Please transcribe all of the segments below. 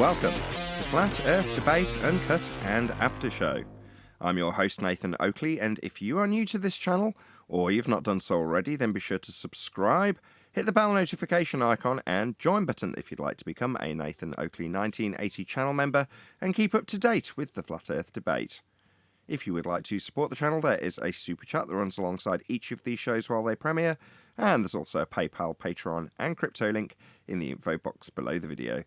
welcome to Flat Earth Debate Uncut and After Show. I'm your host Nathan Oakley, and if you are new to this channel, or you've not done so already, then be sure to subscribe, hit the bell notification icon and join button if you'd like to become a Nathan Oakley 1980 channel member and keep up to date with the Flat Earth Debate. If you would like to support the channel, there is a super chat that runs alongside each of these shows while they premiere, and there's also a PayPal, Patreon and crypto link in the info box below the video.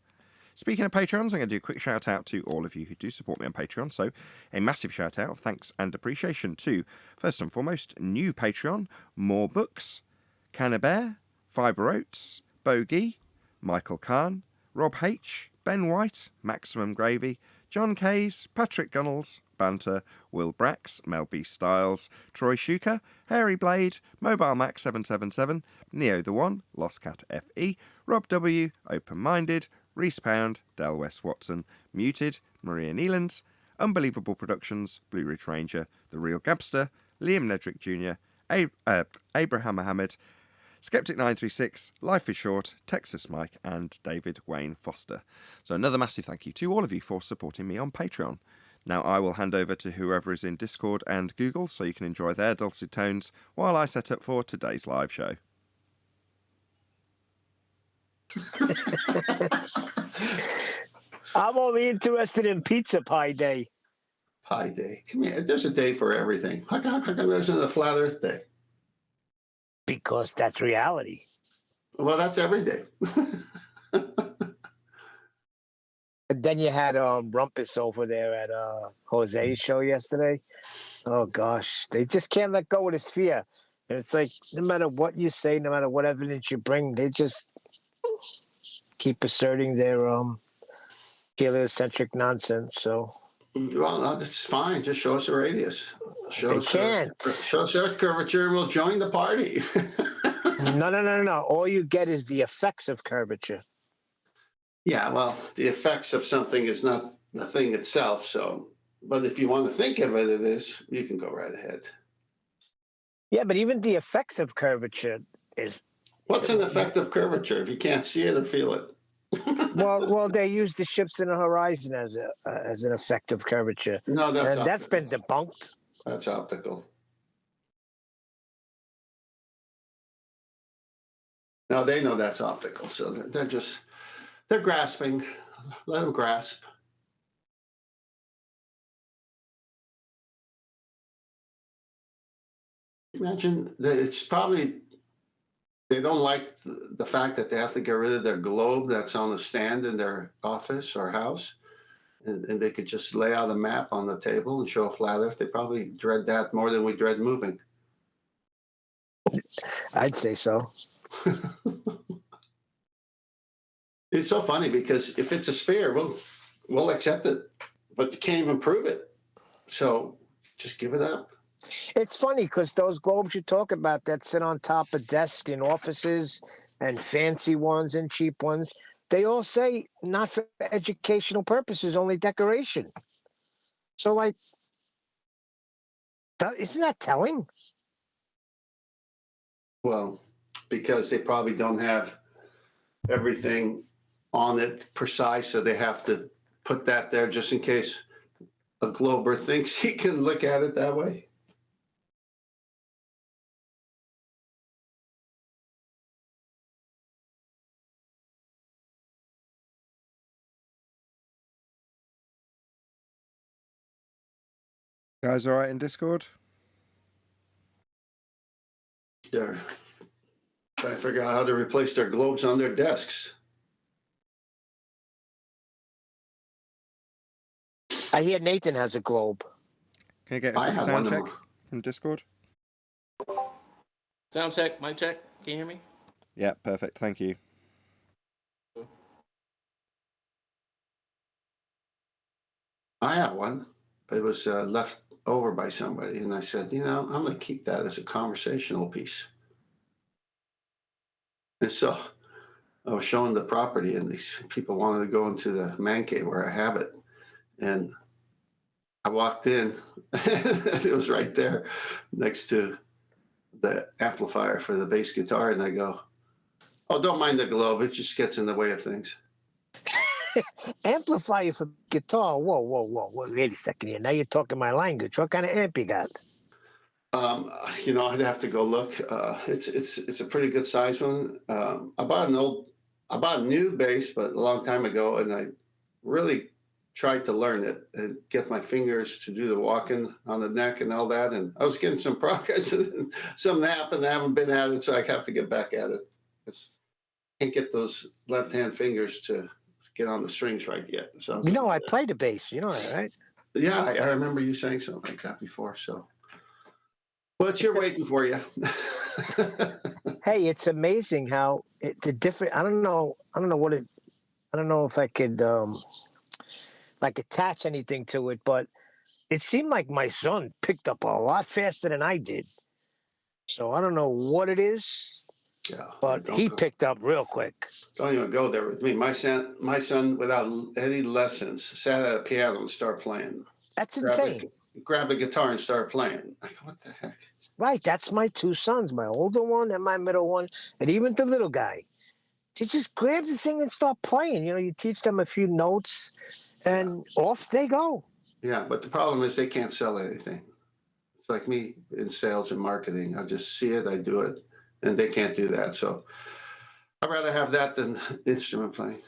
Speaking of Patrons, I'm going to do a quick shout out to all of you who do support me on Patreon, so a massive shout out, thanks and appreciation to, first and foremost, new Patreon, More Books, Cannabear, Fibre Oats, Bogey, Michael Kahn, Rob H, Ben White, Maximum Gravy, John Kays, Patrick Gunnels, Banter, Will Brax, Mel B. Styles, Troy Shuker, Hairy Blade, Mobile Max 777, Neo the One, Lost Cat FE, Rob W, Open Minded, Reese Pound, Del West Watson, Muted, Maria Neelands, Unbelievable Productions, Blue Ridge Ranger, The Real Gabster, Liam Nedrick Jr., Abraham Mohammed, Skeptic936, Life is Short, Texas Mike, and David Wayne Foster. So another massive thank you to all of you for supporting me on Patreon. Now I will hand over to whoever is in Discord and Google so you can enjoy their dulcet tones while I set up for today's live show. I'm only interested in Pizza Pie Day. Pie Day. Come here. There's a day for everything. How come there's a Flat Earth Day? Because that's reality. Well, that's every day. And then you had Rumpus over there at Jose's show yesterday. Oh gosh, they just can't let go of this fear. And it's like no matter what you say, no matter what evidence you bring, they just keep asserting their heliocentric nonsense. So Well, that's fine. Just show us a radius. They can't. Show us Earth curvature and we'll join the party. No. All you get is the effects of curvature. Yeah, well, the effects of something is not the thing itself. So, but if you want to think of it as, you can go right ahead. Yeah, but even the effects of curvature is. What's an effect of curvature if you can't see it or feel it? well, they use the ships in the horizon as an effect of curvature. No, that's been debunked. That's optical. No, they know that's optical, so they're grasping. Let them grasp. Imagine that it's probably they don't like the fact that they have to get rid of their globe that's on the stand in their office or house, and they could just lay out a map on the table and show a flat Earth. They probably dread that more than we dread moving. I'd say so. It's so funny because if it's a sphere, we'll accept it, but you can't even prove it. So just give it up. It's funny because those globes you talk about that sit on top of desks in offices and fancy ones and cheap ones, they all say not for educational purposes, only decoration. So, like, isn't that telling? Well, because they probably don't have everything on it precise, so they have to put that there just in case a glober thinks he can look at it that way. Guys all right in Discord? They're trying to figure out how to replace their globes on their desks. I hear Nathan has a globe. Can you get a quick sound check from Discord? Sound check, mic check. Can you hear me? Yeah, perfect. Thank you. I have one. It was left over by somebody, and I said, I'm going to keep that as a conversational piece. And so I was showing the property, and these people wanted to go into the man cave where I have it. And I walked in, it was right there next to the amplifier for the bass guitar. And I go, oh, don't mind the globe. It just gets in the way of things. Amplifier for guitar. Whoa. Wait a second here. Now you're talking my language. What kind of amp you got? I'd have to go look. It's a pretty good size one. I bought a new bass, but a long time ago, and I really tried to learn it and get my fingers to do the walking on the neck and all that. And I was getting some progress, and something happened. I haven't been at it, so I have to get back at it. I can't get those left-hand fingers to get on the strings right yet. So I play the bass. You know that, right? yeah, I remember you saying something like that before. So. Well, it's here waiting for you. Hey, it's amazing how the different. I don't know what it. I don't know if I could like attach anything to it, but it seemed like my son picked up a lot faster than I did. So I don't know what it is, but he picked up real quick. Don't even go there with me. My son, without any lessons, sat at a piano and started playing. That's insane. Grab a guitar and start playing. I go, what the heck? Right, that's my two sons, my older one and my middle one, and even the little guy. They just grab the thing and start playing. You teach them a few notes, and off they go. Yeah, but the problem is they can't sell anything. It's like me in sales and marketing. I just see it, I do it, and they can't do that. So I'd rather have that than instrument playing.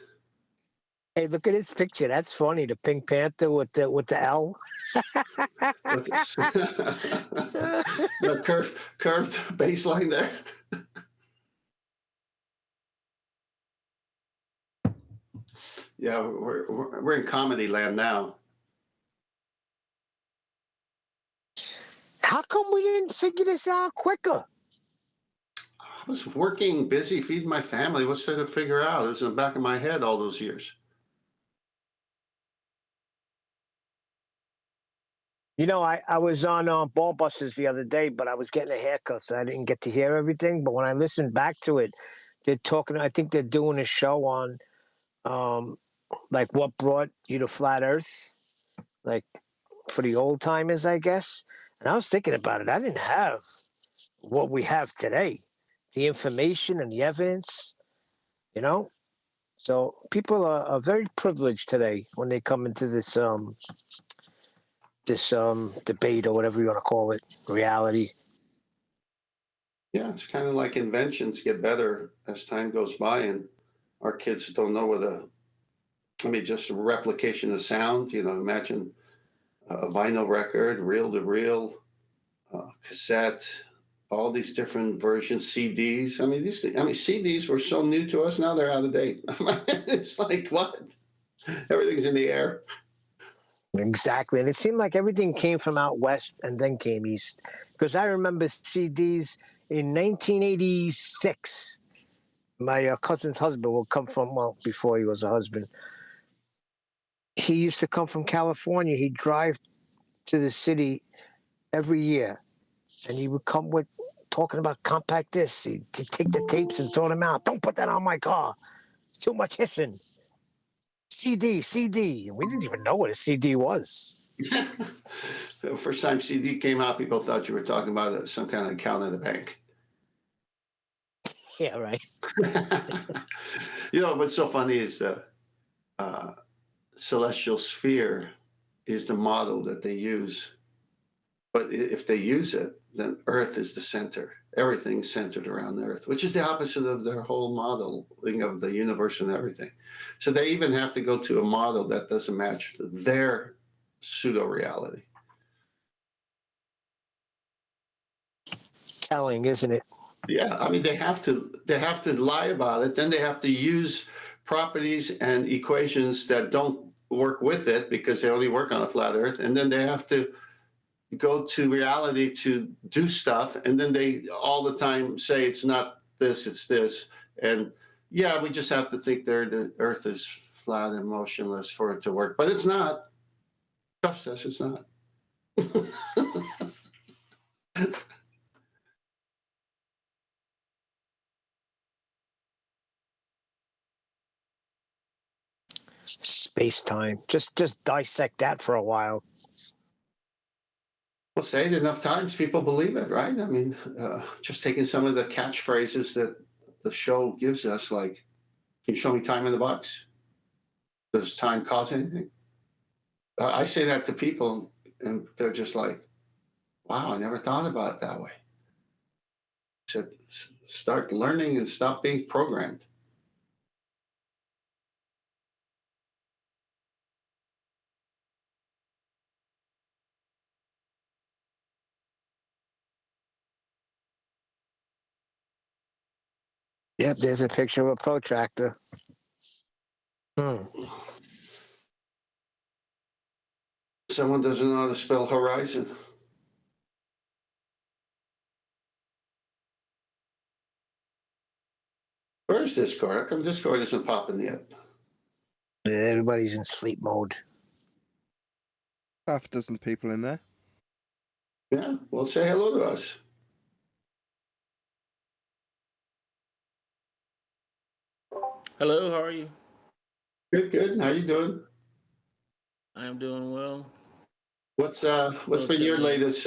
Hey, look at his picture. That's funny. The Pink Panther with the L. The curved baseline there. Yeah, we're in comedy land now. How come we didn't figure this out quicker? I was working, busy, feeding my family. What's there to figure out? It was in the back of my head all those years. I was on Ball Busters the other day, but I was getting a haircut, so I didn't get to hear everything. But when I listened back to it, they're talking. I think they're doing a show on, like what brought you to flat Earth, like for the old timers, I guess. And I was thinking about it. I didn't have what we have today, the information and the evidence. So people are very privileged today when they come into this debate or whatever you want to call it, reality. Yeah, it's kind of like inventions get better as time goes by, and our kids don't know just a replication of sound. Imagine a vinyl record, reel to reel, cassette, all these different versions, CDs. CDs were so new to us. Now they're out of date. It's like, what? Everything's in the air. Exactly. And it seemed like everything came from out west and then came east. Because I remember CDs in 1986. My cousin's husband would come from, before he was a husband, he used to come from California. He'd drive to the city every year. And he would come with talking about compact discs. He'd take the tapes and throw them out. Don't put that on my car. It's too much hissing. CD. We didn't even know what a CD was. The first time CD came out, people thought you were talking about some kind of account in the bank. Yeah, right. What's so funny is the celestial sphere is the model that they use. But if they use it, then Earth is the center. Everything's centered around the Earth, which is the opposite of their whole modeling of the universe and everything. So they even have to go to a model that doesn't match their pseudo-reality. Telling, isn't it? Yeah, they have to lie about it. Then they have to use properties and equations that don't work with it because they only work on a flat Earth. And then they have to go to reality to do stuff, and then they all the time say it's not this, it's this. And yeah, we just have to think the Earth is flat and motionless for it to work, but it's not. Trust us, it's not. Space-time. Just dissect that for a while. Well, say it enough times, people believe it, right? Just taking some of the catchphrases that the show gives us, like, can you show me time in the box? Does time cause anything? I say that to people, and they're just like, "Wow, I never thought about it that way." I said, "Start learning and stop being programmed." Yep, there's a picture of a protractor. Someone doesn't know how to spell horizon. Where's Discord? How come Discord isn't popping yet? Everybody's in sleep mode. Half a dozen people in there. Yeah, well, say hello to us. Hello, how are you? Good, good. How you doing? I am doing well. What's Hello, been your Chet. latest?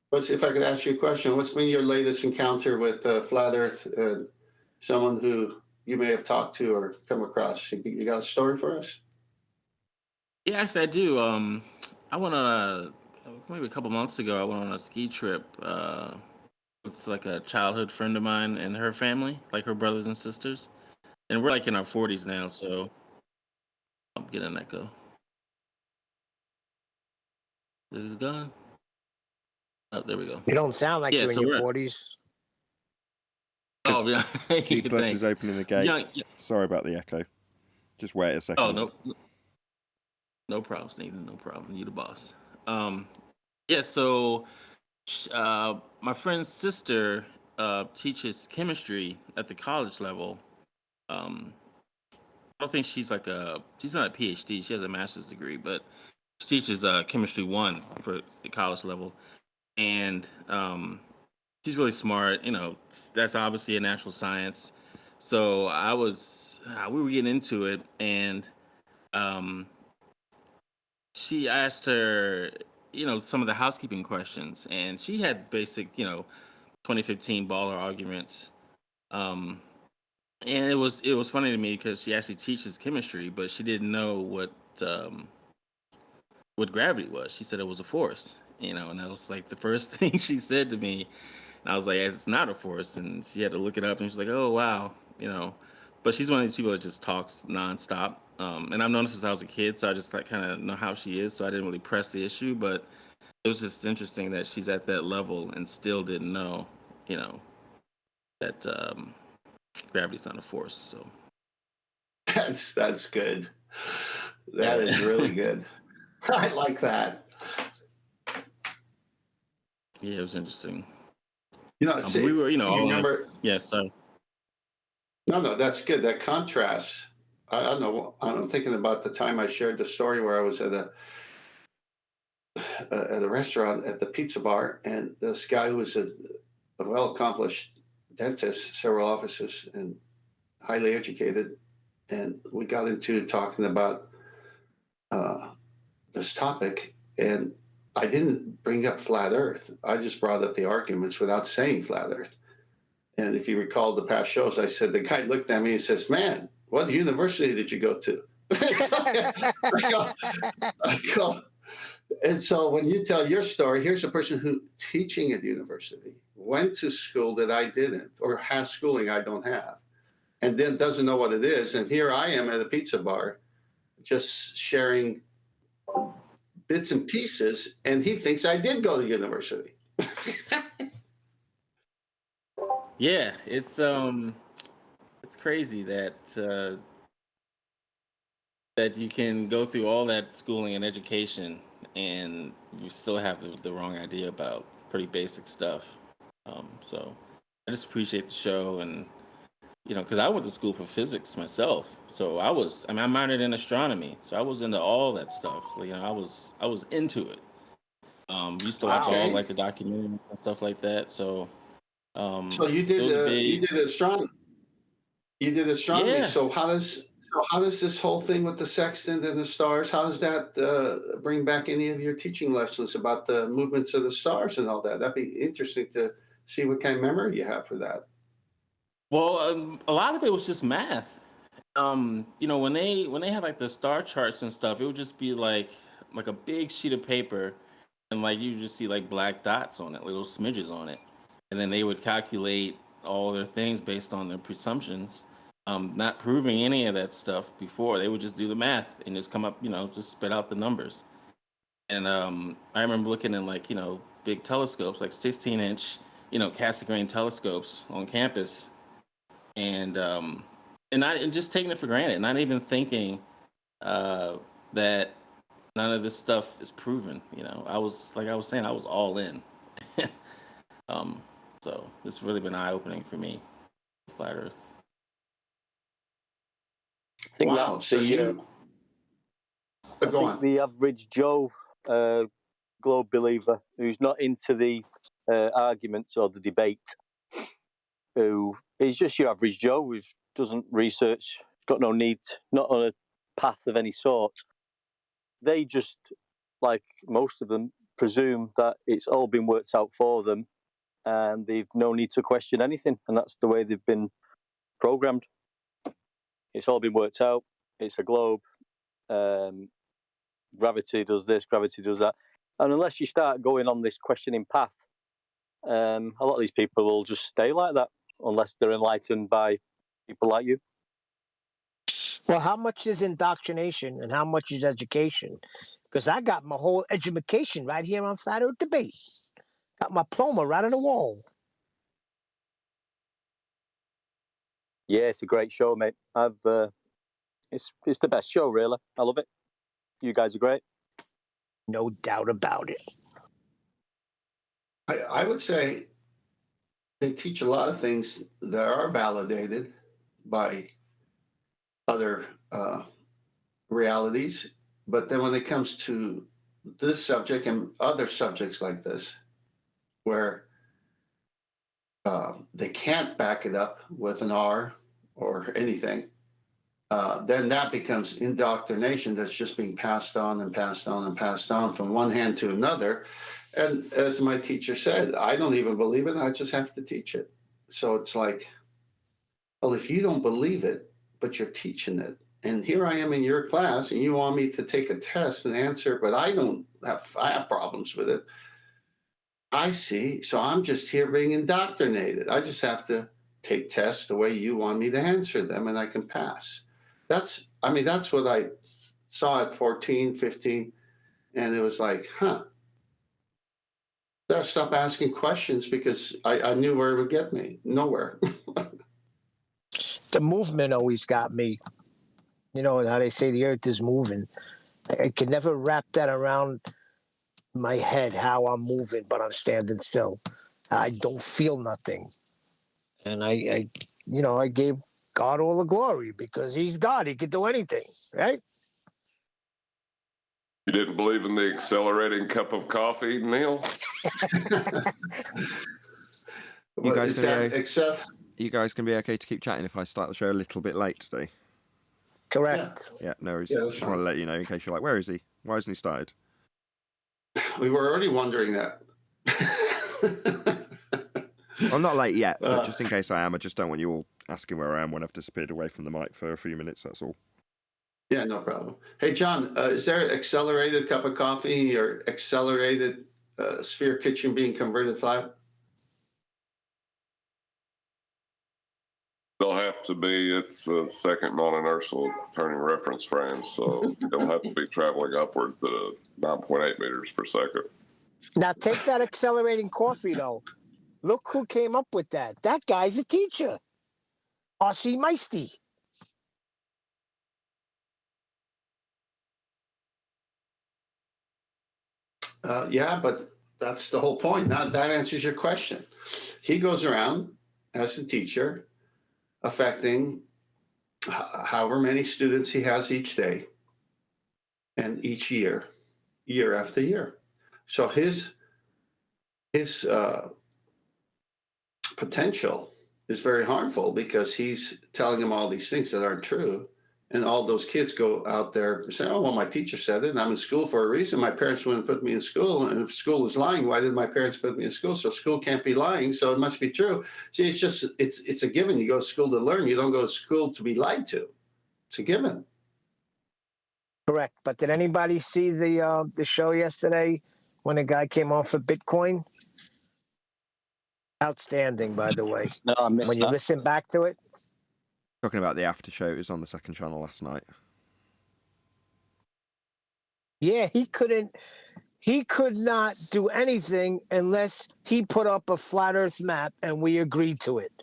What's, if I could ask you a question? What's been your latest encounter with flat Earth? Someone who you may have talked to or come across. You got a story for us? Yeah, actually, I do. I went on maybe a couple months ago. I went on a ski trip with like a childhood friend of mine and her family, like her brothers and sisters, and we're like in our 40s now. So I'm getting an echo. It is gone. Oh, there we go. You don't sound like Yeah, you're in so your we're. 40s. Oh, yeah. G Plus is Thanks. opening the gate. Yeah. Sorry about the echo. Just wait a second. Oh, no problem, Nathan. No problem. You the boss. Yeah. So my friend's sister teaches chemistry at the college level. I don't think she's she's not a PhD. She has a master's degree, but she teaches chemistry 1 for the college level, and she's really smart. That's obviously a natural science. So we were getting into it, and um, she asked her, some of the housekeeping questions, and she had basic, 2015 baller arguments. Um, and it was funny to me because she actually teaches chemistry, but she didn't know what gravity was. She said it was a force, and that was like the first thing she said to me. And I was like, it's not a force, and she had to look it up, and she's like, oh wow, But she's one of these people that just talks nonstop. And I've known her since I was a kid, so I just like kind of know how she is. So I didn't really press the issue, but it was just interesting that she's at that level and still didn't know, you know, that gravity's not a force. So That's good. That is really good. I like that. Yeah, it was interesting. But See, we were, you remember? Yeah, sorry. No, that's good. That contrast. I don't know. I'm thinking about the time I shared the story where I was at a restaurant at the pizza bar, and this guy who was a well accomplished dentist, several offices, and highly educated, and we got into talking about this topic, and I didn't bring up flat Earth. I just brought up the arguments without saying flat Earth. And if you recall the past shows, I said, the guy looked at me and says, man, what university did you go to? I go, and so when you tell your story, here's a person who teaching at university, went to school that I didn't, or has schooling I don't have, and then doesn't know what it is. And here I am at a pizza bar, just sharing bits and pieces, and he thinks I did go to university. Yeah, it's crazy that you can go through all that schooling and education and you still have the wrong idea about pretty basic stuff. So I just appreciate the show, and because I went to school for physics myself, so I minored in astronomy, so I was into all that stuff. I was into it. Used to watch all like the documentaries and stuff like that. So So you it was big. you did astronomy. You did astronomy. Yeah. So how does this whole thing with the sextant and the stars? How does that bring back any of your teaching lessons about the movements of the stars and all that? That'd be interesting to see what kind of memory you have for that. Well, a lot of it was just math, When they had like the star charts and stuff, it would just be like a big sheet of paper, and like you just see like black dots on it, little smidges on it, and then they would calculate all their things based on their presumptions, not proving any of that stuff before. They would just do the math and just come up, just spit out the numbers. And I remember looking at like big telescopes, like 16-inch, Cassegrain telescopes on campus, and and just taking it for granted, not even thinking that none of this stuff is proven. I was saying, I was all in. um, so it's really been eye opening for me, flat Earth. I think Wow. that's So the, you go on. the average Joe globe believer who's not into the arguments or the debate, who is just your average Joe who doesn't research, got no need, not on a path of any sort. They just, like most of them, presume that it's all been worked out for them and they've no need to question anything. And that's the way they've been programmed. It's all been worked out. It's a globe. Gravity does this, gravity does that. And unless you start going on this questioning path, a lot of these people will just stay like that unless they're enlightened by people like you. Well, how much is indoctrination and how much is education? Because I got my whole education right here on Flat Earth Debate. Got my diploma right on the wall. Yeah, it's a great show, mate. It's the best show, really. I love it. You guys are great. No doubt about it. I would say they teach a lot of things that are validated by other realities. But then when it comes to this subject and other subjects like this, where they can't back it up with an R or anything, then that becomes indoctrination that's just being passed on and passed on and passed on from one hand to another. And as my teacher said, I don't even believe it. I just have to teach it. So it's like, well, if you don't believe it, but you're teaching it, and here I am in your class, and you want me to take a test and answer, but I have problems with it. I see. So I'm just here being indoctrinated. I just have to take tests the way you want me to answer them, and I can pass. That's what I saw at 14, 15, and it was like, I stopped asking questions because I knew where it would get me. Nowhere. The movement always got me. You know how they say the earth is moving. I can never wrap that around my head how I'm moving, but I'm standing still. I don't feel nothing. And I gave God all the glory because he's God. He could do anything, right? You didn't believe in the accelerating cup of coffee, Neil? You guys Is that except You guys can be okay to keep chatting if I start the show a little bit late today. Correct. Yeah, no worries. Yeah, that's Just want to fine. let you know in case you're like, where is he? Why hasn't he started? We were already wondering that. I'm not late yet, but just in case I am, I just don't want you all asking where I am when I've disappeared away from the mic for a few minutes, that's all. Yeah, no problem. Hey, John, is there an accelerated cup of coffee or accelerated sphere kitchen being converted flat? They'll have to be, it's a second non-inertial turning reference frame, so they'll have to be traveling upward to 9.8 meters per second. Now take that accelerating coffee though. Look who came up with that. That guy's a teacher. R.C. Meisty. Yeah, but that's the whole point. That answers your question. He goes around as a teacher, affecting however many students he has each day and each year after year. So his potential is very harmful because he's telling them all these things that aren't true. And all those kids go out there and say, oh, well, my teacher said it, and I'm in school for a reason. My parents wouldn't put me in school. And if school is lying, why did my parents put me in school? So school can't be lying, so it must be true. See, it's a given. You go to school to learn. You don't go to school to be lied to. It's a given. Correct. But did anybody see the show yesterday when the guy came on for Bitcoin? Outstanding, by the way. No, I missed When you that. listen back to it, Talking about the after show, it was on the second channel last night. yeah, he could not do anything unless he put up a flat Earth map and we agreed to it.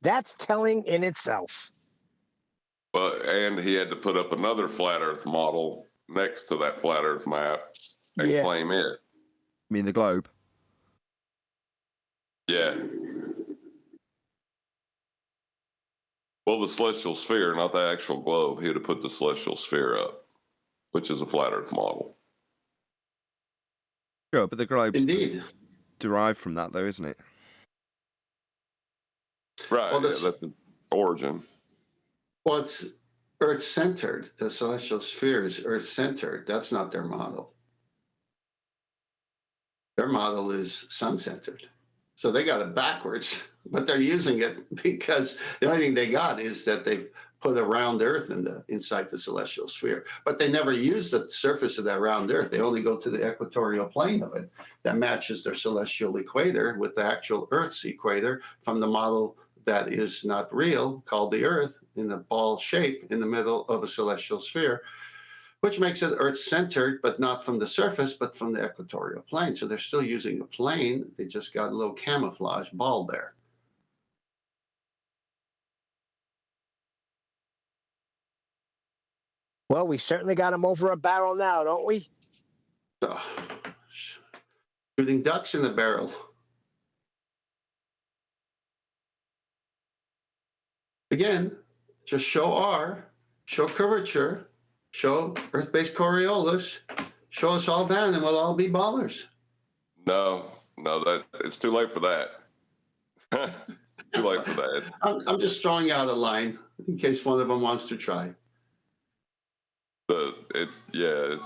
That's telling in itself. But and he had to put up another flat Earth model next to that flat Earth map and Yeah. claim it. You mean the globe? Yeah. Well, the celestial sphere, not the actual globe. He had to put the celestial sphere up, which is a flat Earth model. Sure, but the globe's Indeed. derived from that, though, isn't it? Right. Well, Yeah, that's its origin. Well, it's Earth-centered. The celestial sphere is Earth-centered. That's not their model. Their model is sun-centered. So they got it backwards, but they're using it because the only thing they got is that they've put a round Earth inside the celestial sphere. But they never use the surface of that round Earth. They only go to the equatorial plane of it that matches their celestial equator with the actual Earth's equator from the model that is not real, called the Earth, in a ball shape in the middle of a celestial sphere, which makes it Earth-centered, but not from the surface, but from the equatorial plane. So they're still using a plane. They just got a little camouflage ball there. Well, we certainly got him over a barrel now, don't we? So, shooting ducks in the barrel. Again, just show R, show curvature, show Earth-based Coriolis, show us all down, and we'll all be ballers. No, that it's too late for that. Too late for that. I'm just throwing out a line in case one of them wants to try. It's a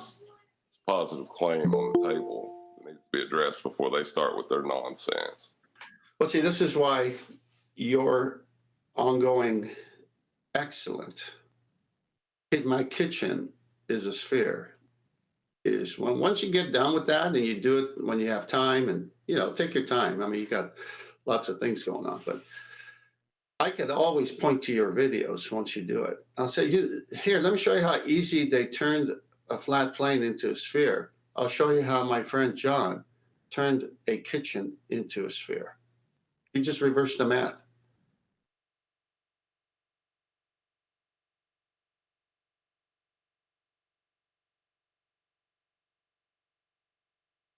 positive claim on the table. It needs to be addressed before they start with their nonsense. Well, see, this is why your ongoing excellent in my kitchen is a sphere. Is when once you get done with that and you do it when you have time, and take your time. I mean, you got lots of things going on, but I could always point to your videos once you do it. I'll say, here, let me show you how easy they turned a flat plane into a sphere. I'll show you how my friend John turned a kitchen into a sphere. He just reversed the math.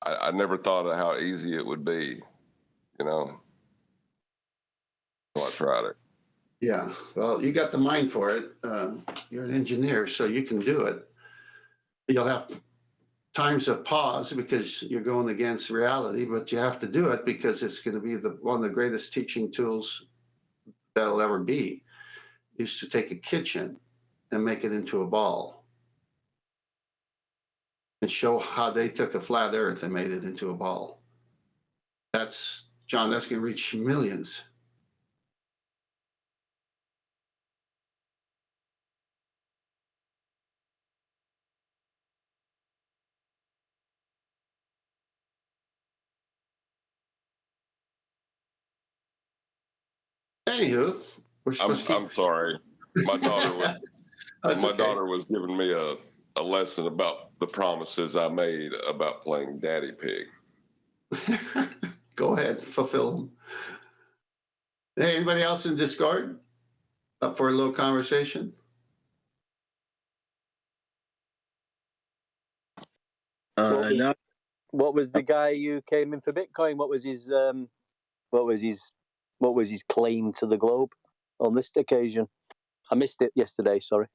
I never thought of how easy it would be, until I tried it. Yeah, well, you got the mind for it. You're an engineer, so you can do it. You'll have times of pause because you're going against reality, but you have to do it because it's going to be one of the greatest teaching tools that'll ever be, is to take a kitchen and make it into a ball and show how they took a flat Earth and made it into a ball. John, that's going to reach millions. Anywho, we're supposed to I'm sorry. My keep... daughter was giving me a lesson about the promises I made about playing Daddy Pig. Go ahead, fulfill them. Hey, anybody else in Discord up for a little conversation? No. What was the guy who came in for Bitcoin? What was his claim to the globe on this occasion? I missed it yesterday. Sorry.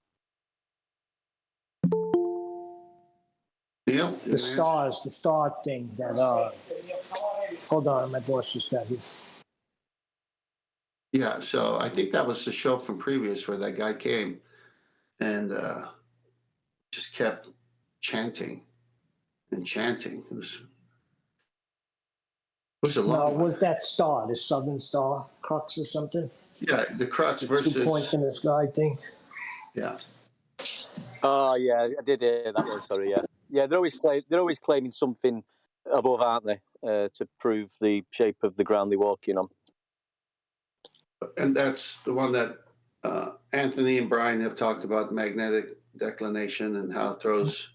Neil, The star thing that hold on, my boss just got here. Yeah, so I think that was the show from previous where that guy came and just kept chanting and chanting. It was a long one. Was that star, the Southern Star crux or something? Yeah, the crux The versus 2 points in the sky thing. Yeah. Oh yeah, I did hear that one. Sorry, yeah. They're always claiming something above, aren't they, to prove the shape of the ground they're walking on. And that's the one that Anthony and Brian have talked about, magnetic declination, and how it throws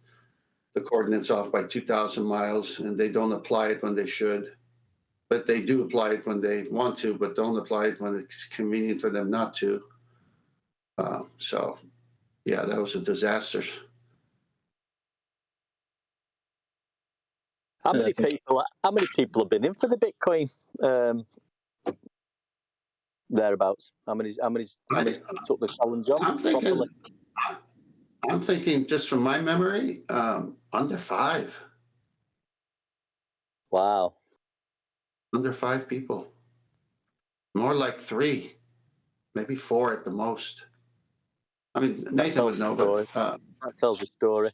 the coordinates off by 2,000 miles, and they don't apply it when they should. But they do apply it when they want to, but don't apply it when it's convenient for them not to. So, yeah, that was a disaster. How many people have been in for the Bitcoin thereabouts? How many took the challenge on? I'm thinking just from my memory, under 5. Wow. Under 5 people. More like 3, maybe 4 at the most. I mean, Nathan would know, but that tells the story.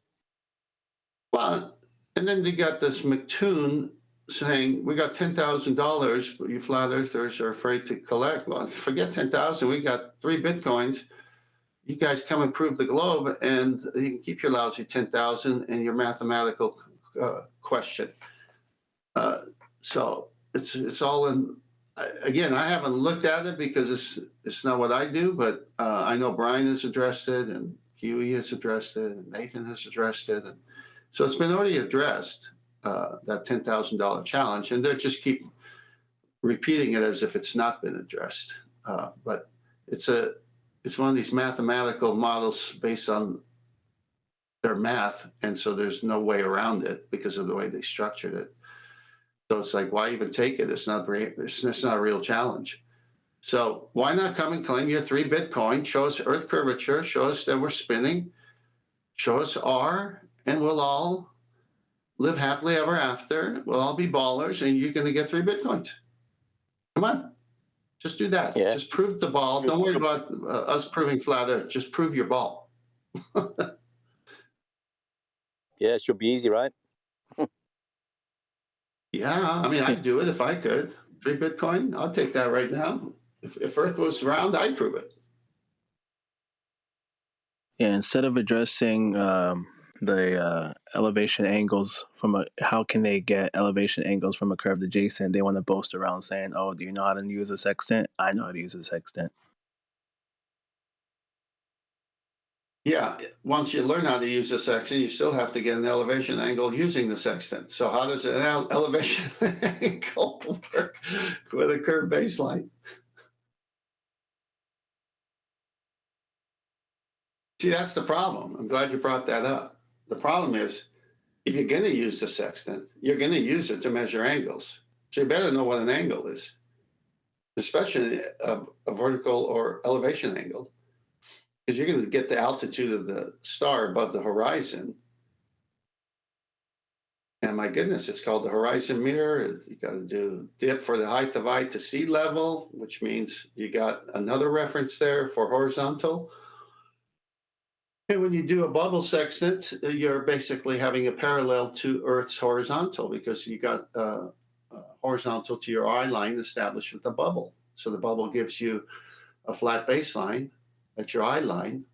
Well, and then they got this McToon saying, we got $10,000, but you flat earthers are afraid to collect. Well, forget 10,000. We got 3 Bitcoins. You guys come and prove the globe, and you can keep your lousy 10,000 and your mathematical question. So it's all in. Again, I haven't looked at it because it's not what I do, but I know Brian has addressed it, and Huey has addressed it, and Nathan has addressed it, and so it's been already addressed, that $10,000 challenge, and they just keep repeating it as if it's not been addressed. But it's one of these mathematical models based on their math, and so there's no way around it because of the way they structured it. So it's like, why even take it? It's not a real challenge. So why not come and claim your 3 Bitcoin, show us Earth curvature, show us that we're spinning, show us R, and we'll all live happily ever after. We'll all be ballers, and you're going to get 3 Bitcoins. Come on. Just do that. Yeah. Just prove the ball. Don't worry about us proving flat Earth. Just prove your ball. Yeah, it should be easy, right? Yeah, I mean, I'd do it if I could. 3 Bitcoin, I'll take that right now. If Earth was round, I'd prove it. Yeah, instead of addressing the elevation angles how can they get elevation angles from a curved adjacent, they want to boast around saying, oh, do you know how to use a sextant? I know how to use a sextant. Yeah, once you learn how to use the sextant, you still have to get an elevation angle using the sextant. So how does an elevation angle work with a curved baseline? See, that's the problem. I'm glad you brought that up. The problem is, if you're going to use the sextant, you're going to use it to measure angles. So you better know what an angle is, especially a vertical or elevation angle, because you're going to get the altitude of the star above the horizon. And my goodness, it's called the horizon mirror. You got to do dip for the height of eye to sea level, which means you got another reference there for horizontal. And when you do a bubble sextant, you're basically having a parallel to Earth's horizontal, because you got horizontal to your eye line established with the bubble. So the bubble gives you a flat baseline at your eye line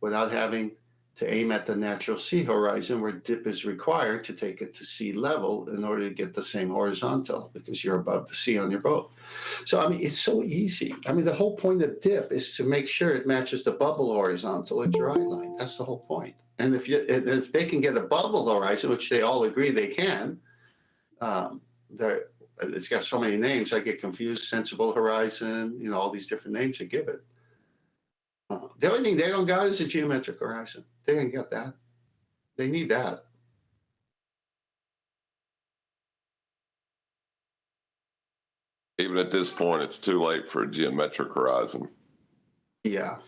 without having to aim at the natural sea horizon, where dip is required to take it to sea level in order to get the same horizontal, because you're above the sea on your boat. So, I mean, it's so easy. I mean, the whole point of dip is to make sure it matches the bubble horizontal at your eye line. That's the whole point. And if they can get a bubble horizon, which they all agree they can, it's got so many names, I get confused. Sensible horizon, all these different names they give it. The only thing they don't got is a geometric horizon. They ain't got that. They need that. Even at this point, it's too late for a geometric horizon. Yeah.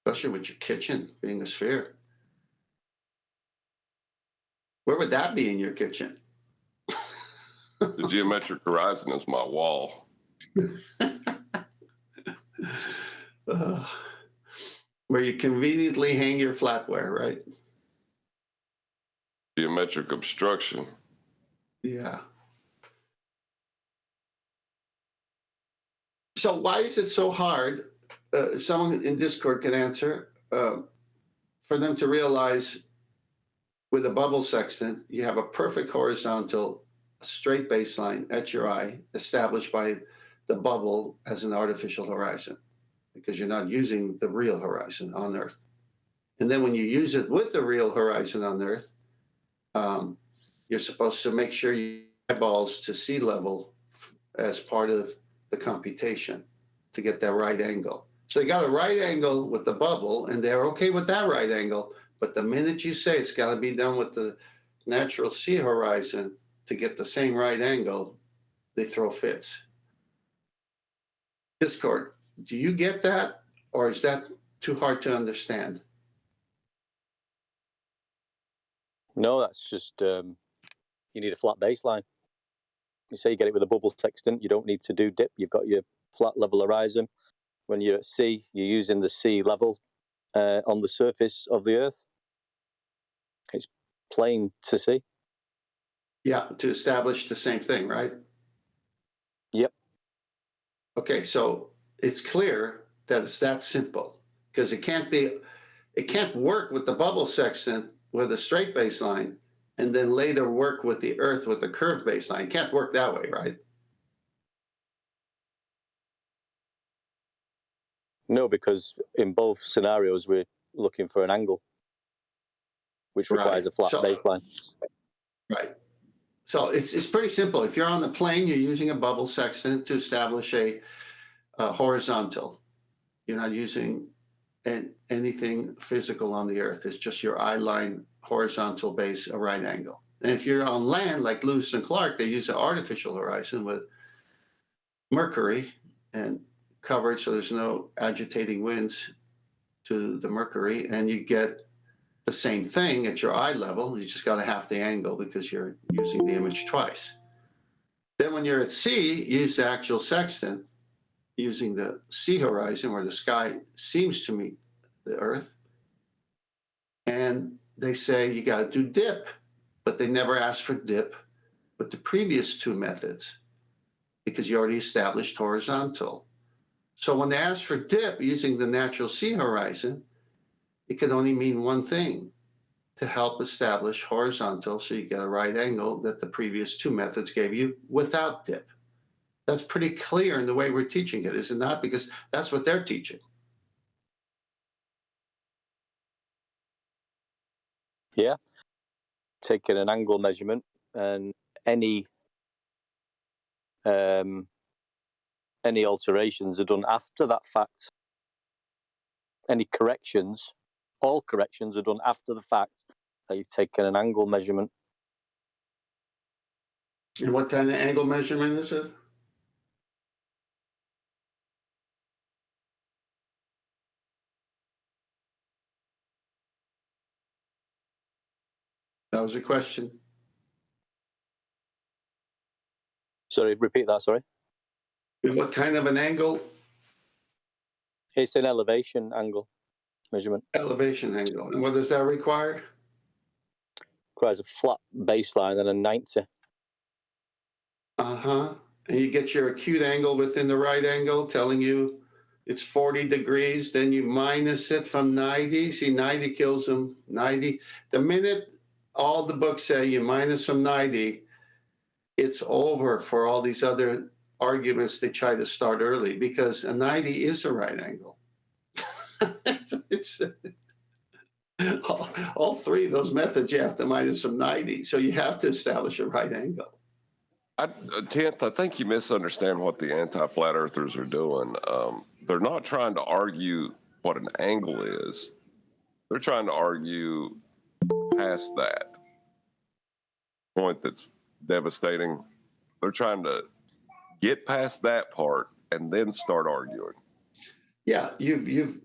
Especially with your kitchen being a sphere. Where would that be in your kitchen? The geometric horizon is my wall. Where you conveniently hang your flatware, right? Geometric obstruction. Yeah. So why is it so hard someone in Discord can answer, for them to realize with a bubble sextant, you have a perfect horizontal, straight baseline at your eye established by the bubble as an artificial horizon, because you're not using the real horizon on Earth. And then when you use it with the real horizon on Earth, you're supposed to make sure you eyeballs to sea level as part of the computation to get that right angle. So they got a right angle with the bubble, and they're okay with that right angle. But the minute you say it's got to be done with the natural sea horizon to get the same right angle, they throw fits. Discord, do you get that, or is that too hard to understand? No, that's just you need a flat baseline. You say you get it with a bubble sextant, you don't need to do dip. You've got your flat level horizon. When you're at sea, you're using the sea level on the surface of the Earth. It's plain to see. Yeah, to establish the same thing, right? Yep. Okay, so it's clear that it's that simple, because it can't work with the bubble sextant with a straight baseline and then later work with the Earth with a curved baseline. It can't work that way, right? No, because in both scenarios we're looking for an angle, which requires a flat baseline. Right. So it's pretty simple. If you're on the plane, you're using a bubble sextant to establish a horizontal. You're not using anything physical on the Earth. It's just your eye line horizontal base, a right angle. And if you're on land, like Lewis and Clark, they use an artificial horizon with mercury and covered, so there's no agitating winds to the mercury, and you get the same thing at your eye level. You just got to half the angle because you're using the image twice. Then when you're at sea, you use the actual sextant using the sea horizon where the sky seems to meet the Earth. And they say you got to do dip, but they never ask for dip with the previous two methods because you already established horizontal. So when they ask for dip using the natural sea horizon, it could only mean one thing: to help establish horizontal so you get a right angle that the previous two methods gave you without dip. That's pretty clear in the way we're teaching it, is it not? Because that's what they're teaching. Yeah. Taking an angle measurement, and any alterations are done after that fact. Any corrections, all corrections are done after the fact that you've taken an angle measurement. And what kind of angle measurement is it? That was a question. Sorry, repeat that, sorry. What kind of an angle? It's an elevation angle measurement. Elevation angle. And what does that require? Requires a flat baseline and a 90. Uh-huh. And you get your acute angle within the right angle telling you it's 40 degrees, then you minus it from 90. See, 90 kills them. 90. The minute all the books say you minus from 90, it's over for all these other arguments they try to start early, because a 90 is a right angle. It's all three of those methods you have to minus from 90. So you have to establish a right angle. Tenth, I think you misunderstand what the anti-flat earthers are doing. They're not trying to argue what an angle is. They're trying to argue past that point that's devastating. They're trying to get past that part and then start arguing. Yeah, you've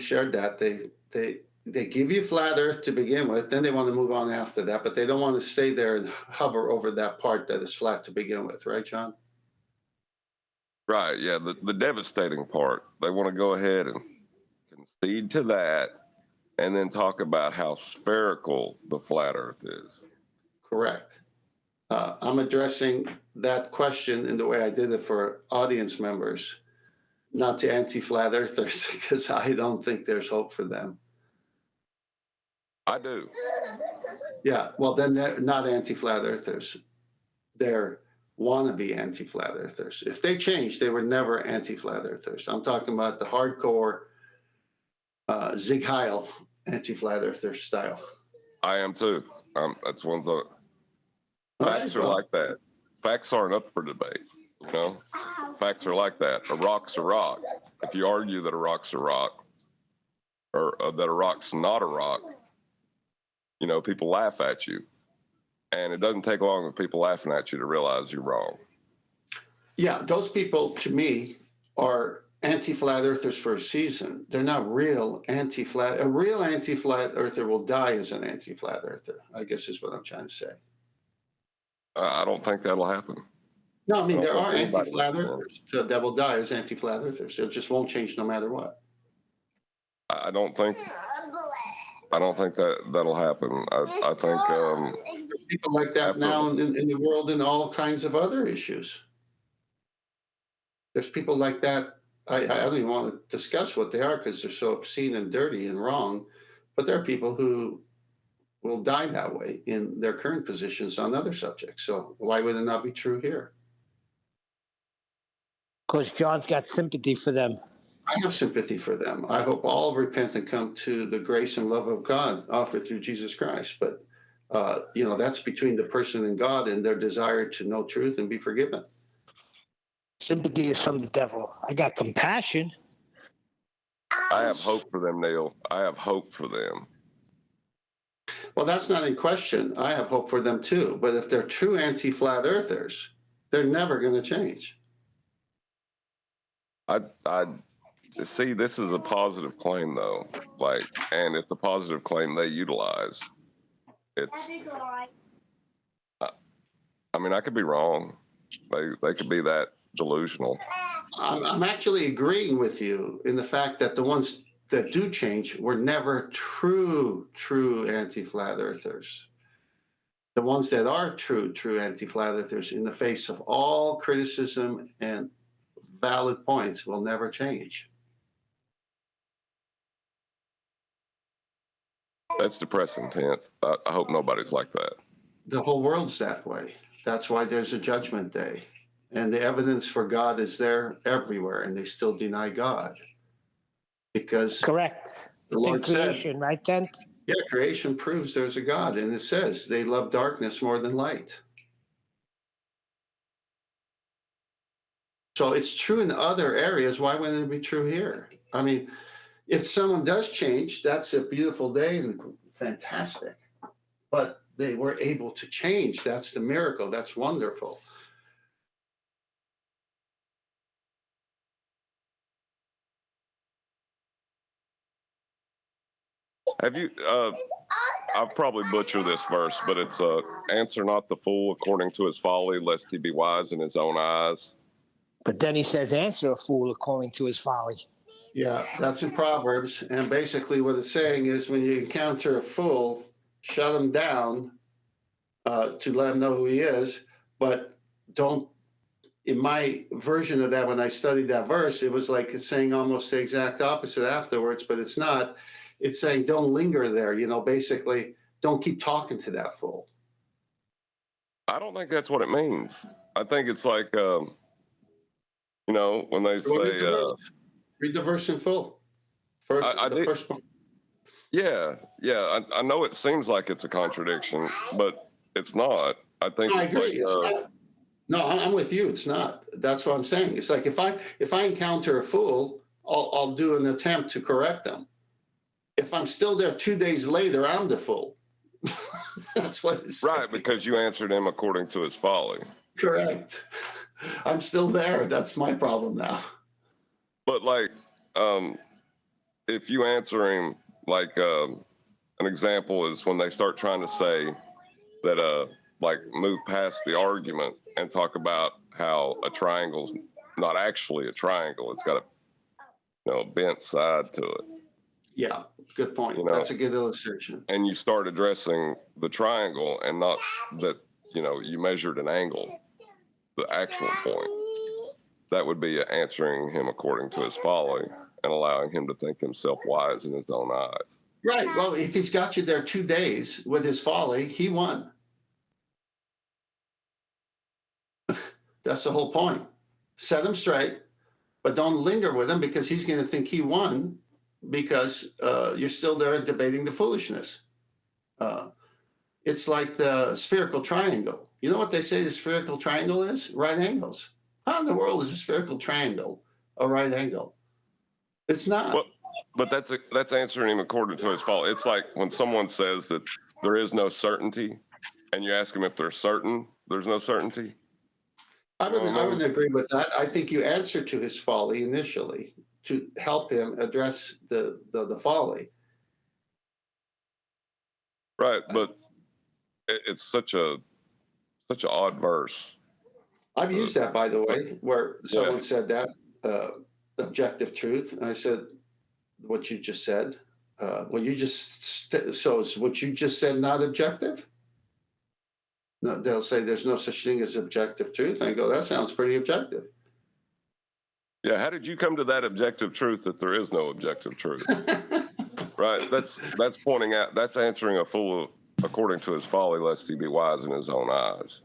shared that. They give you flat Earth to begin with, then they want to move on after that, but they don't want to stay there and hover over that part that is flat to begin with, right, John? Right, yeah, the devastating part. They want to go ahead and concede to that and then talk about how spherical the flat Earth is. Correct. I'm addressing that question in the way I did it for audience members. not to anti-flat earthers, because I don't think there's hope for them. I do. Yeah, well, then they're not anti-flat earthers. They're wannabe anti-flat earthers. If they changed, they were never anti-flat earthers. I'm talking about the hardcore Zig Heil anti-flat earther style. I am too. That's ones that facts Right, are well, like that. Facts aren't up for debate. You know, facts are like that. A rock's a rock. If you argue that a rock's a rock, or that a rock's not a rock, you know, people laugh at you, and it doesn't take long with people laughing at you to realize you're wrong. yeah, those people to me are anti-flat earthers for a season. They're not real anti-flat. A real anti-flat earther will die as an anti-flat earther, I guess is what I'm trying to say. I don't think that'll happen. No, I mean, I there don't are think anybody anti-flat will. earthers that will die as anti-flat earthers. It just won't change no matter what. I don't think that that'll happen. I think People like that after- now in the world in all kinds of other issues. There's people like that. I don't even want to discuss what they are because they're so obscene and dirty and wrong. But there are people who will die that way in their current positions on other subjects. So why would it not be true here? Because John's got sympathy for them. I have sympathy for them. I hope all repent and come to the grace and love of God offered through Jesus Christ. But, you know, that's between the person and God and their desire to know truth and be forgiven. Sympathy is from the devil. I got compassion. I have hope for them, Neil. I have hope for them. Well, that's not in question. I have hope for them too. But if they're true anti-flat earthers, they're never going to change. I see. This is a positive claim, though. Like, and it's a positive claim they utilize. It's. I mean, I could be wrong. They could be that delusional. I'm actually agreeing with you in the fact that the ones that do change were never true anti-flat earthers. The ones that are true anti-flat earthers in the face of all criticism and valid points will never change. That's depressing, Tenth. I hope nobody's like that. The whole world's that way. That's why there's a judgment day. And the evidence for God is there everywhere, and they still deny God. Because Correct. the It's in Lord said, creation, right, Tent? yeah, creation proves there's a God. And it says they love darkness more than light. So it's true in other areas. Why wouldn't it be true here? I mean, if someone does change, that's a beautiful day and fantastic. But they were able to change. That's the miracle. That's wonderful. Have you? I'll probably butcher this verse, but it's answer not the fool according to his folly, lest he be wise in his own eyes. But then he says, answer a fool according to his folly. Yeah, that's in Proverbs. And basically what it's saying is when you encounter a fool, shut him down to let him know who he is. But don't, in my version of that, when I studied that verse, it was like it's saying almost the exact opposite afterwards, but it's not. It's saying don't linger there, you know, basically don't keep talking to that fool. I don't think that's what it means. I think it's like, you know, when they say, read the verse in full. First point. Yeah. I know it seems like it's a contradiction, but it's not. I think No, it's I agree. like, no, I'm with you. It's not. That's what I'm saying. It's like if I encounter a fool, I'll do an attempt to correct them. If I'm still there 2 days later, I'm the fool. That's what it's right, saying. because you answered him according to his folly. Correct. I'm still there. That's my problem now. But like, if you answer him, like, an example is when they start trying to say that, like, move past the argument and talk about how a triangle's not actually a triangle. It's got a, you know, bent side to it. Yeah, good point. You know, that's a good illustration. And you start addressing the triangle and not that, you know, you measured an angle, the actual point. that would be answering him according to his folly and allowing him to think himself wise in his own eyes. Right. Well, if he's got you there 2 days with his folly, he won. That's the whole point. Set him straight, but don't linger with him because he's going to think he won because you're still there debating the foolishness. It's like the spherical triangle. You know what they say the spherical triangle is? Right angles. How in the world is a spherical triangle a right angle? It's not. Well, but that's answering him according to his folly. It's like when someone says that there is no certainty, and you ask him if they're certain, there's no certainty. I wouldn't agree with that. I think you answer to his folly initially to help him address the folly. Right, but it's such an odd verse. I've used that, by the way, where someone said that objective truth, and I said, "What you just said, so is what you just said not objective?" No, they'll say there's no such thing as objective truth. I go, that sounds pretty objective. Yeah, how did you come to that objective truth that there is no objective truth? Right, that's pointing out, that's answering a fool according to his folly, lest he be wise in his own eyes.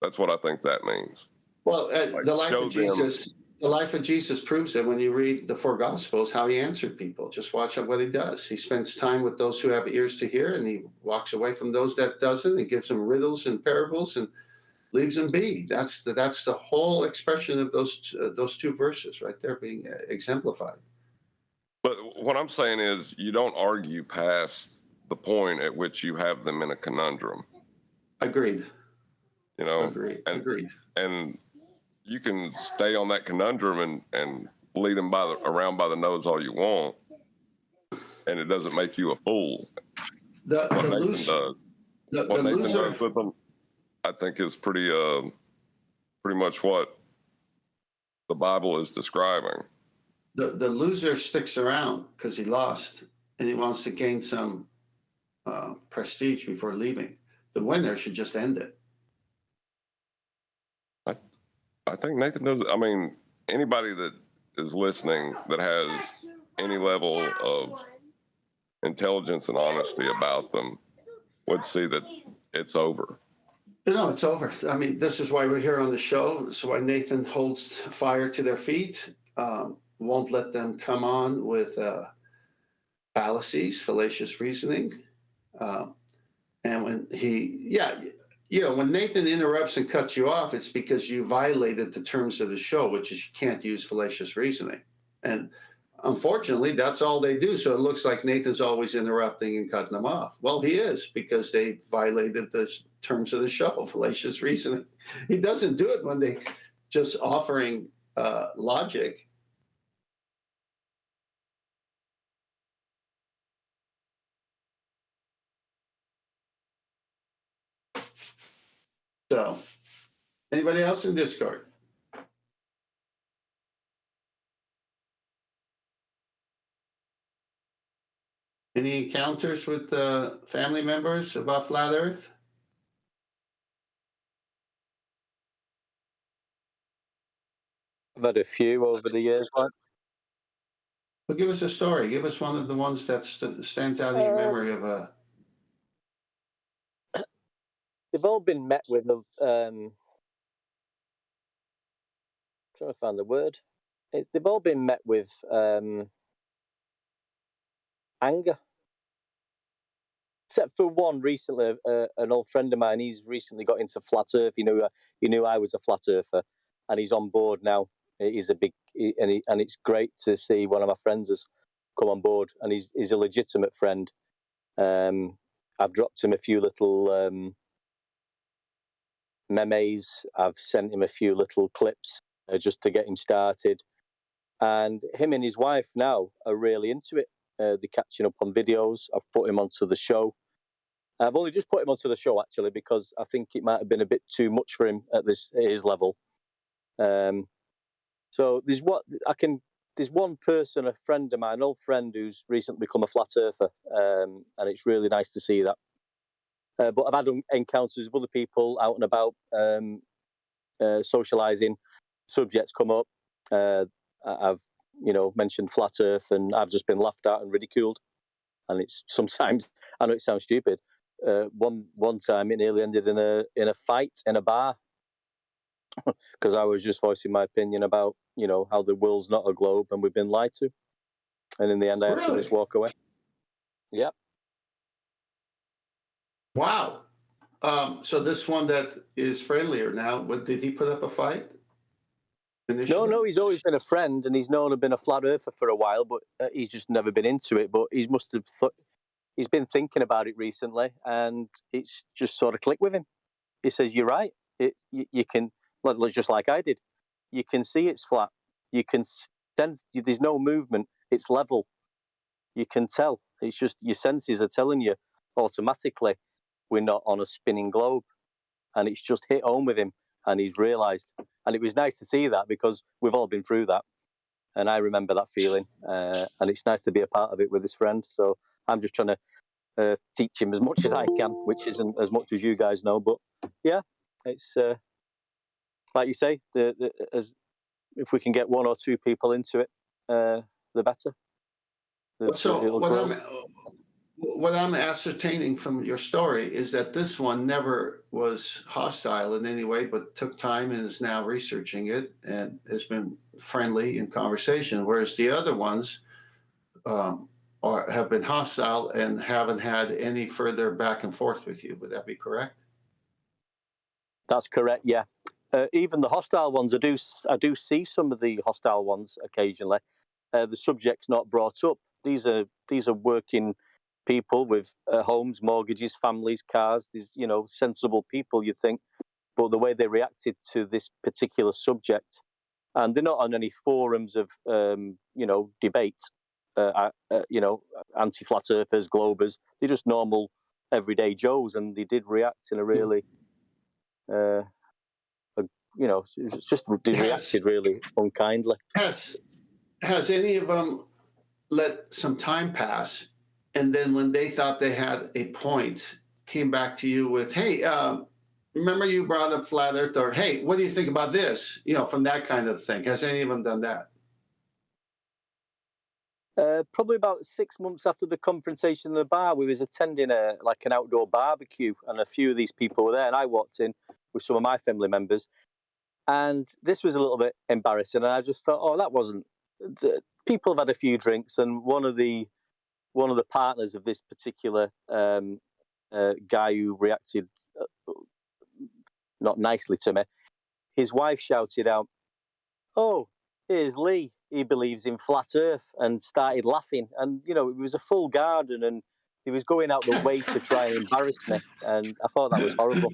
That's what I think that means. Well, the life of Jesus proves that when you read the four Gospels, how he answered people. Just watch what he does. He spends time with those who have ears to hear, and he walks away from those that doesn't. He gives them riddles and parables and leaves them be. That's the whole expression of those two verses right there being exemplified. But what I'm saying is, you don't argue past the point at which you have them in a conundrum. Agreed. You know, agreed. And you can stay on that conundrum and lead them around by the nose all you want, and it doesn't make you a fool. What Nathan does with them, I think, is pretty much what the Bible is describing. The loser sticks around because he lost, and he wants to gain some prestige before leaving. The winner should just end it. I think Nathan does. I mean, anybody that is listening that has any level of intelligence and honesty about them would see that it's over. No, it's over. I mean, this is why we're here on the show. This is why Nathan holds fire to their feet, won't let them come on with fallacies, fallacious reasoning. And when when Nathan interrupts and cuts you off, it's because you violated the terms of the show, which is you can't use fallacious reasoning. And unfortunately, that's all they do. So it looks like Nathan's always interrupting and cutting them off. Well, he is, because they violated the terms of the show, fallacious reasoning. He doesn't do it when they just offering logic. So, anybody else in Discord? Any encounters with family members about Flat Earth? I've had a few over the years. Well, give us a story. Give us one of the ones that stands out in your memory of a. They've all been met with trying to find the word. They've all been met with anger, except for one recently. An old friend of mine. He's recently got into flat Earth. He knew I was a flat earther, and he's on board now. He's and it's great to see one of my friends has come on board, and he's a legitimate friend. I've dropped him a few little memes. I've sent him a few little clips just to get him started. And him and his wife now are really into it. They're catching up on videos. I've put him onto the show. I've only just put him onto the show, actually, because I think it might have been a bit too much for him at his level. So there's one person, a friend of mine, an old friend who's recently become a flat earther, and it's really nice to see that. But I've had encounters with other people out and about, socializing, subjects come up. I've mentioned flat Earth, and I've just been laughed at and ridiculed. And it's sometimes, I know it sounds stupid. One time it nearly ended in a fight in a bar because I was just voicing my opinion about how the world's not a globe and we've been lied to. And in the end, I had to just walk away. Yeah. Wow. So this one that is friendlier now, did he put up a fight initially? No, he's always been a friend, and he's known to have been a flat earther for a while, but he's just never been into it. But he must have he's been thinking about it recently, and it's just sort of clicked with him. He says, "You're right. You can, just like I did. You can see it's flat. You can sense there's no movement. It's level. You can tell. It's just your senses are telling you automatically we're not on a spinning globe." And it's just hit home with him, and he's realised. And it was nice to see that because we've all been through that, and I remember that feeling. And it's nice to be a part of it with his friend. So I'm just trying to teach him as much as I can, which isn't as much as you guys know. But yeah, it's like you say, if we can get one or two people into it, the better. What I'm ascertaining from your story is that this one never was hostile in any way, but took time and is now researching it and has been friendly in conversation, whereas the other ones have been hostile and haven't had any further back and forth with you. Would that be correct? That's correct, yeah. Even the hostile ones, I do see some of the hostile ones occasionally. The subject's not brought up. These are working people with homes, mortgages, families, cars. These sensible people, you'd think, but the way they reacted to this particular subject, and they're not on any forums of debate. Anti-flat earthers, globers. They're just normal, everyday Joes, and they did react in a really, they reacted really unkindly. Has any of them let some time pass, and then when they thought they had a point, came back to you with, "Hey, remember you brought up flat Earth," or "Hey, what do you think about this?" From that kind of thing. Has any of them done that? Probably about 6 months after the confrontation in the bar, we was attending an outdoor barbecue, and a few of these people were there, and I walked in with some of my family members, and this was a little bit embarrassing, and I just thought, oh, that wasn't. People have had a few drinks, and one of the partners of this particular guy who reacted not nicely to me, his wife shouted out, "Oh, here's Lee. He believes in flat Earth," and started laughing. And it was a full garden, and he was going out the way to try and embarrass me. And I thought that was horrible.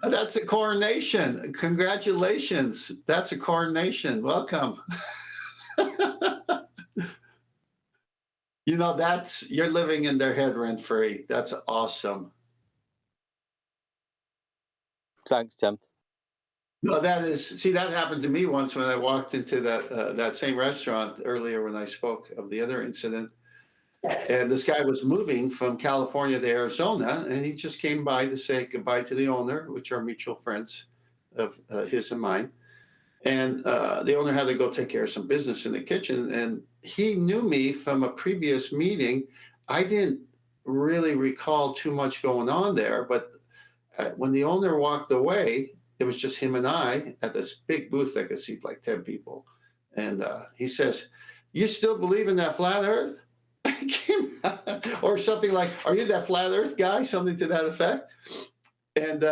That's a coronation. Congratulations. That's a coronation. Welcome. You're living in their head rent free. That's awesome. Thanks, Tim. No, that happened to me once when I walked into that same restaurant earlier when I spoke of the other incident. And this guy was moving from California to Arizona, and he just came by to say goodbye to the owner, which are mutual friends of his and mine. And the owner had to go take care of some business in the kitchen. And he knew me from a previous meeting. I didn't really recall too much going on there. But when the owner walked away, it was just him and I at this big booth that could seat like 10 people. And he says, "You still believe in that flat Earth?" Or something like, "Are you that flat Earth guy?" Something to that effect. And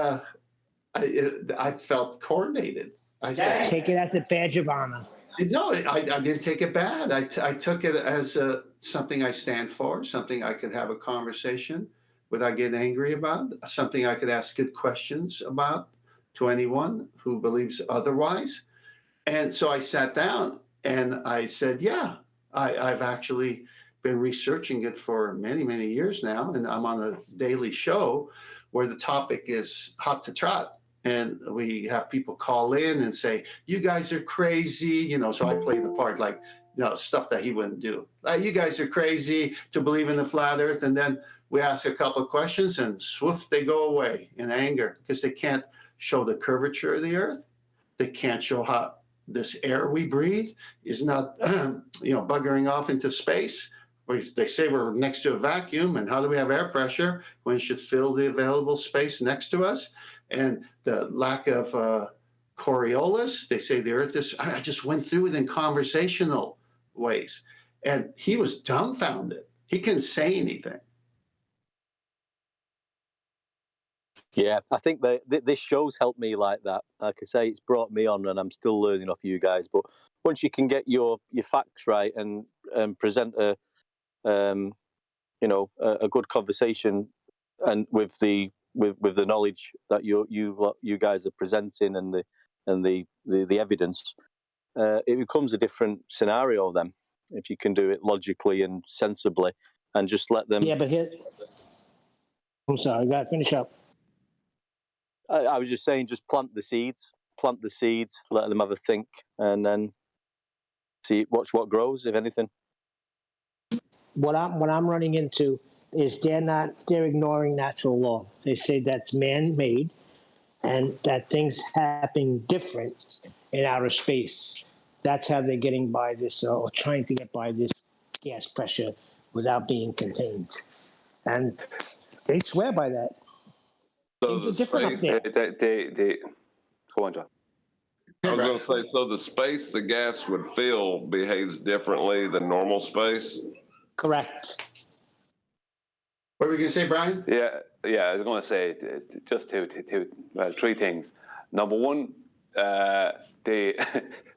I felt coordinated. I said, Take it as a badge of honor. No, I didn't take it bad. I took it as something I stand for, something I could have a conversation without getting angry about, something I could ask good questions about to anyone who believes otherwise. And so I sat down and I said, yeah, I've actually been researching it for many, many years now. And I'm on a daily show where the topic is hot to trot. And we have people call in and say, "You guys are crazy." So I play the part like, stuff that he wouldn't do. "You guys are crazy to believe in the flat Earth." And then we ask a couple of questions and swoof, they go away in anger because they can't show the curvature of the Earth. They can't show how this air we breathe is not, buggering off into space. They say we're next to a vacuum, and how do we have air pressure when it should fill the available space next to us? And the lack of Coriolis, they say the Earth is, I just went through it in conversational ways. And he was dumbfounded. He couldn't say anything. Yeah, I think this show's helped me like that. Like I say, it's brought me on, and I'm still learning off you guys. But once you can get your facts right and present a good conversation, and with the knowledge that you guys are presenting and the evidence, it becomes a different scenario then. If you can do it logically and sensibly, and just let them. Yeah, but here, I'm sorry, I got to finish up. I was just saying, just plant the seeds, let them have a think, and then watch what grows, if anything. What I'm running into is they're ignoring natural law. They say that's man-made, and that things happen different in outer space. That's how they're getting by this, or trying to get by this gas pressure without being contained. And they swear by that. So things are different up there. Go on, John. I was going to say, so the space the gas would fill behaves differently than normal space? Correct. What were you going to say, Brian? Yeah, I was going to say just three things. Number one, the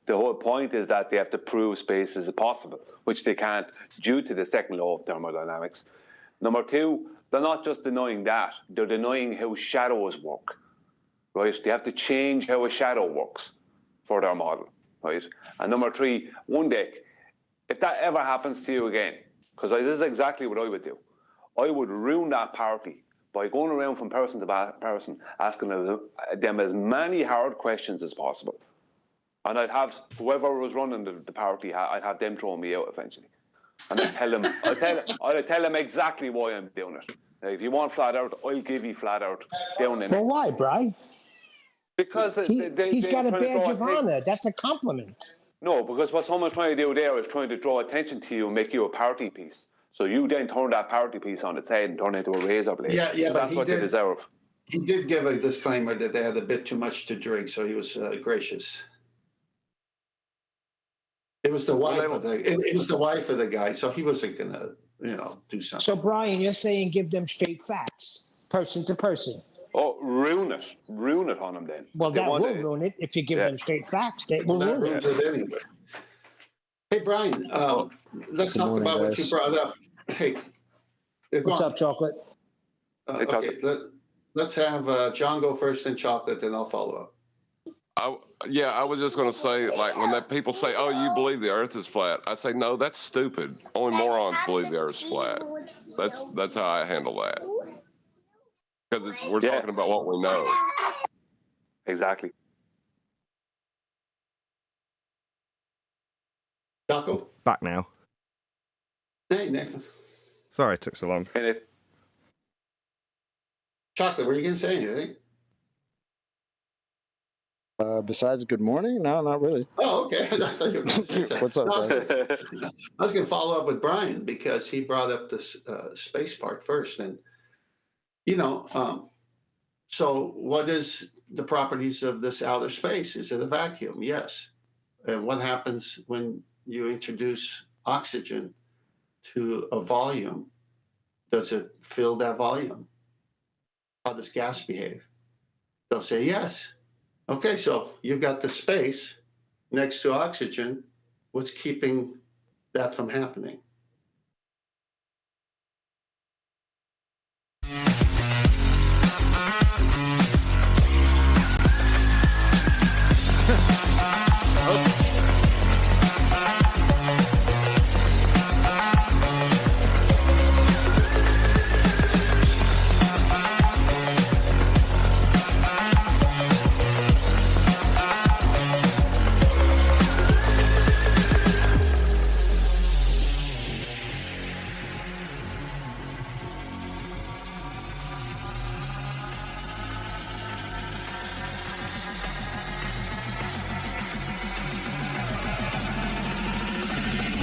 whole point is that they have to prove space is possible, which they can't due to the second law of thermodynamics. Number two, they're not just denying that, they're denying how shadows work, right? They have to change how a shadow works for their model, right? And number three, one day, if that ever happens to you again, because this is exactly what I would do, I would ruin that party by going around from person to person, asking them as many hard questions as possible. And I'd have whoever was running the party, I'd have them throw me out eventually. And I'd tell them exactly why I'm doing it. Now, if you want flat out, I'll give you flat out down in. Well, why, Bri? Because he's got a badge of honor. That's a compliment. No, because what someone's trying to do there is trying to draw attention to you and make you a party piece. So you then turn that party piece on its head and turn it into a razor blade. Yeah, so but that's what they deserve. He did give a disclaimer that they had a bit too much to drink, so he was gracious. It was the wife of the guy, so he wasn't gonna, do something. So, Brian, you're saying give them straight facts, person to person. Oh, ruin it on them then. Well, that will ruin it if you give them straight facts. They will ruin it. Anyway. Hey, Brian, let's talk about what you brought up. Hey, what's up, Chocolate? Okay, let's have John go first and Chocolate, then I'll follow up. I was just going to say, like, when people say, "Oh, you believe the Earth is flat," I say, "No, that's stupid. Only morons believe the Earth's flat." That's how I handle that, because we're talking about what we know. Exactly. Choco? Back now. Hey, Nathan. Sorry it took so long. Chocolate, were you going to say anything? Besides good morning? No, not really. Oh, okay. I thought you were going to say something. What's up, I was going to follow up with Brian because he brought up this space part first. And, so what is the properties of this outer space? Is it a vacuum? Yes. And what happens when you introduce oxygen to a volume? Does it fill that volume? How does gas behave? They'll say yes. Okay, so you've got the space next to oxygen. What's keeping that from happening?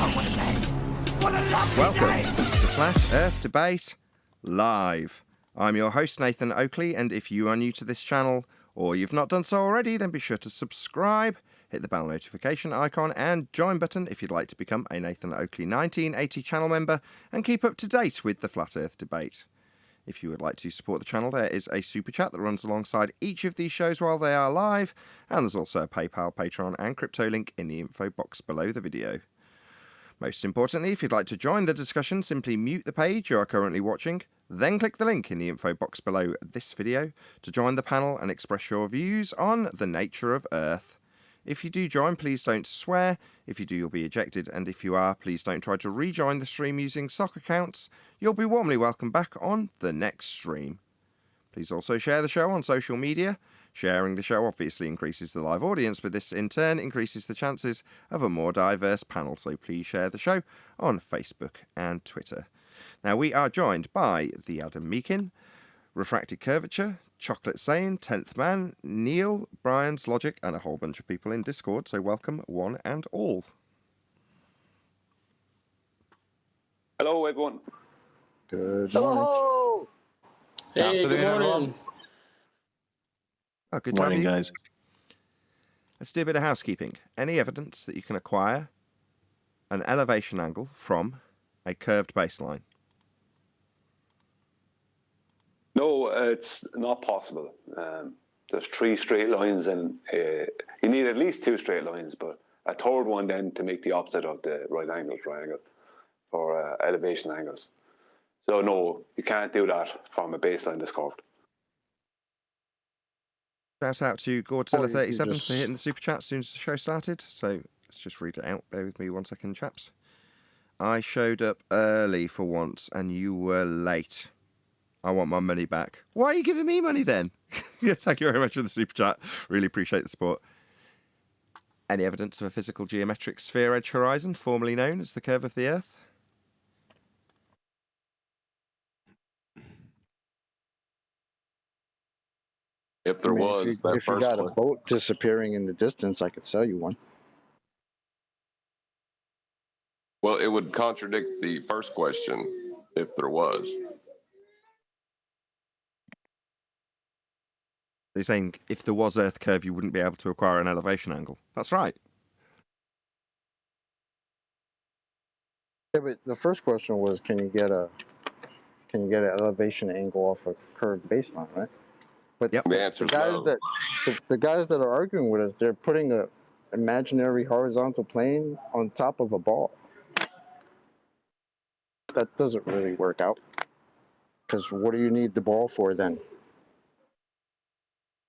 Welcome to Flat Earth Debate Live. I'm your host, Nathan Oakley, and if you are new to this channel, or you've not done so already, then be sure to subscribe, hit the bell notification icon, and join button if you'd like to become a Nathan Oakley 1980 channel member and keep up to date with the Flat Earth Debate. If you would like to support the channel, there is a super chat that runs alongside each of these shows while they are live, and there's also a PayPal, Patreon, and crypto link in the info box below the video. Most importantly, if you'd like to join the discussion, simply mute the page you are currently watching, then click the link in the info box below this video to join the panel and express your views on the nature of Earth. If you do join, please don't swear. If you do, you'll be ejected, and if you are, please don't try to rejoin the stream using sock accounts. You'll be warmly welcome back on the next stream. Please also share the show on social media. Sharing the show obviously increases the live audience, but this in turn increases the chances of a more diverse panel, so please share the show on Facebook and Twitter. Now, we are joined by the Adam Meakin, Refracted Curvature, Chocolate Sane, 10th Man, Neil, Brian's Logic, and a whole bunch of people in Discord, so welcome one and all. Hello, everyone. Good morning. Hello. Hey, good morning. Oh, good Morning, to have you. guys. Let's do a bit of housekeeping. Any evidence that you can acquire an elevation angle from a curved baseline? No, it's not possible. There's 3 straight lines, and you need at least 2 straight lines, but a third one then to make the opposite of the right angle triangle for elevation angles. So no, you can't do that from a baseline that's curved. Shout out to Godzilla37 for hitting the super chat as soon as the show started. So let's just read it out. Bear with me 1 second, chaps. I showed up early for once and you were late. I want my money back. Why are you giving me money then? Yeah, thank you very much for the super chat. Really appreciate the support. Any evidence of a physical geometric sphere edge horizon, formerly known as the curve of the Earth? If there was, that if you first got a one. boat disappearing in the distance, I could sell you one. Well, it would contradict the first question if there was. They're saying if there was Earth curve, you wouldn't be able to acquire an elevation angle. That's right. Yeah, but the first question was, can you get an elevation angle off a curved baseline, right? But Yep. The answer is no. the guys that are arguing with us, they're putting a imaginary horizontal plane on top of a ball. That doesn't really work out. Because what do you need the ball for then?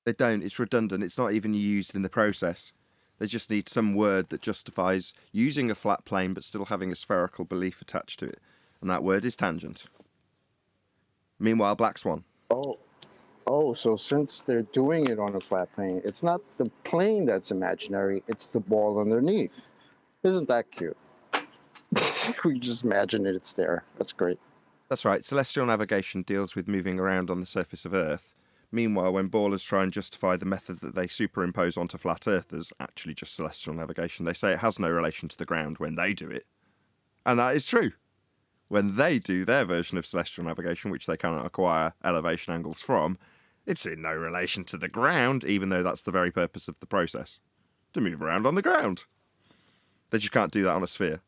They don't. It's redundant. It's not even used in the process. They just need some word that justifies using a flat plane but still having a spherical belief attached to it. And that word is tangent. Meanwhile, Black Swan. Oh, so since they're doing it on a flat plane, it's not the plane that's imaginary, it's the ball underneath. Isn't that cute? We just imagine it's there. That's great. That's right. Celestial navigation deals with moving around on the surface of Earth. Meanwhile, when ballers try and justify the method that they superimpose onto flat Earth as actually just celestial navigation, they say it has no relation to the ground when they do it. And that is true. When they do their version of celestial navigation, which they cannot acquire elevation angles from, it's in no relation to the ground, even though that's the very purpose of the process, to move around on the ground. They just can't do that on a sphere.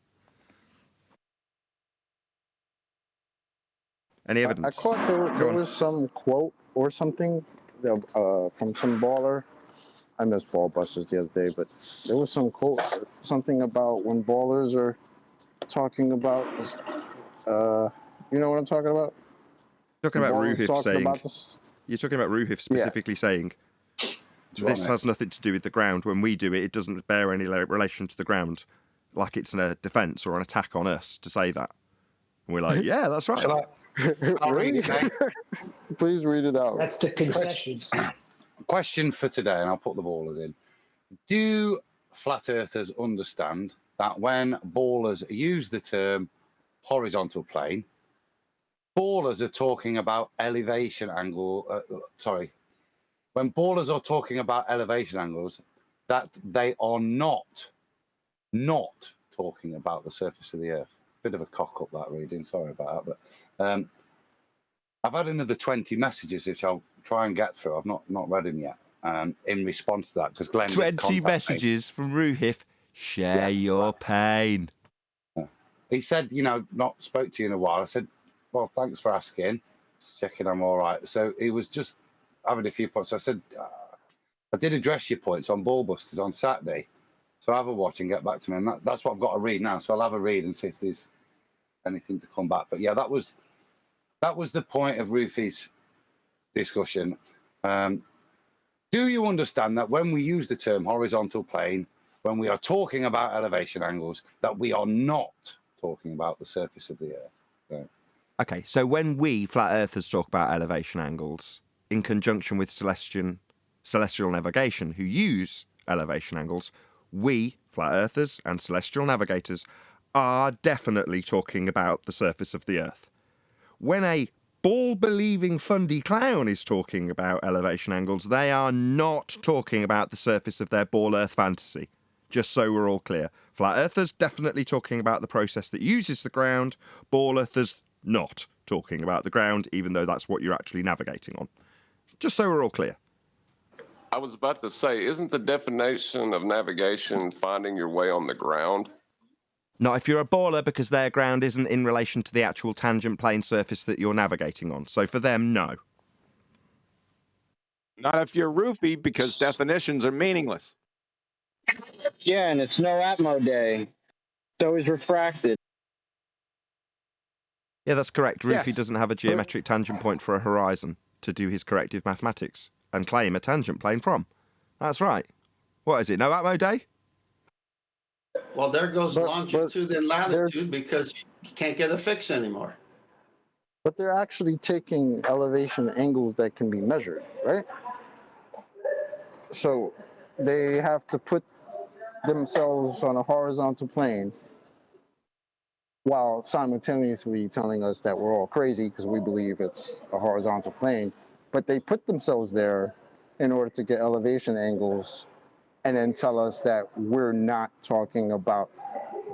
Any evidence? I caught there was some quote or something from some baller. I missed ball busters the other day, but there was some quote, something about when ballers are talking about this, you know what I'm talking about? Talking about Ruhif saying, you're talking about Ruhif specifically saying, this has nothing to do with the ground. When we do it, it doesn't bear any relation to the ground. Like it's a defence or an attack on us to say that. And we're like, yeah, that's right. I'll read it, mate. Please read it out. That's the concession. Question for today, and I'll put the ballers in. Do flat earthers understand that when ballers use the term horizontal plane, ballers are talking about elevation angle? When ballers are talking about elevation angles, that they are not talking about the surface of the Earth. Bit of a cock up that reading, sorry about that. But I've had another 20 messages which I'll try and get through. I've not read them yet. In response to that, because Glenn did 20 contact messages from Ruhif. Share your pain. me. He said, not spoke to you in a while. I said, well, thanks for asking. Just checking I'm all right. So he was just having a few points. So I said, I did address your points on Ballbusters on Saturday. So have a watch and get back to me. And that's what I've got to read now. So I'll have a read and see if there's anything to come back. But yeah, that was the point of Rufi's discussion. Do you understand that when we use the term horizontal plane, when we are talking about elevation angles, that we are not talking about the surface of the Earth? So, Okay, so when we flat earthers talk about elevation angles, in conjunction with celestial navigation, who use elevation angles, we, flat earthers and celestial navigators, are definitely talking about the surface of the Earth. When a ball-believing fundy clown is talking about elevation angles, they are not talking about the surface of their ball Earth fantasy. Just so we're all clear. Flat earthers definitely talking about the process that uses the ground. Ball earthers not talking about the ground, even though that's what you're actually navigating on. Just so we're all clear. I was about to say, isn't the definition of navigation finding your way on the ground? Not if you're a baller, because their ground isn't in relation to the actual tangent plane surface that you're navigating on. So for them, no. Not if you're roofie, because definitions are meaningless. Yeah, and it's no Atmo day. So is refracted. Yeah, that's correct. Rufy Yes. doesn't have a geometric tangent point for a horizon to do his corrective mathematics and claim a tangent plane from. That's right. What is it, no Atmo day? Well, there goes But- longitude and but latitude because you can't get a fix anymore. But they're actually taking elevation angles that can be measured, right? So they have to put themselves on a horizontal plane while simultaneously telling us that we're all crazy because we believe it's a horizontal plane. But they put themselves there in order to get elevation angles and then tell us that we're not talking about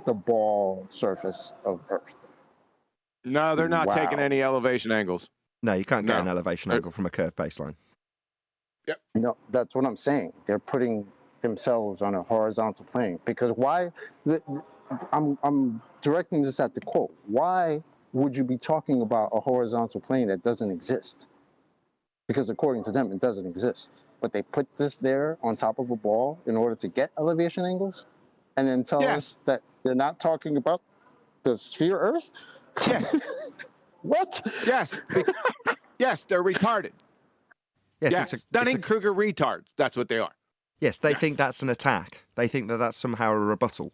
the ball surface of Earth. No, they're not taking Wow. any elevation angles. No, you can't get No. an elevation angle from a curved baseline. No, that's what I'm saying. They're putting themselves on a horizontal plane because why? I'm directing this at the quote. Why would you be talking about a horizontal plane that doesn't exist? Because according to them, it doesn't exist. But they put this there on top of a ball in order to get elevation angles, and then tell us that they're not talking about the sphere Earth. Yes. What? Yes. Yes, they're retarded. Yes, Yes, Dunning-Kruger retards. That's what they are. Yes, they think that's an attack. They think that that's somehow a rebuttal.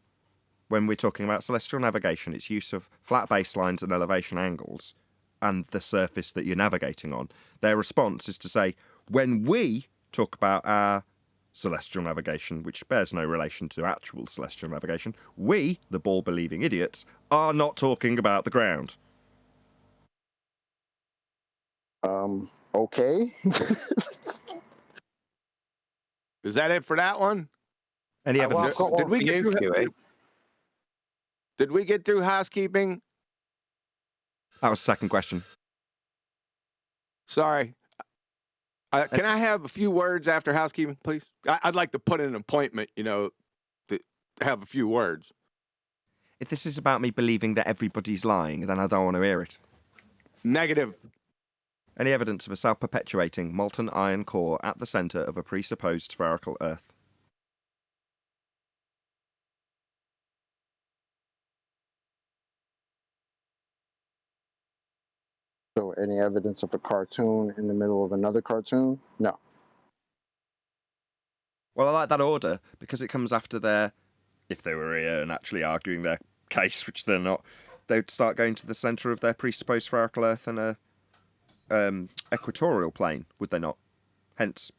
When we're talking about celestial navigation, its use of flat baselines and elevation angles and the surface that you're navigating on, their response is to say, when we talk about our celestial navigation, which bears no relation to actual celestial navigation, we, the ball-believing idiots, are not talking about the ground. Okay. Is that it for that one? Any well, evidence? I've got one for you, QA. Did we get through housekeeping? That was the second question. Sorry. Can I have a few words after housekeeping, please? I'd like to put in an appointment, to have a few words. If this is about me believing that everybody's lying, then I don't want to hear it. Negative. Any evidence of a self-perpetuating molten iron core at the centre of a presupposed spherical Earth? So, any evidence of a cartoon in the middle of another cartoon? No. Well, I like that order because it comes after their, if they were here and actually arguing their case, which they're not, they'd start going to the centre of their presupposed spherical Earth and a equatorial plane, would they not? Hence,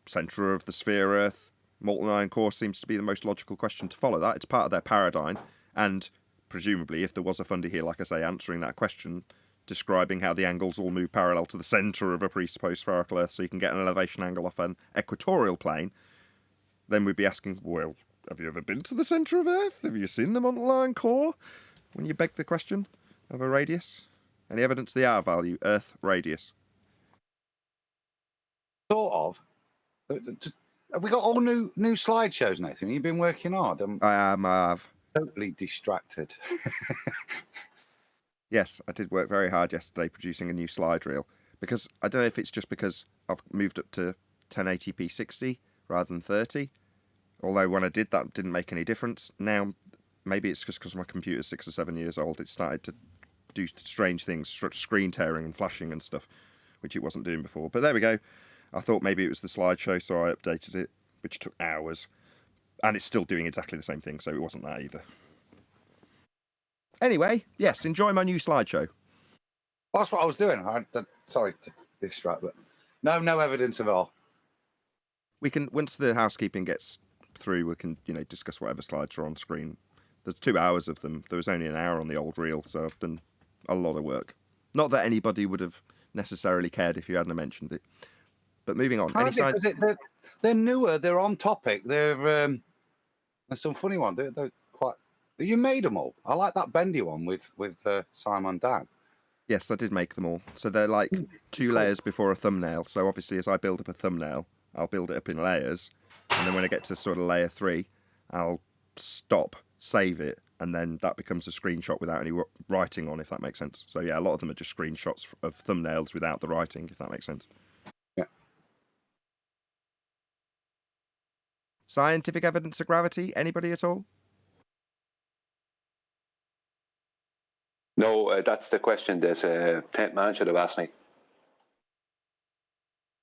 centre of the sphere Earth, molten iron core seems to be the most logical question to follow that. It's part of their paradigm, and presumably, if there was a funder here, like I say, answering that question, describing how the angles all move parallel to the centre of a presupposed spherical Earth so you can get an elevation angle off an equatorial plane, then we'd be asking, well, have you ever been to the centre of Earth? Have you seen the Montline core? When you beg the question of a radius? Any evidence of the R value, Earth radius? Sort of. Have we got all new slideshows, Nathan? You've been working hard. I have. Totally distracted. Yes, I did work very hard yesterday producing a new slide reel. Because I don't know if it's just because I've moved up to 1080p 60 rather than 30. Although when I did that, it didn't make any difference. Now, maybe it's just because my computer's 6 or 7 years old. It started to do strange things, screen tearing and flashing and stuff, which it wasn't doing before. But there we go. I thought maybe it was the slideshow, so I updated it, which took hours. And it's still doing exactly the same thing, so it wasn't that either. Anyway, yes, enjoy my new slideshow. That's what I was doing. Sorry to distract, but no evidence at all. We can, once the housekeeping gets through, we can, discuss whatever slides are on screen. There's 2 hours of them. There was only an hour on the old reel, so I've done a lot of work. Not that anybody would have necessarily cared if you hadn't mentioned it. But moving on. They're newer. They're on topic. There's some funny ones. They're quite. You made them all. I like that bendy one with Simon Dan. Yes, I did make them all. So they're like 2 layers before a thumbnail. So obviously, as I build up a thumbnail, I'll build it up in layers, and then when I get to sort of layer 3, I'll stop, save it, and then that becomes a screenshot without any writing on, if that makes sense. So yeah, a lot of them are just screenshots of thumbnails without the writing, if that makes sense. Yeah. Scientific evidence of gravity? Anybody at all? No, that's the question that Tent Man should have asked me.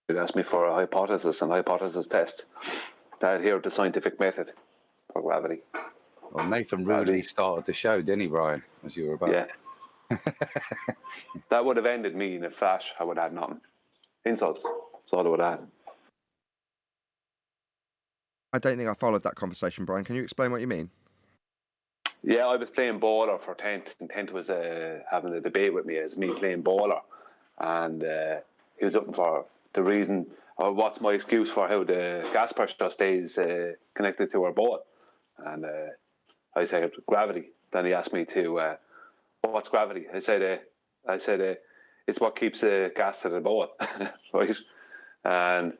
Should ask me for a hypothesis and hypothesis test to adhere to the scientific method for gravity. Well, Nathan rudely started the show, didn't he, Brian? As you were about. Yeah. That would have ended me in a flash. I would have had nothing. Insults. That's all I would have had. I don't think I followed that conversation, Brian. Can you explain what you mean? Yeah, I was playing bowler for Tent, and Tent was having a debate with me as me playing bowler, and he was looking for the reason, or what's my excuse for how the gas pressure stays connected to our boat, and I said gravity. Then he asked me to, what's gravity? I said it's what keeps the gas to the boat, right? And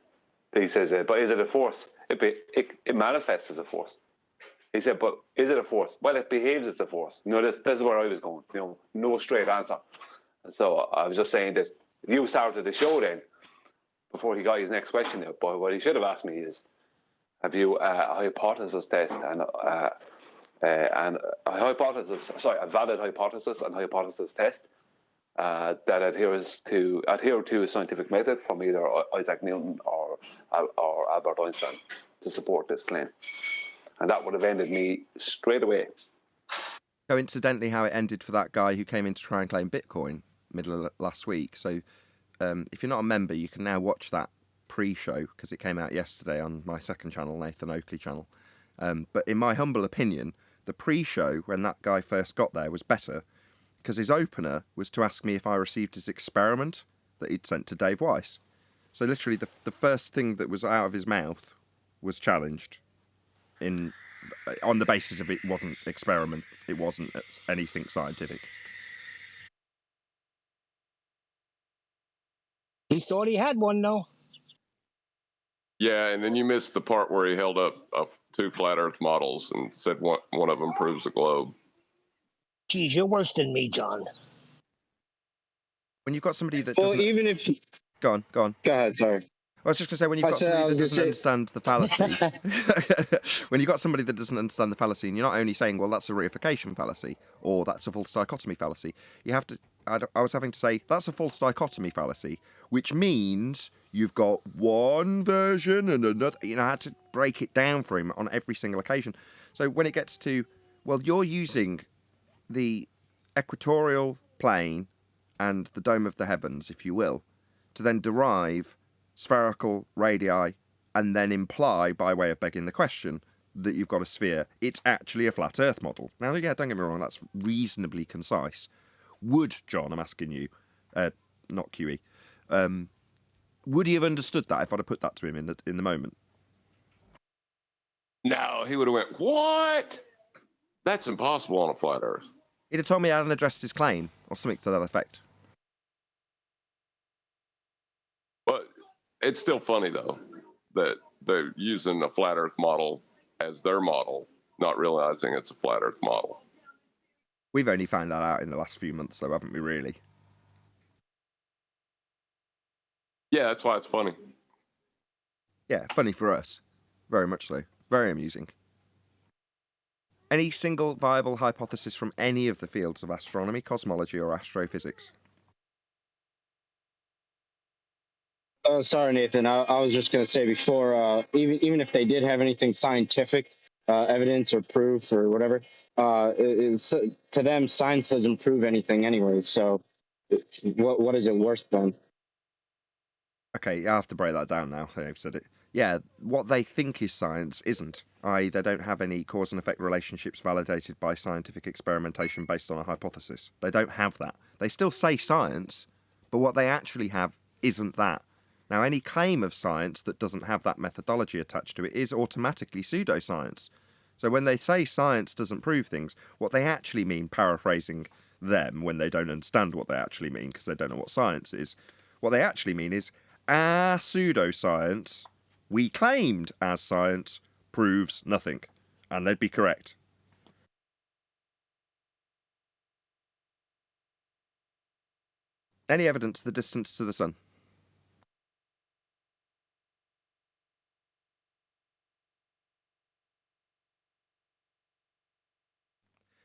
he says, but is it a force? It manifests as a force. He said, but is it a force? Well, it behaves as a force. This is where I was going. No straight answer. And so I was just saying that if you started the show then, before he got his next question out, but what he should have asked me is, have you a hypothesis test and a valid hypothesis and hypothesis test that adhere to a scientific method from either Isaac Newton or Albert Einstein to support this claim? And that would have ended me straight away. Coincidentally, how it ended for that guy who came in to try and claim Bitcoin middle of last week. So if you're not a member, you can now watch that pre-show because it came out yesterday on my second channel, Nathan Oakley channel. But in my humble opinion, the pre-show, when that guy first got there, was better because his opener was to ask me if I received his experiment that he'd sent to Dave Weiss. So literally the first thing that was out of his mouth was challenged on the basis of it wasn't experiment, it wasn't anything scientific. He thought he had one, though. Yeah, and then you missed the part where he held up 2 flat Earth models and said one of them proves a globe. Geez, you're worse than me, John. When you've got somebody that Well, doesn't... even if... Go on. Go ahead, sorry. I was just going to say, when you've got somebody that doesn't understand the fallacy, when you've got somebody that doesn't understand the fallacy, and you're not only saying, well, that's a reification fallacy, or that's a false dichotomy fallacy, you have to, I was having to say, that's a false dichotomy fallacy, which means you've got one version and another, I had to break it down for him on every single occasion. So when it gets to, well, you're using the equatorial plane and the dome of the heavens, if you will, to then derive spherical radii and then imply, by way of begging the question, that you've got a sphere. It's actually a flat Earth model. Now, yeah, don't get me wrong, that's reasonably concise. Would, John, I'm asking you, not QE, would he have understood that if I'd have put that to him in the moment? No, he would have went, what? That's impossible on a flat Earth. He'd have told me I hadn't addressed his claim, or something to that effect. But it's still funny, though, that they're using a flat Earth model as their model, not realizing it's a flat Earth model. We've only found that out in the last few months, though, haven't we, really? Yeah, that's why it's funny. Yeah, funny for us. Very much so. Very amusing. Any single viable hypothesis from any of the fields of astronomy, cosmology, or astrophysics? Sorry, Nathan. I was just going to say before, even if they did have anything scientific evidence or proof or whatever, to them, science doesn't prove anything anyway. So, what is it worth then? Okay, I have to break that down now. They've said it. Yeah, what they think is science isn't. I.e., they don't have any cause and effect relationships validated by scientific experimentation based on a hypothesis. They don't have that. They still say science, but what they actually have isn't that. Now, any claim of science that doesn't have that methodology attached to it is automatically pseudoscience. So when they say science doesn't prove things, what they actually mean, paraphrasing them when they don't understand what they actually mean because they don't know what science is, what they actually mean is our pseudoscience, we claimed as science, proves nothing. And they'd be correct. Any evidence the distance to the sun?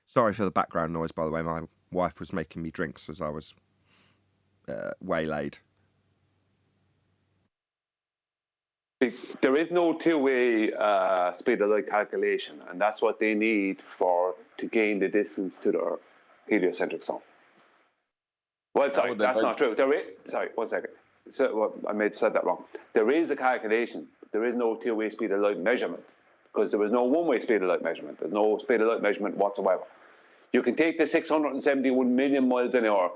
Sorry for the background noise, by the way. My wife was making me drinks as I was waylaid. There is no two-way speed of light calculation, and that's what they need to gain the distance to their heliocentric sun. Well, sorry, that's not true. Sorry, 1 second. So, I may have said that wrong. There is a calculation, but there is no two-way speed of light measurement because there was no one-way speed of light measurement. There's no speed of light measurement whatsoever. You can take the 671 million miles an hour,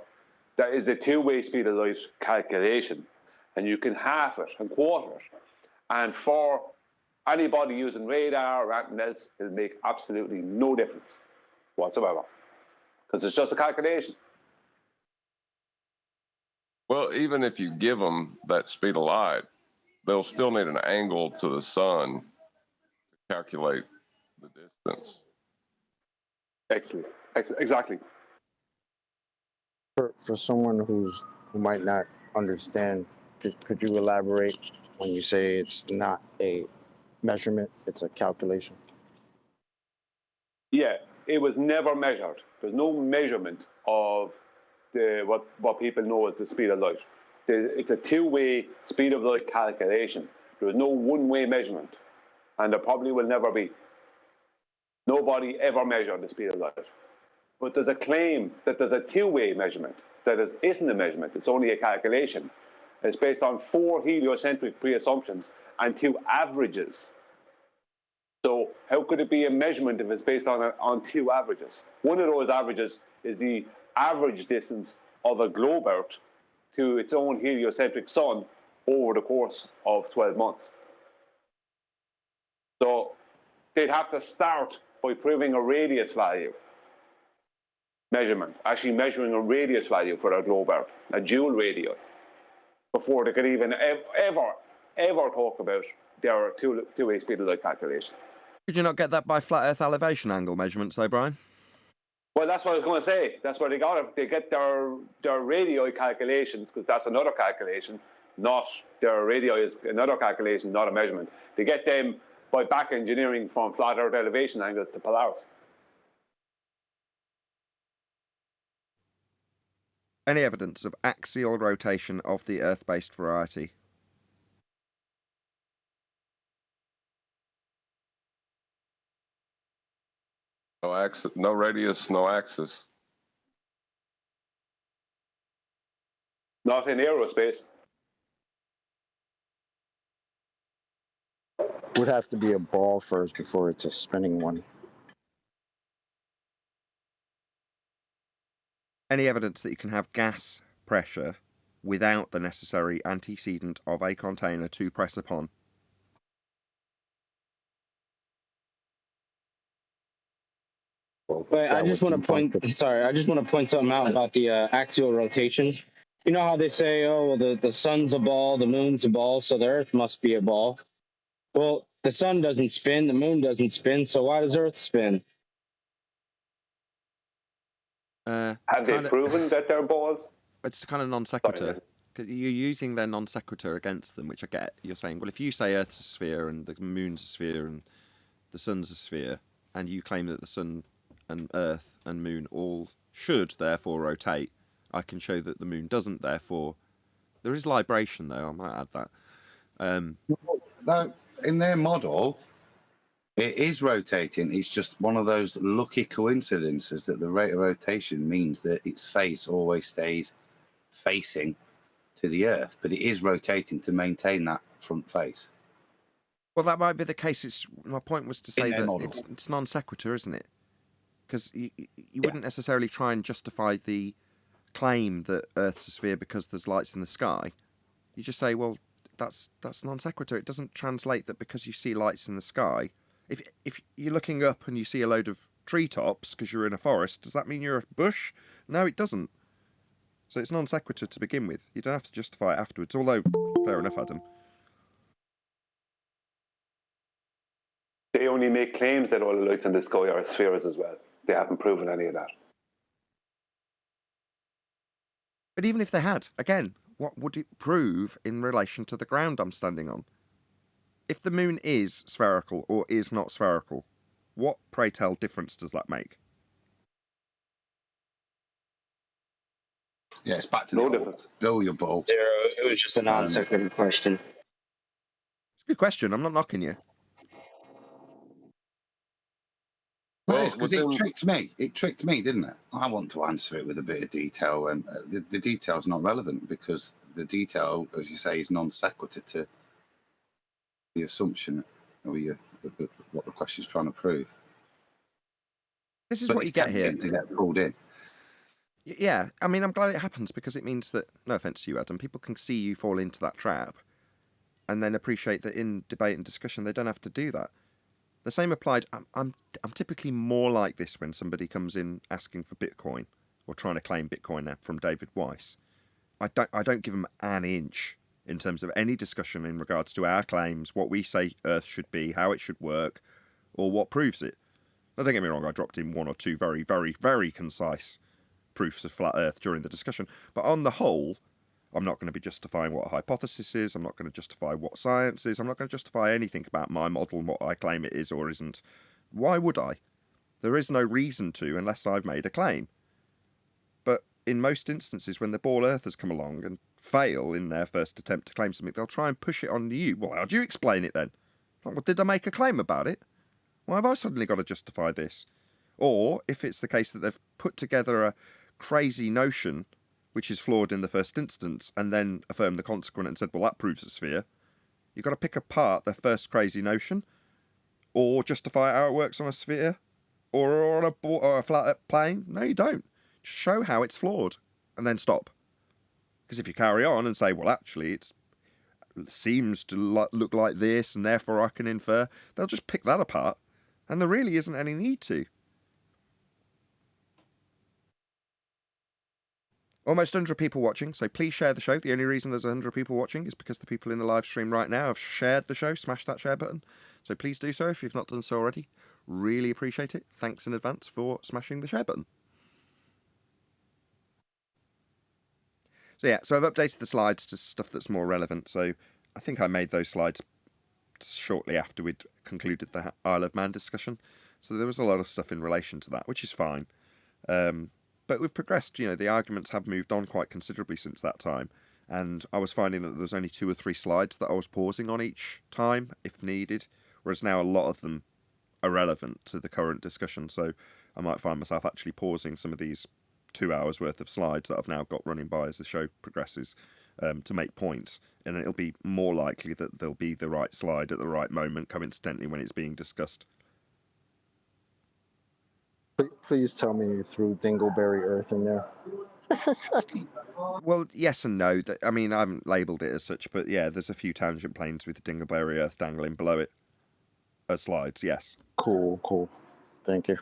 that is the two-way speed of light calculation, and you can half it and quarter it. And for anybody using radar or anything else, it'll make absolutely no difference whatsoever because it's just a calculation. Well, even if you give them that speed of light, they'll still need an angle to the sun to calculate the distance. Excellent. Exactly. For someone who might not understand, could you elaborate when you say it's not a measurement, it's a calculation? Yeah, it was never measured. There's no measurement of what people know as the speed of light. It's a two-way speed of light calculation. There is no one-way measurement, and there probably will never be. Nobody ever measured the speed of light. But there's a claim that there's a two-way measurement that isn't a measurement. It's only a calculation. It's based on 4 heliocentric pre-assumptions and 2 averages. So how could it be a measurement if it's based on 2 averages? One of those averages is the average distance of a globe Earth to its own heliocentric sun over the course of 12 months. So they'd have to start by proving a radius value measurement, actually measuring a radius value for a globe Earth, a dual radii, before they could even ever talk about their two-way speed of light calculation. Could you not get that by flat Earth elevation angle measurements, though, Brian? Well, that's what I was going to say. That's where they got it. They get their radii calculations, because that's another calculation, not their radii is another calculation, not a measurement. They get them by back engineering from flat Earth elevation angles to Polaris. Any evidence of axial rotation of the Earth-based variety? No axis, no radius, no axis. Not in aerospace. Would have to be a ball first before it's a spinning one. Any evidence that you can have gas pressure without the necessary antecedent of a container to press upon? So But I that just would want to point. debunk it. Sorry, I just want to point something out about the axial rotation. You know how they say, "Oh, well, the sun's a ball, the moon's a ball, so the Earth must be a ball." Well, the sun doesn't spin, the moon doesn't spin, so why does Earth spin? Have they proven that they're balls? It's kind of non sequitur. You're using their non sequitur against them, which I get. You're saying, well, if you say Earth's a sphere and the moon's a sphere and the sun's a sphere, and you claim that the sun and Earth and moon all should therefore rotate, I can show that the moon doesn't. Therefore, there is libration, though. I might add that. In their model, it is rotating. It's just one of those lucky coincidences that the rate of rotation means that its face always stays facing to the Earth, but it is rotating to maintain that front face. Well, that might be the case. My point was to say that it's non sequitur, isn't it? Because you wouldn't necessarily try and justify the claim that Earth's a sphere because there's lights in the sky. You just say, well, that's non sequitur. It doesn't translate that because you see lights in the sky. If you're looking up and you see a load of treetops because you're in a forest, does that mean you're a bush? No, it doesn't. So it's non sequitur to begin with. You don't have to justify it afterwards. Although, fair enough, Adam. They only make claims that all the lights in the sky are spheres as well. They haven't proven any of that. But even if they had, again, what would it prove in relation to the ground I'm standing on? If the moon is spherical or is not spherical, what, pray tell, difference does that make? Yeah, it's back to no the difference. Bill your ball. Zero. It was just a non sequitur question. It's a good question. I'm not knocking you. Well, it tricked me. It tricked me, didn't it? I want to answer it with a bit of detail, and the detail's not relevant because the detail, as you say, is non sequitur to the assumption or what the question's trying to prove. This is what you get here. To get pulled in. Yeah, I mean, I'm glad it happens because it means that, no offence to you, Adam, people can see you fall into that trap and then appreciate that in debate and discussion they don't have to do that. The same applied. I'm typically more like this when somebody comes in asking for Bitcoin or trying to claim Bitcoin now from David Weiss. I don't give them an inch in terms of any discussion in regards to our claims, what we say Earth should be, how it should work, or what proves it. Now, don't get me wrong, I dropped in one or two very, very, very concise proofs of flat Earth during the discussion, but on the whole, I'm not going to be justifying what a hypothesis is, I'm not going to justify what science is, I'm not going to justify anything about my model and what I claim it is or isn't. Why would I? There is no reason to unless I've made a claim. But in most instances, when the ball earthers come along and fail in their first attempt to claim something, they'll try and push it on you. Well, how do you explain it then? Like, well, did I make a claim about it? Why have I suddenly got to justify this? Or, if it's the case that they've put together a crazy notion which is flawed in the first instance, and then affirmed the consequent and said, well, that proves a sphere, you've got to pick apart their first crazy notion, or justify how it works on a sphere, or on a flat plane. No, you don't. Just show how it's flawed, and then stop. Because if you carry on and say, well, actually, it seems to look like this, and therefore I can infer, they'll just pick that apart, and there really isn't any need to. Almost 100 people watching, so please share the show. The only reason there's 100 people watching is because the people in the live stream right now have shared the show, smashed that share button. So please do so if you've not done so already. Really appreciate it. Thanks in advance for smashing the share button. So yeah, so I've updated the slides to stuff that's more relevant. So I think I made those slides shortly after we'd concluded the Isle of Man discussion. So there was a lot of stuff in relation to that, which is fine. But we've progressed, the arguments have moved on quite considerably since that time. And I was finding that there was only 2 or 3 slides that I was pausing on each time, if needed. Whereas now a lot of them are relevant to the current discussion. So I might find myself actually pausing some of these 2 hours worth of slides that I've now got running by as the show progresses to make points. And it'll be more likely that there'll be the right slide at the right moment, coincidentally, when it's being discussed. Please tell me you threw Dingleberry Earth in there. Well, yes and no. I mean, I haven't labelled it as such, but yeah, there's a few tangent planes with Dingleberry Earth dangling below it as slides, yes. Cool. Thank you.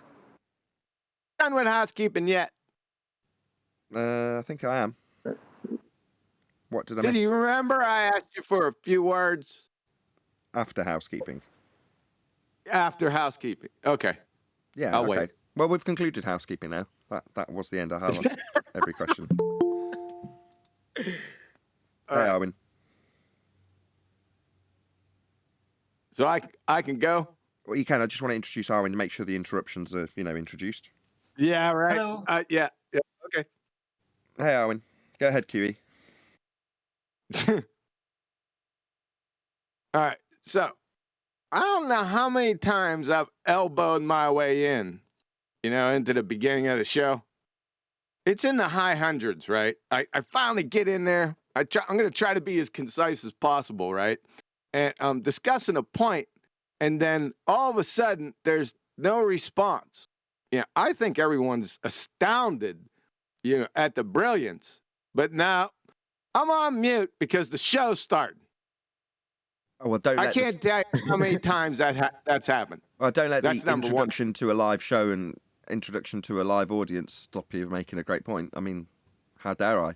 done with housekeeping yet? I think I am. What did I Did miss? you remember I asked you for a few words After housekeeping. after housekeeping? Okay. Yeah, I'll okay. wait. Well, we've concluded housekeeping now. That was the end. I have asked every question. All Hey, right. Arwin. So I can go? Well, you can. I just want to introduce Arwin to make sure the interruptions are, introduced. Yeah, right. Hello. Yeah. Okay. Hey, Arwin. Go ahead, QE. All right. So I don't know how many times I've elbowed my way in, into the beginning of the show. It's in the high hundreds, right? I finally get in there. I'm going to try to be as concise as possible, right? And I'm discussing a point, and then all of a sudden, there's no response. I think everyone's astounded, at the brilliance. But now I'm on mute because the show's starting. Oh, well, don't I let can't tell you how many times that's happened. Well, don't let That's the number one. introduction to a live show and introduction to a live audience stop you making a great point. I mean, how dare I?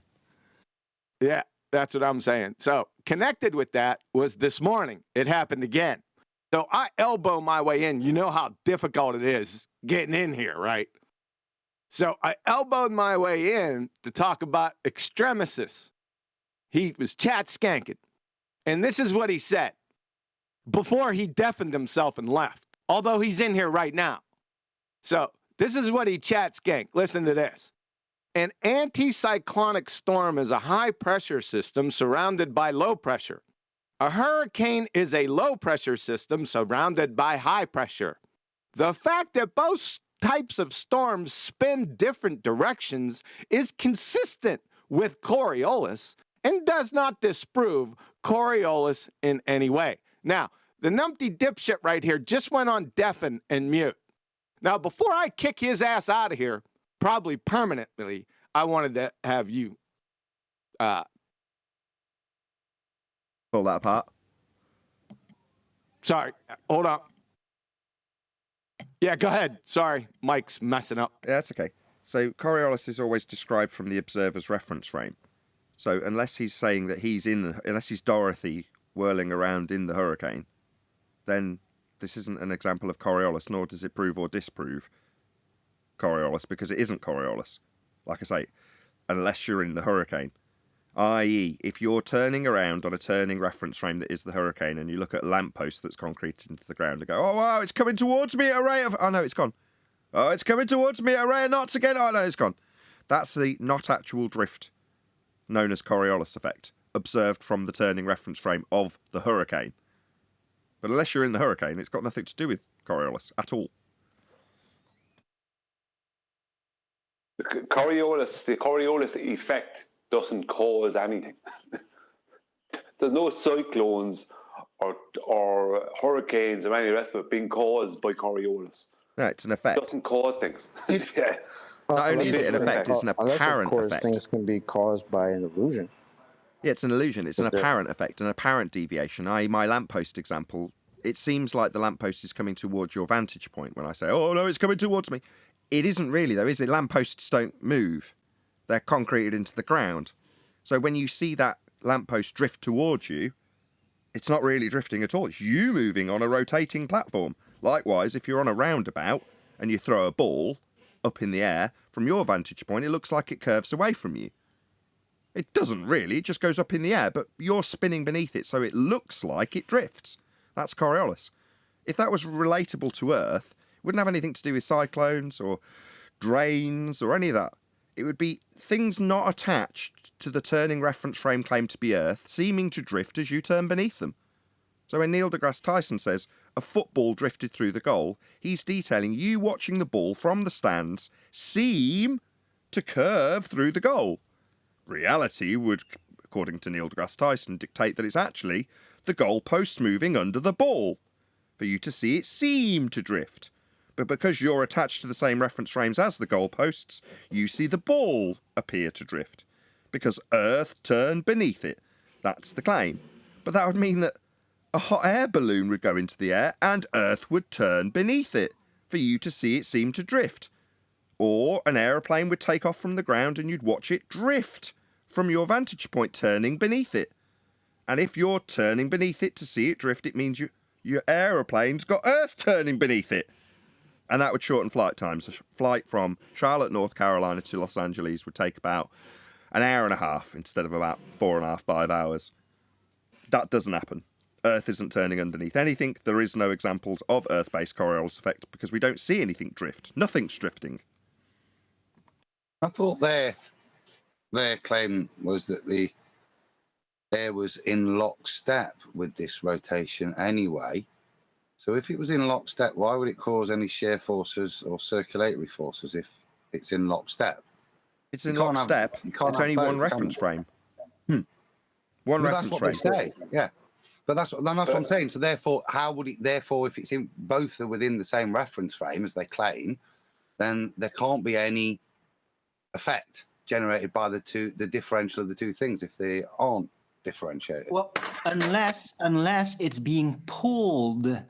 Yeah, that's what I'm saying. So connected with that was this morning. It happened again. So I elbow my way in. You know how difficult it is getting in here, right? So I elbowed my way in to talk about extremists. He was chat skanking. And this is what he said before he deafened himself and left, although he's in here right now. So this is what he chat skanked. Listen to this. An anticyclonic storm is a high-pressure system surrounded by low pressure. A hurricane is a low-pressure system surrounded by high pressure. The fact that both types of storms spin different directions is consistent with Coriolis and does not disprove Coriolis in any way. Now, the numpty dipshit right here just went on deafen and mute. Now, before I kick his ass out of here, probably permanently, I wanted to have you pull that apart. Sorry, hold on. Yeah, go ahead. Sorry, Mike's messing up. Yeah, that's okay. So Coriolis is always described from the observer's reference frame. So unless he's saying that unless he's Dorothy whirling around in the hurricane, then this isn't an example of Coriolis, nor does it prove or disprove Coriolis, because it isn't Coriolis. Like I say, unless you're in the hurricane. I.e., if you're turning around on a turning reference frame that is the hurricane and you look at a lamppost that's concreted into the ground and go, oh, wow, it's coming towards me at a rate of... Oh, no, it's gone. Oh, it's coming towards me at a rate of knots again. Oh, no, it's gone. That's the not actual drift known as Coriolis effect, observed from the turning reference frame of the hurricane. But unless you're in the hurricane, it's got nothing to do with Coriolis at all. The Coriolis effect doesn't cause anything. There's no cyclones or hurricanes or any of the rest of it being caused by Coriolis. No, it's an effect. It doesn't cause things. Yeah. Not only is it an effect, it's an apparent effect. Things can be caused by an illusion. Yeah, it's an illusion. It's an apparent effect, an apparent deviation. I.e., my lamppost example, it seems like the lamppost is coming towards your vantage point when I say, oh, no, it's coming towards me. It isn't really, though, is it? Lampposts don't move. They're concreted into the ground. So when you see that lamppost drift towards you, it's not really drifting at all. It's you moving on a rotating platform. Likewise, if you're on a roundabout and you throw a ball up in the air, from your vantage point, it looks like it curves away from you. It doesn't really, it just goes up in the air, but you're spinning beneath it, so it looks like it drifts. That's Coriolis. If that was relatable to Earth, it wouldn't have anything to do with cyclones or drains or any of that. It would be things not attached to the turning reference frame claimed to be Earth, seeming to drift as you turn beneath them. So when Neil deGrasse Tyson says, a football drifted through the goal, he's detailing you watching the ball from the stands seem to curve through the goal. Reality would, according to Neil deGrasse Tyson, dictate that it's actually the goalpost moving under the ball, for you to see it seem to drift. But because you're attached to the same reference frames as the goalposts, you see the ball appear to drift, because Earth turned beneath it. That's the claim. But that would mean that a hot air balloon would go into the air and Earth would turn beneath it, for you to see it seem to drift. Or an aeroplane would take off from the ground and you'd watch it drift from your vantage point, turning beneath it. And if you're turning beneath it to see it drift, it means your aeroplane's got Earth turning beneath it. And that would shorten flight times. A flight from Charlotte, North Carolina to Los Angeles would take about an hour and a half instead of about 4.5, 5 hours. That doesn't happen. Earth isn't turning underneath anything. There is no examples of Earth-based Coriolis effect because we don't see anything drift. Nothing's drifting. I thought their claim was that the air was in lockstep with this rotation anyway. So if it was in lockstep, why would it cause any shear forces or circulatory forces if it's in lockstep? It's in lockstep. It's only one reference frame. One reference frame. That's what they say. Yeah. But that's what I'm saying. So therefore, how would it? Therefore, if it's in both are within the same reference frame as they claim, then there can't be any effect generated by the differential of the two things if they aren't differentiated. Well, unless it's being pulled,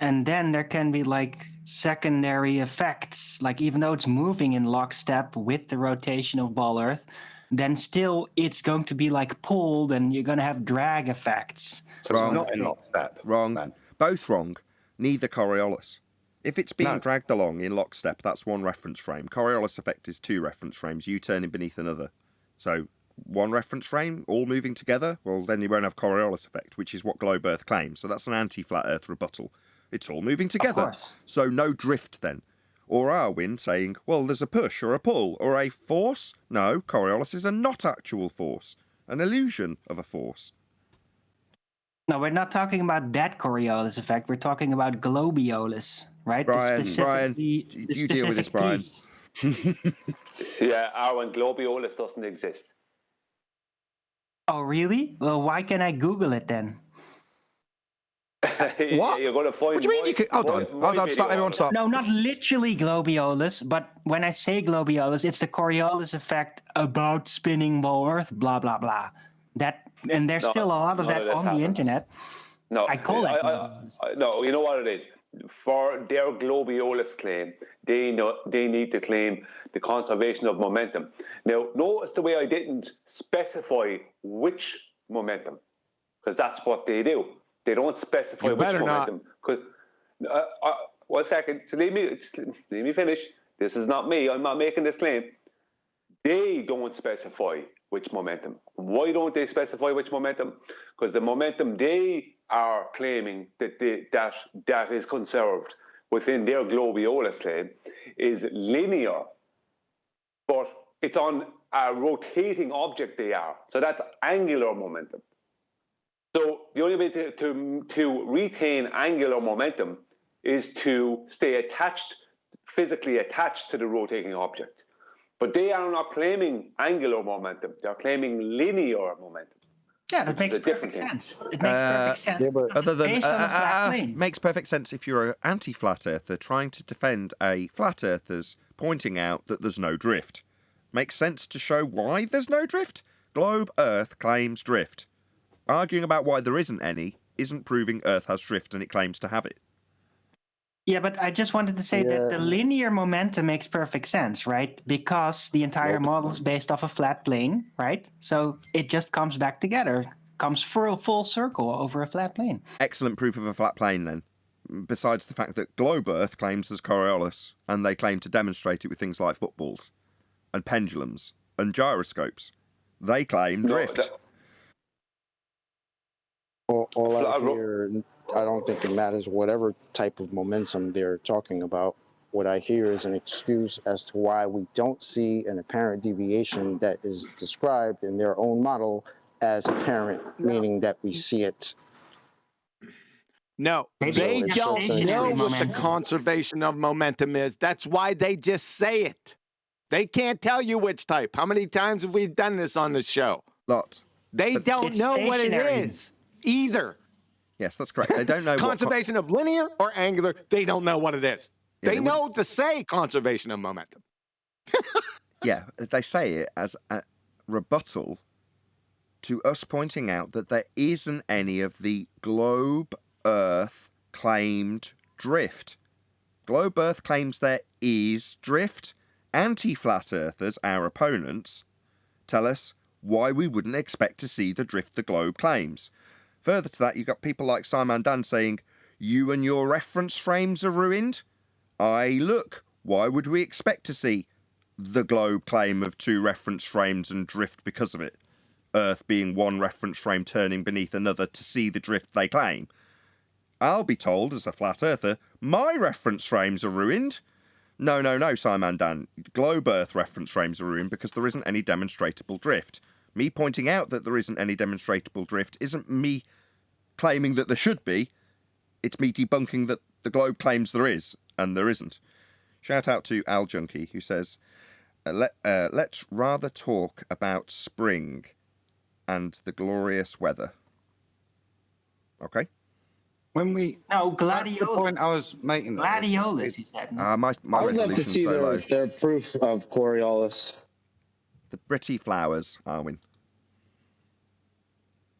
and then there can be like secondary effects. Like even though it's moving in lockstep with the rotation of ball Earth, then still it's going to be like pulled, and you're going to have drag effects. So it's not in lockstep. Wrong. Then. Both wrong. Neither Coriolis. If it's being dragged along in lockstep, that's one reference frame. Coriolis effect is two reference frames, you turning beneath another. So one reference frame, all moving together, well, then you won't have Coriolis effect, which is what Globe Earth claims. So that's an anti-flat Earth rebuttal. It's all moving together. Of course. So no drift then. Or are Wynne saying, well, there's a push or a pull or a force? No, Coriolis is a not actual force, an illusion of a force. No, we're not talking about that Coriolis effect. We're talking about Globiolis, right? Brian, you deal with this, Brian. Yeah, Arwen, Globiolis doesn't exist. Oh, really? Well, why can't I Google it then? What? You're going to find. What do you mean? You can... Hold on. Stop. Everyone, stop. No, not literally Globiolis, but when I say Globiolis, it's the Coriolis effect about spinning ball Earth. Blah blah blah. And there's still a lot of that on the internet. No, I call that. No, you know what it is. For their Globiolis claim, they need to claim the conservation of momentum. Now, notice the way I didn't specify which momentum, because that's what they do. They don't specify which momentum. Because 1 second, so let me finish. This is not me. I'm not making this claim. They don't specify which momentum. Why don't they specify which momentum? Because the momentum they are claiming that is conserved within their Globiolis claim is linear, but it's on a rotating object they are. So that's angular momentum. So the only way to retain angular momentum is to stay physically attached to the rotating object. But they are not claiming angular momentum. They're claiming linear momentum. Yeah, that makes perfect sense. It makes perfect sense. Yeah, but other than based on the flat plane. Makes perfect sense if you're an anti-flat earther trying to defend a flat earthers pointing out that there's no drift. Makes sense to show why there's no drift. Globe Earth claims drift. Arguing about why there isn't any isn't proving Earth has drift and it claims to have it. Yeah, but I just wanted to say that the linear momentum makes perfect sense, right? Because the entire model is based off a flat plane, right? So it just comes back together, comes full circle over a flat plane. Excellent proof of a flat plane, then. Besides the fact that Globe Earth claims there's Coriolis, and they claim to demonstrate it with things like footballs, and pendulums, and gyroscopes. They claim drift. All I hear, I don't think it matters whatever type of momentum they're talking about. What I hear is an excuse as to why we don't see an apparent deviation that is described in their own model as apparent, meaning that we see it. No, they don't know what the conservation of momentum is. That's why they just say it. They can't tell you which type. How many times have we done this on this show? Lots. They don't know what it is either. Yes, that's correct. They don't know conservation of linear or angular. They don't know what it is. Yeah, they know to say conservation of momentum. Yeah, they say it as a rebuttal to us pointing out that there isn't any of the Globe Earth claimed drift. Globe Earth claims there is drift, anti-flat earthers, our opponents, tell us why we wouldn't expect to see the drift the globe claims. Further to that, you've got people like Simon Dan saying, you and your reference frames are ruined. Look, why would we expect to see the globe claim of 2 reference frames and drift because of it? Earth being one reference frame turning beneath another to see the drift they claim. I'll be told, as a flat earther, my reference frames are ruined. No, Simon Dan. Globe Earth reference frames are ruined because there isn't any demonstrable drift. Me pointing out that there isn't any demonstrable drift isn't me claiming that there should be. It's me debunking that the globe claims there is, and there isn't. Shout out to Al Junkie, who says, let's rather talk about spring and the glorious weather. Okay? When we... No, That's the gladiolus. point I was making. Gladiolus, he said. My I would love to resolution's see so low. their proof of Coriolis. The pretty flowers, Arwin.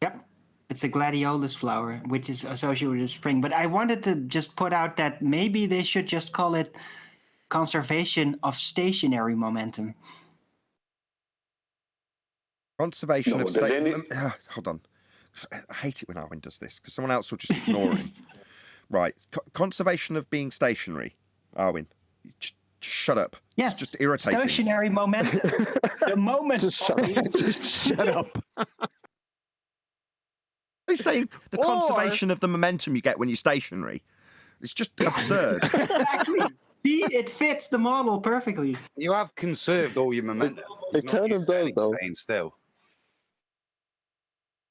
Yep. It's a gladiolus flower, which is associated with spring. But I wanted to just put out that maybe they should just call it conservation of stationary momentum. Conservation No, of hold on. I hate it when Arwin does this, because someone else will just ignore him. Right. Conservation of being stationary. Arwin, shut up. Yes. It's just irritating. Stationary momentum. The moment. Just shut up. He's saying the conservation of the momentum you get when you're stationary. It's just absurd. Exactly. See, it fits the model perfectly. You have conserved all your momentum. It kind of does, though. Staying still.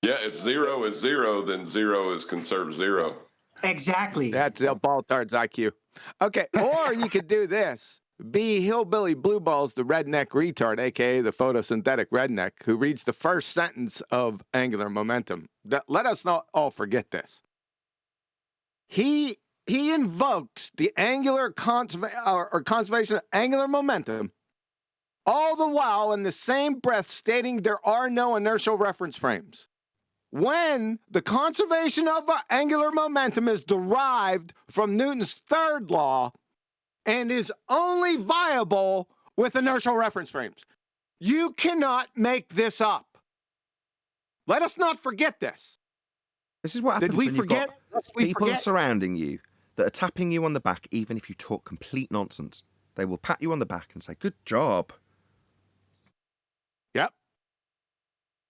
Yeah, if 0 is 0, then 0 is conserved 0. Exactly. That's a Baltard's IQ. Okay, or you could do this. Be Hillbilly Blue Balls, the redneck retard, a.k.a. the photosynthetic redneck, who reads the first sentence of Angular Momentum. Let us not all forget this. He invokes the angular conservation of angular momentum, all the while in the same breath stating there are no inertial reference frames. When the conservation of angular momentum is derived from Newton's third law and is only viable with inertial reference frames. You cannot make this up. Let us not forget this. This is what happens Did we when you've forget? got people surrounding you that are tapping you on the back even if you talk complete nonsense. They will pat you on the back and say, good job. Yep.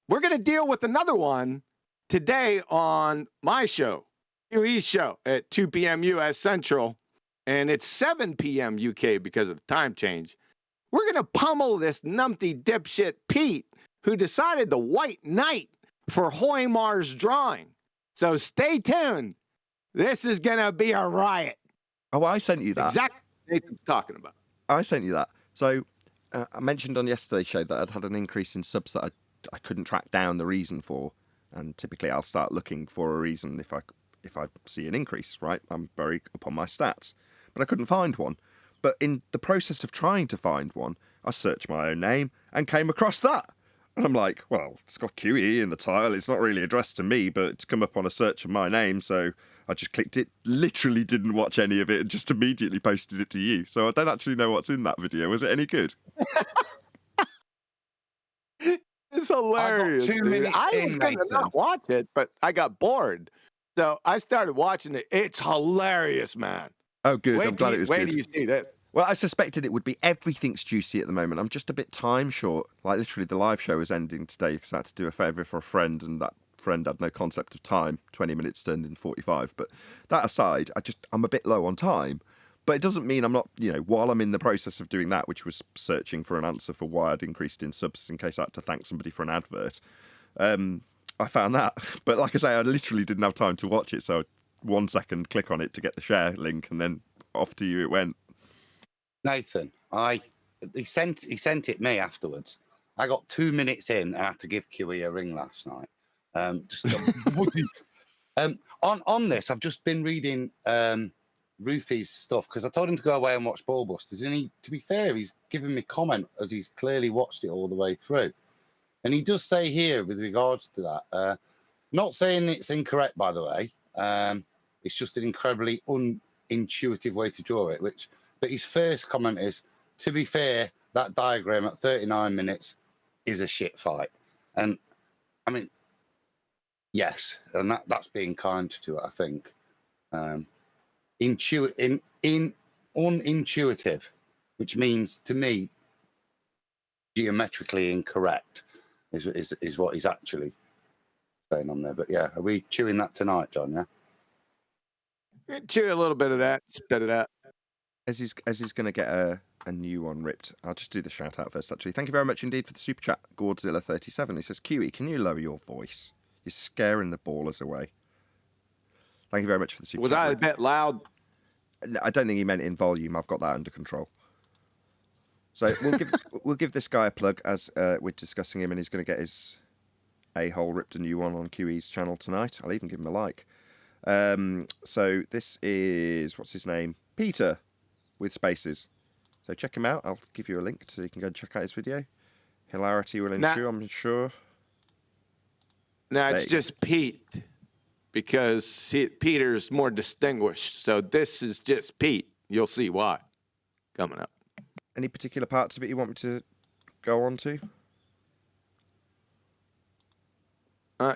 We're going to deal with another one today on my show, QE's show, at 2 p.m. U.S. Central, and it's 7 p.m. UK because of the time change. We're going to pummel this numpty dipshit Pete, who decided the white knight for Hoymar's drawing. So stay tuned. This is going to be a riot. Oh, I sent you that. Exactly what Nathan's talking about. I sent you that. So I mentioned on yesterday's show that I'd had an increase in subs that I couldn't track down the reason for. And typically I'll start looking for a reason if I see an increase, right? I'm very up on my stats. But I couldn't find one. But in the process of trying to find one, I searched my own name and came across that. And I'm like, well, it's got QE in the title. It's not really addressed to me, but it's come up on a search of my name. So I just clicked it, literally didn't watch any of it, and just immediately posted it to you. So I don't actually know what's in that video. Was it any good? It's hilarious. I got 2 dude. minutes I in, was going to Nathan. not watch it, but I got bored. So I started watching it. It's hilarious, man. Oh, good. Wait I'm glad it was Wait good. till you see this. Well, I suspected it would be. Everything's juicy at the moment. I'm just a bit time short. Like, literally, the live show was ending today because I had to do a favour for a friend, and that friend had no concept of time. 20 minutes turned into 45. But that aside, I'm a bit low on time. But it doesn't mean I'm not, while I'm in the process of doing that, which was searching for an answer for why I'd increased in subs in case I had to thank somebody for an advert, I found that. But like I say, I literally didn't have time to watch it. So 1 second, click on it to get the share link, and then off to you it went. Nathan, he sent it me afterwards. I got 2 minutes in and I had to give QE a ring last night. On this, I've just been reading Rufy's stuff because I told him to go away and watch Ballbusters, and to be fair, he's given me comment as he's clearly watched it all the way through. And he does say here with regards to that, not saying it's incorrect, by the way, it's just an incredibly unintuitive way to draw it, but his first comment is, to be fair, that diagram at 39 minutes is a shit fight. And I mean, yes, and that's being kind to it, I think. Unintuitive, which means to me geometrically incorrect is what he's actually saying on there. But yeah, are we chewing that tonight, John? Yeah. Chew a little bit of that, spit it out. As he's going to get a new one ripped, I'll just do the shout out first, actually. Thank you very much indeed for the super chat, Godzilla37. He says, QE, can you lower your voice? You're scaring the ballers away. Thank you very much for the super chat. Was I a bit loud? I don't think he meant in volume. I've got that under control. So we'll give this guy a plug as we're discussing him, and he's going to get his a-hole ripped a new one on QE's channel tonight. I'll even give him a like. So this is, what's his name? Peter with spaces. So check him out. I'll give you a link so you can go and check out his video. Hilarity will ensue, I'm sure. No, it's just Pete, because Peter's more distinguished. So this is just Pete. You'll see why coming up. Any particular parts of it you want me to go on to?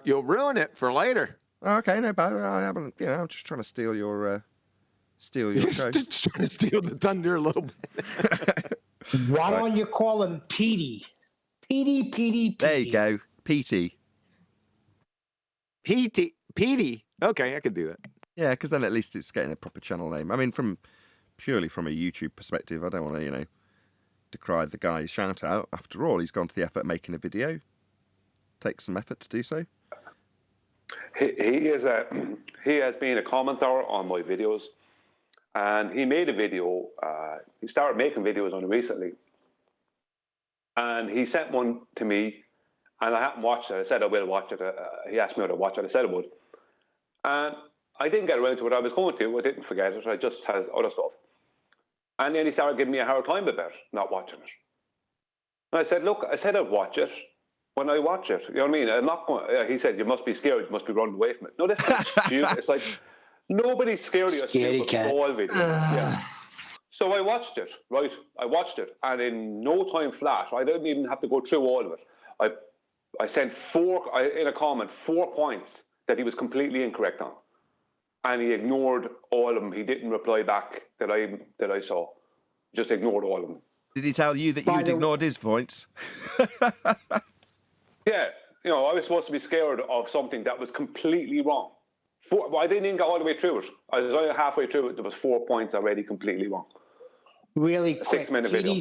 You'll ruin it for later. Okay, no bad. I haven't. I'm just trying to steal your show. Just trying to steal the thunder a little bit. Why don't you call him Petey? Petey. There you go, Petey. Petey. Okay, I could do that. Yeah, because then at least it's getting a proper channel name. I mean, purely from a YouTube perspective, I don't want to, decry the guy's shout out. After all, he's gone to the effort of making a video. Takes some effort to do so. He has been a commenter on my videos, and he made a video. He started making videos on it recently, and he sent one to me, and I haven't watched it. I said I will watch it. He asked me to watch it. I said I would, and I didn't get around to what I was going to. I didn't forget it. I just had other stuff, and then he started giving me a hard time about not watching it. And I said, look, I said I'd watch it when I watch it. You know what I mean? I'm not going. He said, you must be scared. You must be running away from it. No, this is stupid. It's like nobody's scared of your stupid ball video. Yeah. So I watched it, right? I watched it, and in no time flat, I didn't even have to go through all of it. I sent in a comment 4 points that he was completely incorrect on, and he ignored all of them. He didn't reply back that I saw. Just ignored all of them. Did he tell you that you'd ignored his points? Yeah, I was supposed to be scared of something that was completely wrong. I didn't even get all the way through it. I was only halfway through it. There was 4 points already completely wrong. Really quick, 6-minute video.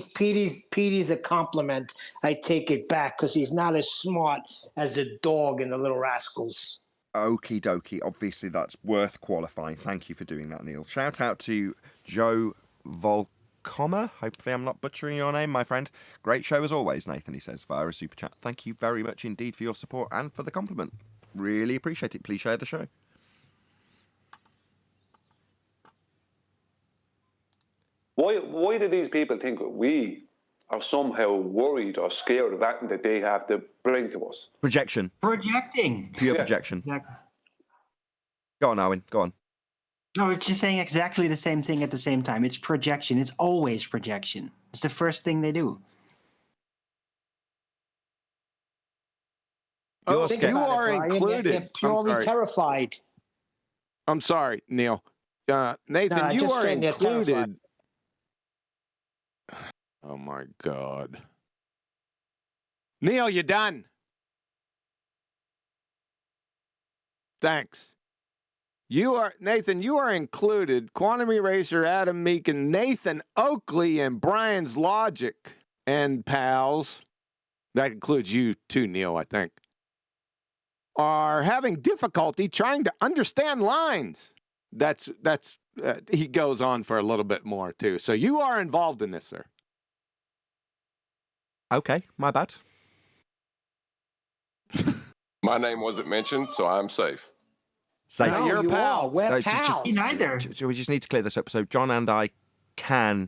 Petey's a compliment. I take it back because he's not as smart as the dog in the Little Rascals. Okie dokie. Obviously, that's worth qualifying. Thank you for doing that, Neil. Shout out to Joe Volcoma. Hopefully I'm not butchering your name, my friend. Great show as always, Nathan, he says, via a super chat. Thank you very much indeed for your support and for the compliment. Really appreciate it. Please share the show. Why do these people think we are somehow worried or scared of that they have to bring to us? Projection. Projecting. Pure projection. Exactly. Go on, Owen. Go on. No, it's just saying exactly the same thing at the same time. It's projection. It's always projection. It's the first thing they do. Oh, you are included. They're purely terrified. I'm sorry, Neil. Nathan, you are included. Oh my God. Neil, you done? Thanks. Nathan, you are included. Quantum Eraser, Adam Meakin, Nathan Oakley, and Brian's Logic and pals. That includes you too, Neil, I think. Are having difficulty trying to understand lines. That's he goes on for a little bit more too. So you are involved in this, sir. Okay, my bad. My name wasn't mentioned, so I'm safe. Safe. No, you're a pal. We're pals. Neither. So we just need to clear this up. So John and I can,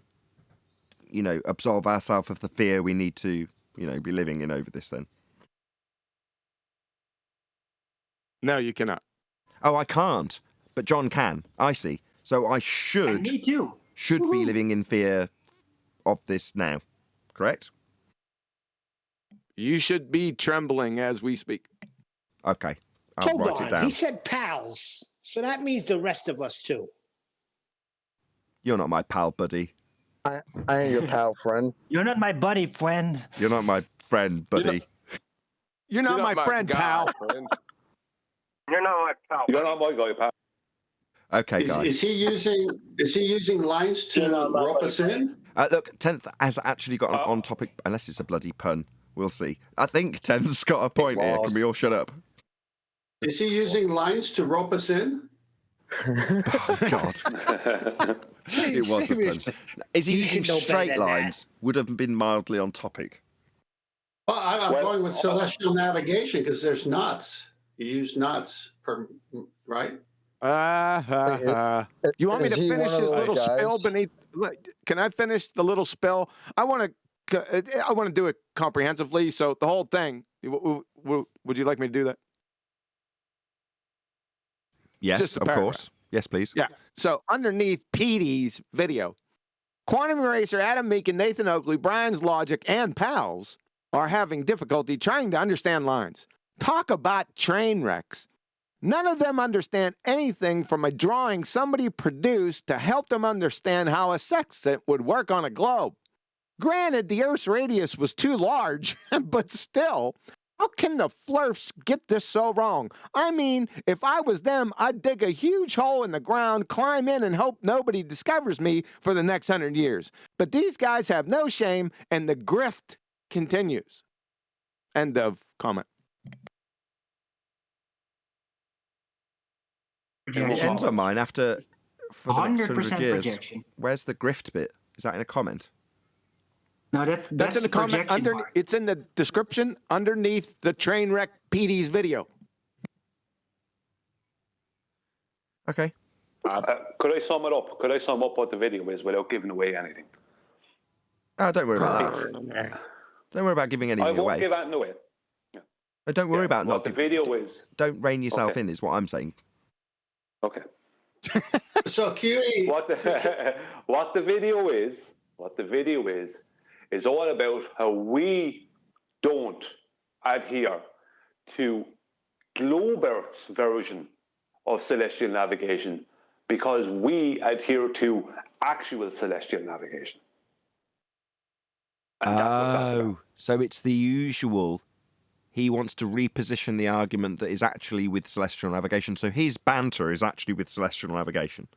absolve ourselves of the fear we need to, be living in over this then. No, you cannot. Oh, I can't. But John can. I see. So I should. And me too. Should be living in fear of this now. correct? You should be trembling as we speak. Okay, I'll Hold write it on. down. He said pals. So that means the rest of us too. You're not my pal, buddy. I ain't your pal, friend. You're not my buddy, friend. You're not my friend, buddy. You're not my friend, guy, pal. friend. You're not my pal. You're not my guy, pal. Okay, guys. Is he using lines to rope us in? Look, 10th has actually got an on-topic, unless it's a bloody pun. We'll see. I think 10th's got a point here. Can we all shut up? Is he using lines to rope us in? Oh, God. It was a pun. Is he using straight lines? Would have been mildly on topic. Well, I'm going with celestial navigation because there's knots. You use knots, right? You want me to finish his little spill beneath? Can I finish the little spill? I want to do it comprehensively. So the whole thing. Would you like me to do that? Yes, of course. Yes, please. Yeah. So underneath PD's video, Quantum Eraser, Adam Meek, and Nathan Oakley, Brian's Logic, and pals are having difficulty trying to understand lines. Talk about train wrecks. None of them understand anything from a drawing somebody produced to help them understand how a sextant would work on a globe. Granted, the Earth's radius was too large, but still, how can the flurfs get this so wrong? I mean, if I was them, I'd dig a huge hole in the ground, climb in, and hope nobody discovers me for the next 100 years. But these guys have no shame, and the grift continues. End of comment. It ends on mine after for the next 100 years. Projection. Where's the grift bit? Is that in a comment? No, that's in the comment. It's in the description underneath the train wreck PD's video. Okay. Could I sum it up? Could I sum up what the video is without giving away anything? Oh, don't worry about that. Don't worry about giving anything I won't away. give anything away. Don't worry about what not the video is. Don't rein yourself Okay. in, is what I'm saying. Okay. So QE. What the video is all about how we don't adhere to Globe Earth's version of celestial navigation because we adhere to actual celestial navigation. And that's what that's about. So it's the usual. He wants to reposition the argument that is actually with celestial navigation. So his banter is actually with celestial navigation.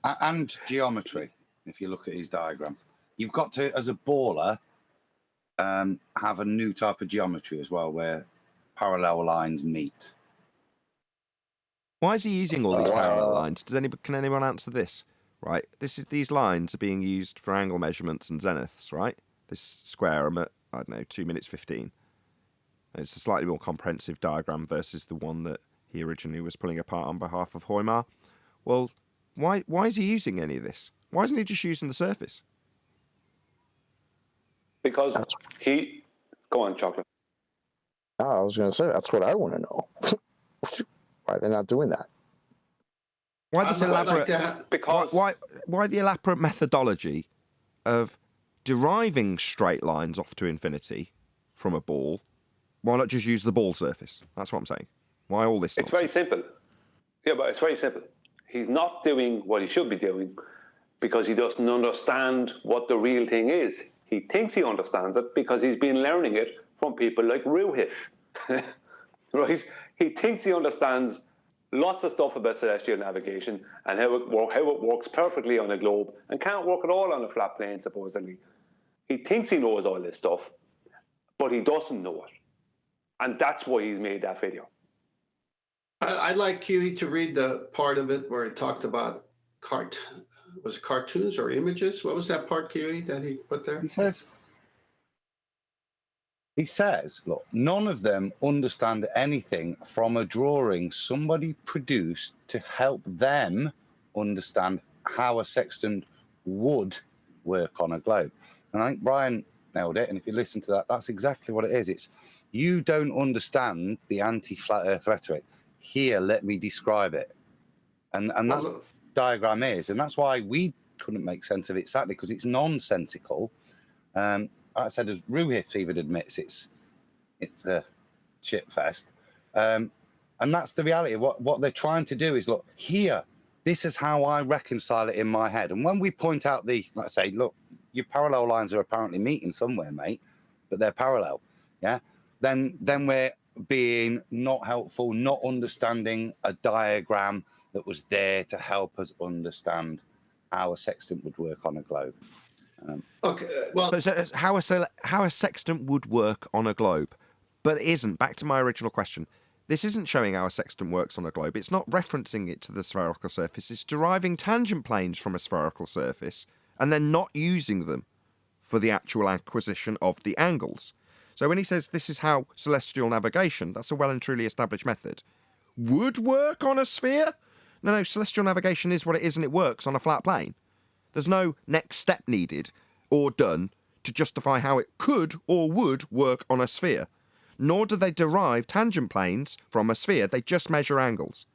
And geometry, if you look at his diagram. You've got to, as a baller, have a new type of geometry as well, where parallel lines meet. Why is he using all these parallel lines? Can anyone answer this? Right, these lines are being used for angle measurements and zeniths, right? This square, I'm at, I don't know, 2 minutes 15. And it's a slightly more comprehensive diagram versus the one that he originally was pulling apart on behalf of Hoymar. Well, why is he using any of this? Why isn't he just using the surface? Because he... Go on, Chocolate. I was going to say, that's what I want to know. Why they're not doing that? Why this elaborate? Because why the elaborate methodology of deriving straight lines off to infinity from a ball? Why not just use the ball surface? That's what I'm saying. Why all this? It's very simple. Yeah, but it's very simple. He's not doing what he should be doing because he doesn't understand what the real thing is. He thinks he understands it because he's been learning it from people like Ruhif. Right? He thinks he understands lots of stuff about celestial navigation and how it works perfectly on a globe and can't work at all on a flat plane, supposedly. He thinks he knows all this stuff, but he doesn't know it. And that's why he's made that video. I'd like QE to read the part of it where he talked about was it cartoons or images? What was that part, QE, that he put there? He says, look, none of them understand anything from a drawing somebody produced to help them understand how a sextant would work on a globe. And I think Brian nailed it. And if you listen to that, that's exactly what it is. It's, you don't understand the anti-flat earth rhetoric. Here, let me describe it. And that's what the diagram is. And that's why we couldn't make sense of it, sadly, because it's nonsensical. Like I said, as Ruhif even admits, it's a shit fest. And that's the reality. What they're trying to do is, look, here, this is how I reconcile it in my head. And when we point out let's say, look, your parallel lines are apparently meeting somewhere, mate, but they're parallel, yeah? Then we're being not helpful, not understanding a diagram that was there to help us understand how a sextant would work on a globe. Okay, well, So how a sextant would work on a globe, but it isn't. Back to my original question. This isn't showing how a sextant works on a globe. It's not referencing it to the spherical surface. It's deriving tangent planes from a spherical surface and then not using them for the actual acquisition of the angles. So when he says this is how celestial navigation, that's a well and truly established method, would work on a sphere? No, celestial navigation is what it is and it works on a flat plane. There's no next step needed or done to justify how it could or would work on a sphere. Nor do they derive tangent planes from a sphere. They just measure angles.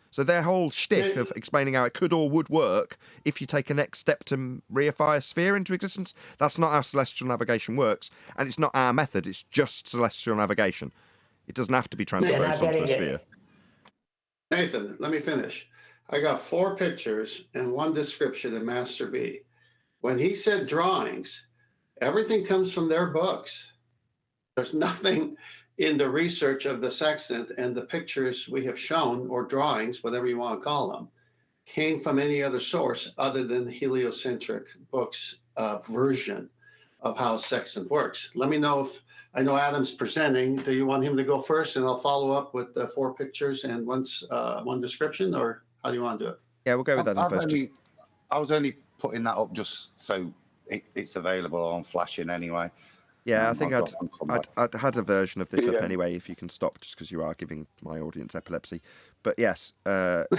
So their whole shtick of explaining how it could or would work if you take a next step to reify a sphere into existence, that's not how celestial navigation works. And it's not our method. It's just celestial navigation. It doesn't have to be transposed onto a sphere. Nathan, let me finish. I got 4 pictures and 1 description in Master B. When he said drawings, everything comes from their books. There's nothing in the research of the sextant, and the pictures we have shown, or drawings, whatever you want to call them, came from any other source other than the heliocentric books version of how sextant works. Let me know if, I know Adam's presenting. Do you want him to go first, and I'll follow up with the 4 pictures and 1 description, or how do you want to do it? Yeah, we'll go with that first. I was only putting that up just so it's available on flashing anyway. Yeah, I think I'd had a version of this up anyway, if you can stop, just because you are giving my audience epilepsy. But yes, if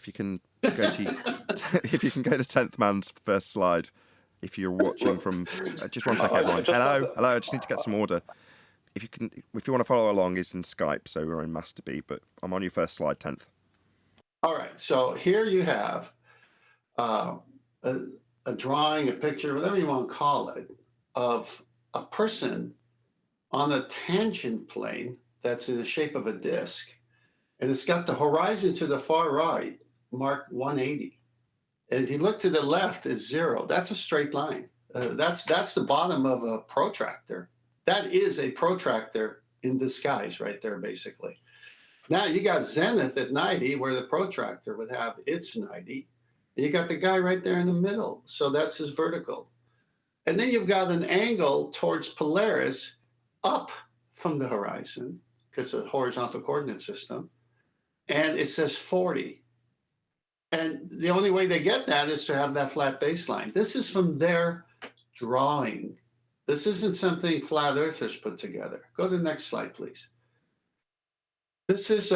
you can go to 10th man's first slide, if you're watching from just 1 second, everyone. Hello, I just need to get some order. If you want to follow along, it's in Skype, so we're in Master B, but I'm on your first slide, 10th. All right, so here you have a drawing, a picture, whatever you want to call it, of a person on a tangent plane that's in the shape of a disc, and it's got the horizon to the far right marked 180, and if you look to the left, it's 0. That's a straight line. That's the bottom of a protractor. That is a protractor in disguise right there, basically. Now you got zenith at 90, where the protractor would have its 90, and you got the guy right there in the middle, so that's his vertical. And then you've got an angle towards Polaris up from the horizon, because it's a horizontal coordinate system, and it says 40. And the only way they get that is to have that flat baseline. This is from their drawing. This isn't something flat earthers put together. Go to the next slide, please. This is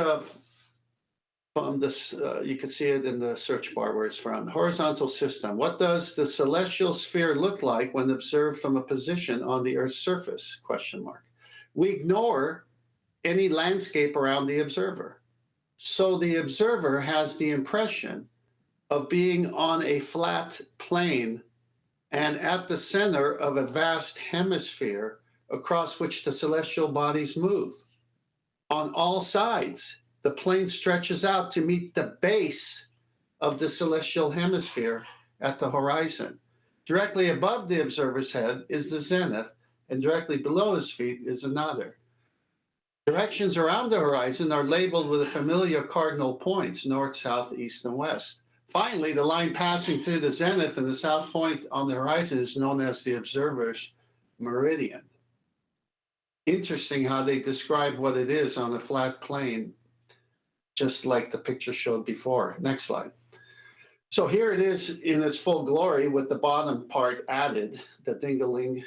from this, you can see it in the search bar where it's from. Horizontal system. What does the celestial sphere look like when observed from a position on the Earth's surface? ? We ignore any landscape around the observer. So the observer has the impression of being on a flat plane and at the center of a vast hemisphere across which the celestial bodies move. On all sides, the plane stretches out to meet the base of the celestial hemisphere at the horizon. Directly above the observer's head is the zenith, and directly below his feet is another. Directions around the horizon are labeled with the familiar cardinal points, north, south, east, and west. Finally, the line passing through the zenith and the south point on the horizon is known as the observer's meridian. Interesting how they describe what it is on a flat plane, just like the picture showed before. Next slide. So here it is in its full glory with the bottom part added, the dingling,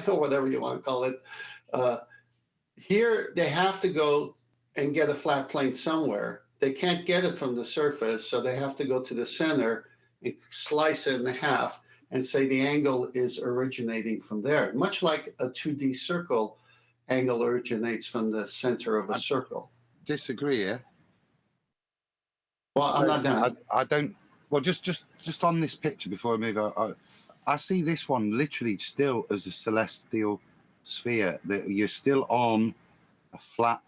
or whatever you want to call it. Here they have to go and get a flat plane somewhere. They can't get it from the surface, so they have to go to the center and slice it in half and say the angle is originating from there. Much like a 2D circle, angle originates from the center of a circle. Disagree here. Well, I'm not done. I don't. Well, just on this picture before I move on, I see this one literally still as a celestial sphere. That you're still on a flat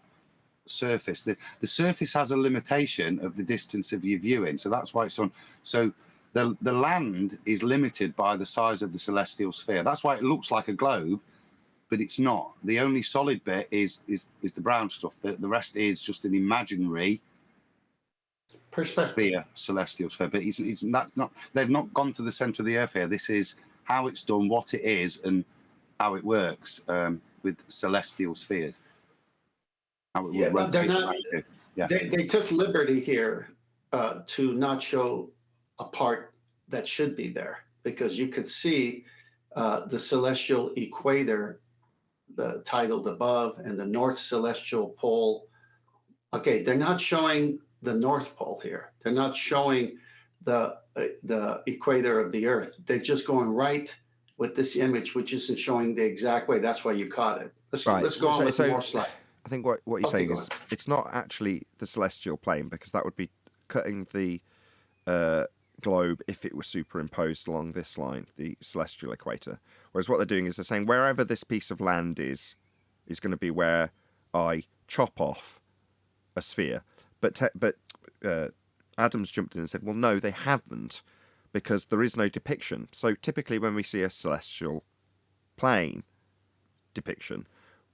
surface. The surface has a limitation of the distance of your viewing, so that's why it's on. So the land is limited by the size of the celestial sphere. That's why it looks like a globe, but it's not. The only solid bit is the brown stuff. The rest is just an imaginary sphere, celestial sphere. But it's not. They've not gone to the center of the Earth here. This is how it's done, what it is, and how it works with celestial spheres. How it will rotate around you. Yeah. They took liberty here to not show a part that should be there, because you could see the celestial equator, the titled above, and the North Celestial Pole. Okay, they're not showing the North Pole here. They're not showing the equator of the Earth. They're just going right with this image, which isn't showing the exact way. That's why you caught it. Let's go on with more slides. I think what you're saying is it's not actually the celestial plane, because that would be cutting the globe if it was superimposed along this line, the celestial equator. Whereas what they're doing is they're saying wherever this piece of land is going to be where I chop off a sphere. But Adams jumped in and said, well, no, they haven't, because there is no depiction. So typically when we see a celestial plane depiction,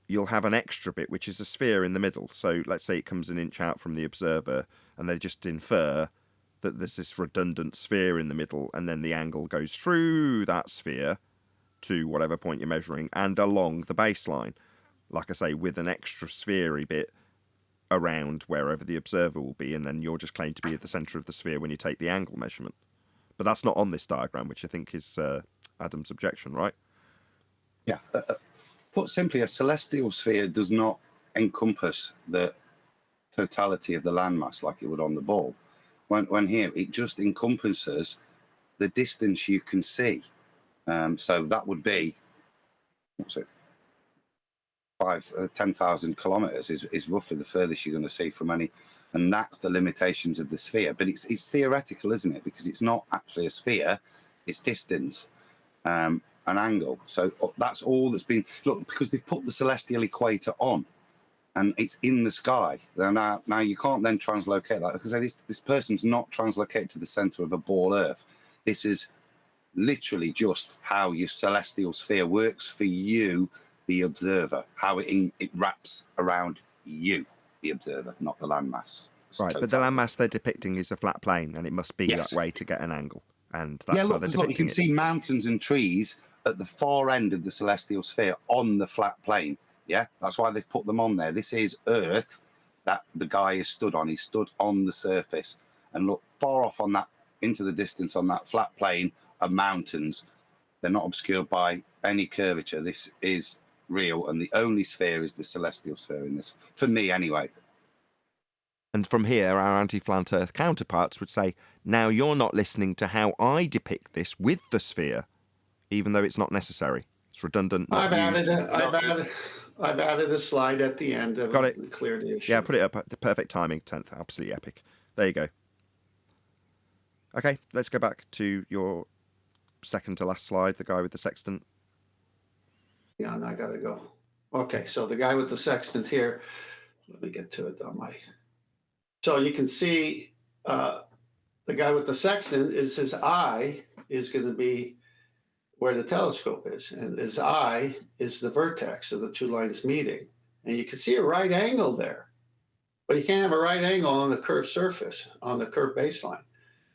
you'll have an extra bit, which is a sphere in the middle. So let's say it comes an inch out from the observer, and they just infer that there's this redundant sphere in the middle, and then the angle goes through that sphere to whatever point you're measuring and along the baseline, like I say, with an extra sphere-y bit around wherever the observer will be, and then you're just claimed to be at the centre of the sphere when you take the angle measurement. But that's not on this diagram, which I think is Adam's objection, right? Yeah. Put simply, a celestial sphere does not encompass the totality of the landmass like it would on the ball. When here, it just encompasses the distance you can see. So that would be, what's it, 10,000 kilometers is roughly the furthest you're going to see from any, and that's the limitations of the sphere. But it's theoretical, isn't it? Because it's not actually a sphere, it's distance, an angle. So that's all that's been, look, because they've put the celestial equator on, and it's in the sky. Now you can't then translocate that, because this person's not translocated to the center of a ball Earth. This is literally just how your celestial sphere works for you, the observer, how it wraps around you, the observer, not the landmass. Right, but the landmass they're depicting is a flat plane, and it must be that way to get an angle. And that's how they're depicting you can see mountains and trees at the far end of the celestial sphere on the flat plane. Yeah, that's why they've put them on there. This is Earth that the guy is stood on. He's stood on the surface. And look, far off on that, into the distance on that flat plane are mountains. They're not obscured by any curvature. This is real, and the only sphere is the celestial sphere in this, for me anyway. And from here, our anti-flat Earth counterparts would say, now you're not listening to how I depict this with the sphere, even though it's not necessary. It's redundant. I've added a slide at the end of Got it. Clear the issue. Yeah, put it up at the perfect timing, 10th. Absolutely epic. There you go. Okay, let's go back to your second to last slide, the guy with the sextant. Yeah, and I gotta go. Okay, so the guy with the sextant here, let me get to it on my. So you can see the guy with the sextant is his eye is going to be where the telescope is, and his eye is the vertex of the two lines meeting, and you can see a right angle there, but you can't have a right angle on the curved surface, on the curved baseline.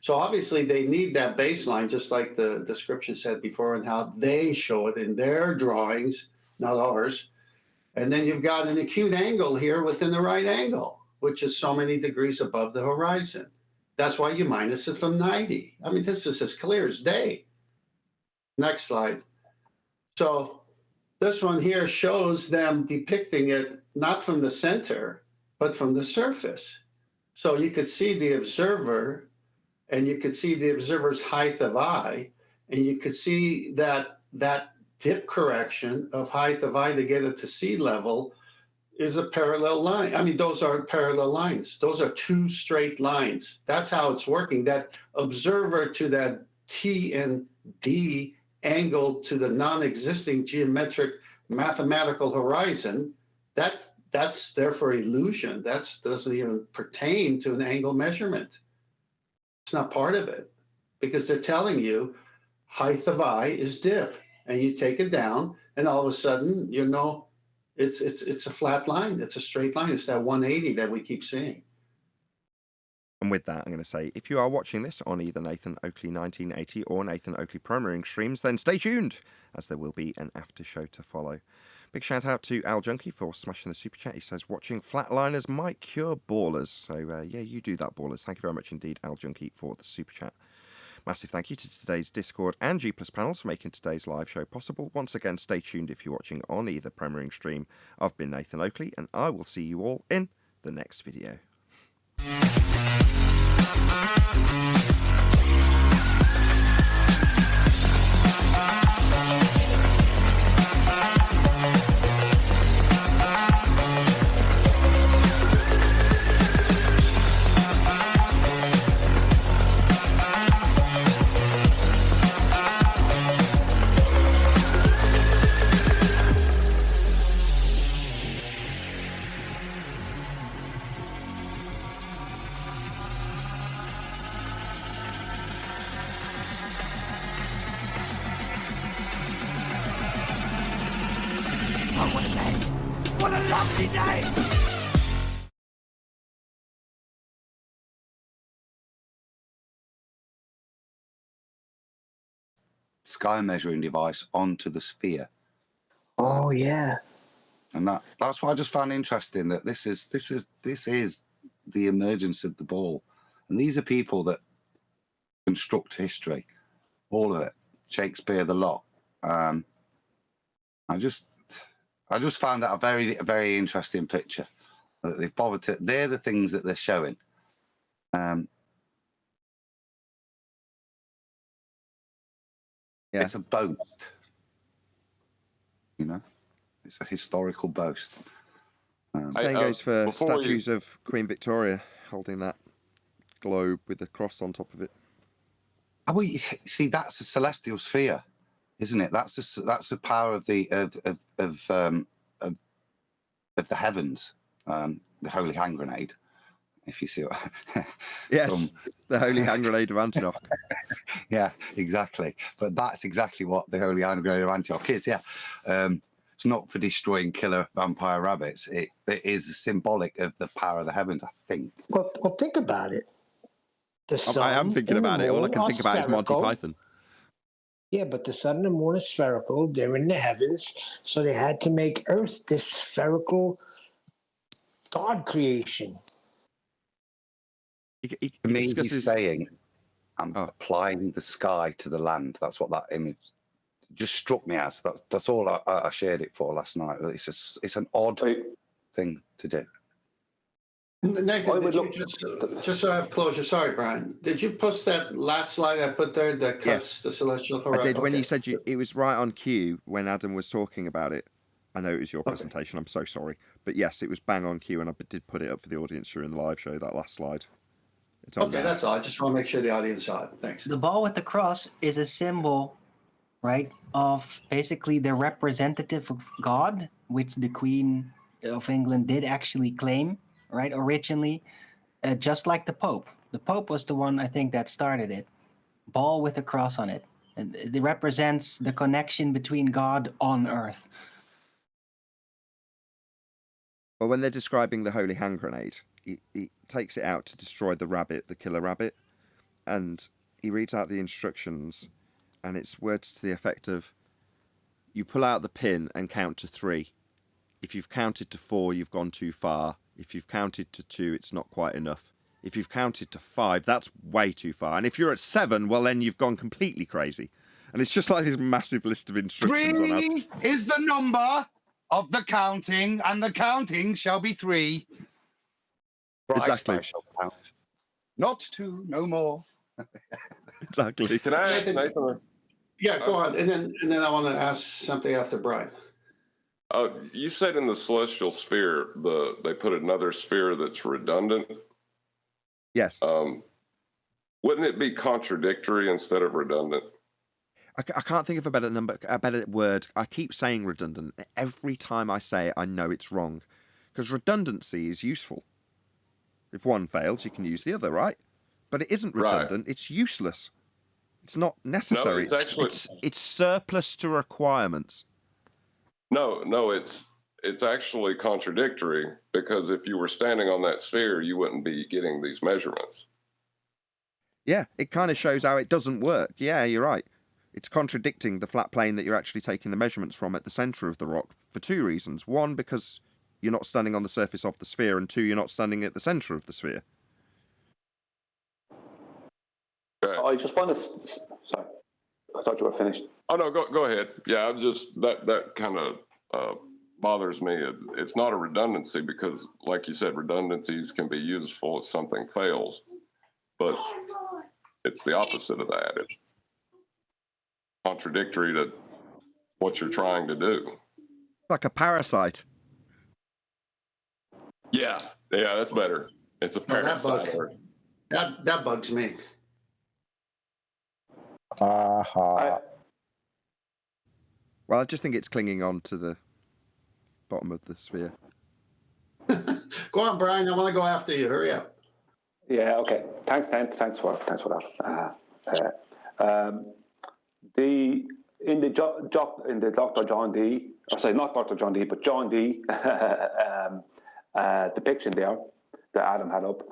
So obviously they need that baseline, just like the description said before, and how they show it in their drawings, not ours. And then you've got an acute angle here within the right angle, which is so many degrees above the horizon. That's why you minus it from 90. I mean, this is as clear as day. Next slide. So this one here shows them depicting it not from the center, but from the surface. So you could see the observer, and you could see the observer's height of eye, and you could see that dip correction of height of eye to get it to sea level is a parallel line. I mean, those aren't parallel lines. Those are two straight lines. That's how it's working. That observer to that T and D angle to the non-existing geometric mathematical horizon, that's therefore illusion. That doesn't even pertain to an angle measurement. It's not part of it, because they're telling you height of eye is dip, and you take it down, and all of a sudden, it's a flat line. It's a straight line. It's that 180 that we keep seeing. And with that, I'm going to say, if you are watching this on either Nathan Oakley 1980 or Nathan Oakley Premiering streams, then stay tuned, as there will be an after show to follow. Big shout out to Al Junkie for smashing the super chat. He says, watching Flatliners might cure ballers. So, yeah, you do that, ballers. Thank you very much indeed, Al Junkie, for the super chat. Massive thank you to today's Discord and G Plus panels for making today's live show possible. Once again, stay tuned if you're watching on either Premiering stream. I've been Nathan Oakley, and I will see you all in the next video. Sky measuring device onto the sphere. Oh yeah. And that's what I just found interesting, that this is the emergence of the ball. And these are people that construct history, all of it, Shakespeare, the lot. I just found that a very, very interesting picture. That they've bothered to, they're the things that they're showing. Yeah. It's a boast, it's a historical boast. Same goes for statues of Queen Victoria holding that globe with the cross on top of it. Oh, well, see, that's a celestial sphere, isn't it? That's the power of the heavens, the holy hand grenade. If you see what, yes, the holy hand grenade of Antioch. Yeah, exactly. But that's exactly what the holy hand grenade of Antioch is. Yeah, it's not for destroying killer vampire rabbits. It is symbolic of the power of the heavens, I think. Well, think about it. The sun I am thinking and the about it. All I moon can are think about is Monty spherical. Python. Yeah, but the sun and the moon are spherical. They're in the heavens, so they had to make Earth this spherical God creation. To me, he's saying, I'm applying the sky to the land. That's what that image just struck me as. That's all I shared it for last night. It's an odd thing to do. Nathan, did you just so I have closure, sorry, Brian, did you post that last slide I put there that cuts the celestial horizon? I did. When you said it was right on cue when Adam was talking about it. I know it was your presentation. I'm so sorry. But yes, it was bang on cue, and I did put it up for the audience during the live show, that last slide. Okay, that's all. I just want to make sure the audience saw it. Thanks. The ball with the cross is a symbol, right, of basically the representative of God, which the Queen of England did actually claim, right, originally, just like the Pope. The Pope was the one, I think, that started it. Ball with a cross on it. And it represents the connection between God on earth. Well, when they're describing the holy hand grenade, he takes it out to destroy the rabbit, the killer rabbit, and he reads out the instructions, and it's words to the effect of, you pull out the pin and count to 3. If you've counted to 4, you've gone too far. If you've counted to 2, it's not quite enough. If you've counted to 5, that's way too far. And if you're at 7, well, then you've gone completely crazy. And it's just like this massive list of instructions. 3 is the number of the counting, and the counting shall be 3. Exactly. Not 2, no more. Exactly. Can I ask Nathan? Yeah, go on. And then I want to ask something after Brian. You said in the celestial sphere, they put another sphere that's redundant. Yes. Wouldn't it be contradictory instead of redundant? I can't think of a better word. I keep saying redundant. Every time I say it, I know it's wrong. Because redundancy is useful. If one fails, you can use the other, right? But it isn't redundant. Right. It's useless. It's not necessary. No, it's actually it's surplus to requirements. No, it's actually contradictory, because if you were standing on that sphere, you wouldn't be getting these measurements. Yeah, it kind of shows how it doesn't work. Yeah, you're right. It's contradicting the flat plane that you're actually taking the measurements from at the centre of the rock for two reasons. One, because you're not standing on the surface of the sphere, and two, you're not standing at the centre of the sphere. I just want to... Sorry, I thought you were finished. Oh, no, go ahead. Yeah, I'm just... That kind of bothers me. It's not a redundancy because, like you said, redundancies can be useful if something fails. But it's the opposite of that. It's contradictory to what you're trying to do. Like a parasite. Yeah, that's better. It's a parasite. That bugs me. Uh-huh. Well, I just think it's clinging on to the bottom of the sphere. Go on, Brian. I want to go after you. Hurry up. Yeah. Okay. Thanks for that. In the Dr. John Dee, or sorry, not Dr. John Dee, but John Dee depiction there that Adam had up.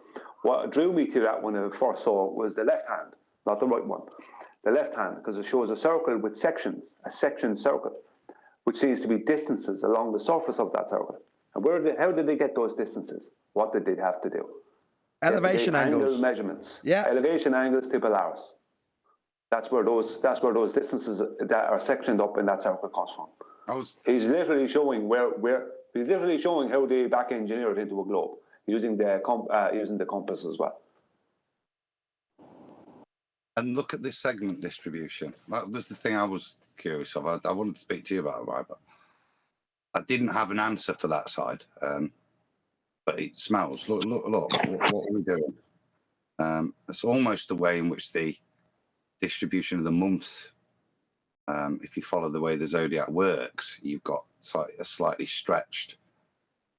What drew me to that when I first saw it was the left hand, not the right one. The left hand, because it shows a circle with sections, a section circle, which seems to be distances along the surface of that circle. And how did they get those distances? What did they have to do? Elevation angles. Angle measurements. Yeah. Elevation angles to Polaris. That's where those distances that are sectioned up in that circle comes from. He's literally showing he's literally showing how they back engineered into a globe using the compass as well. And look at this segment distribution. That was the thing I was curious of. I wanted to speak to you about it, right? But I didn't have an answer for that side. But it smells. Look. What are we doing? It's almost the way in which the distribution of the months, if you follow the way the zodiac works, you've got a slightly stretched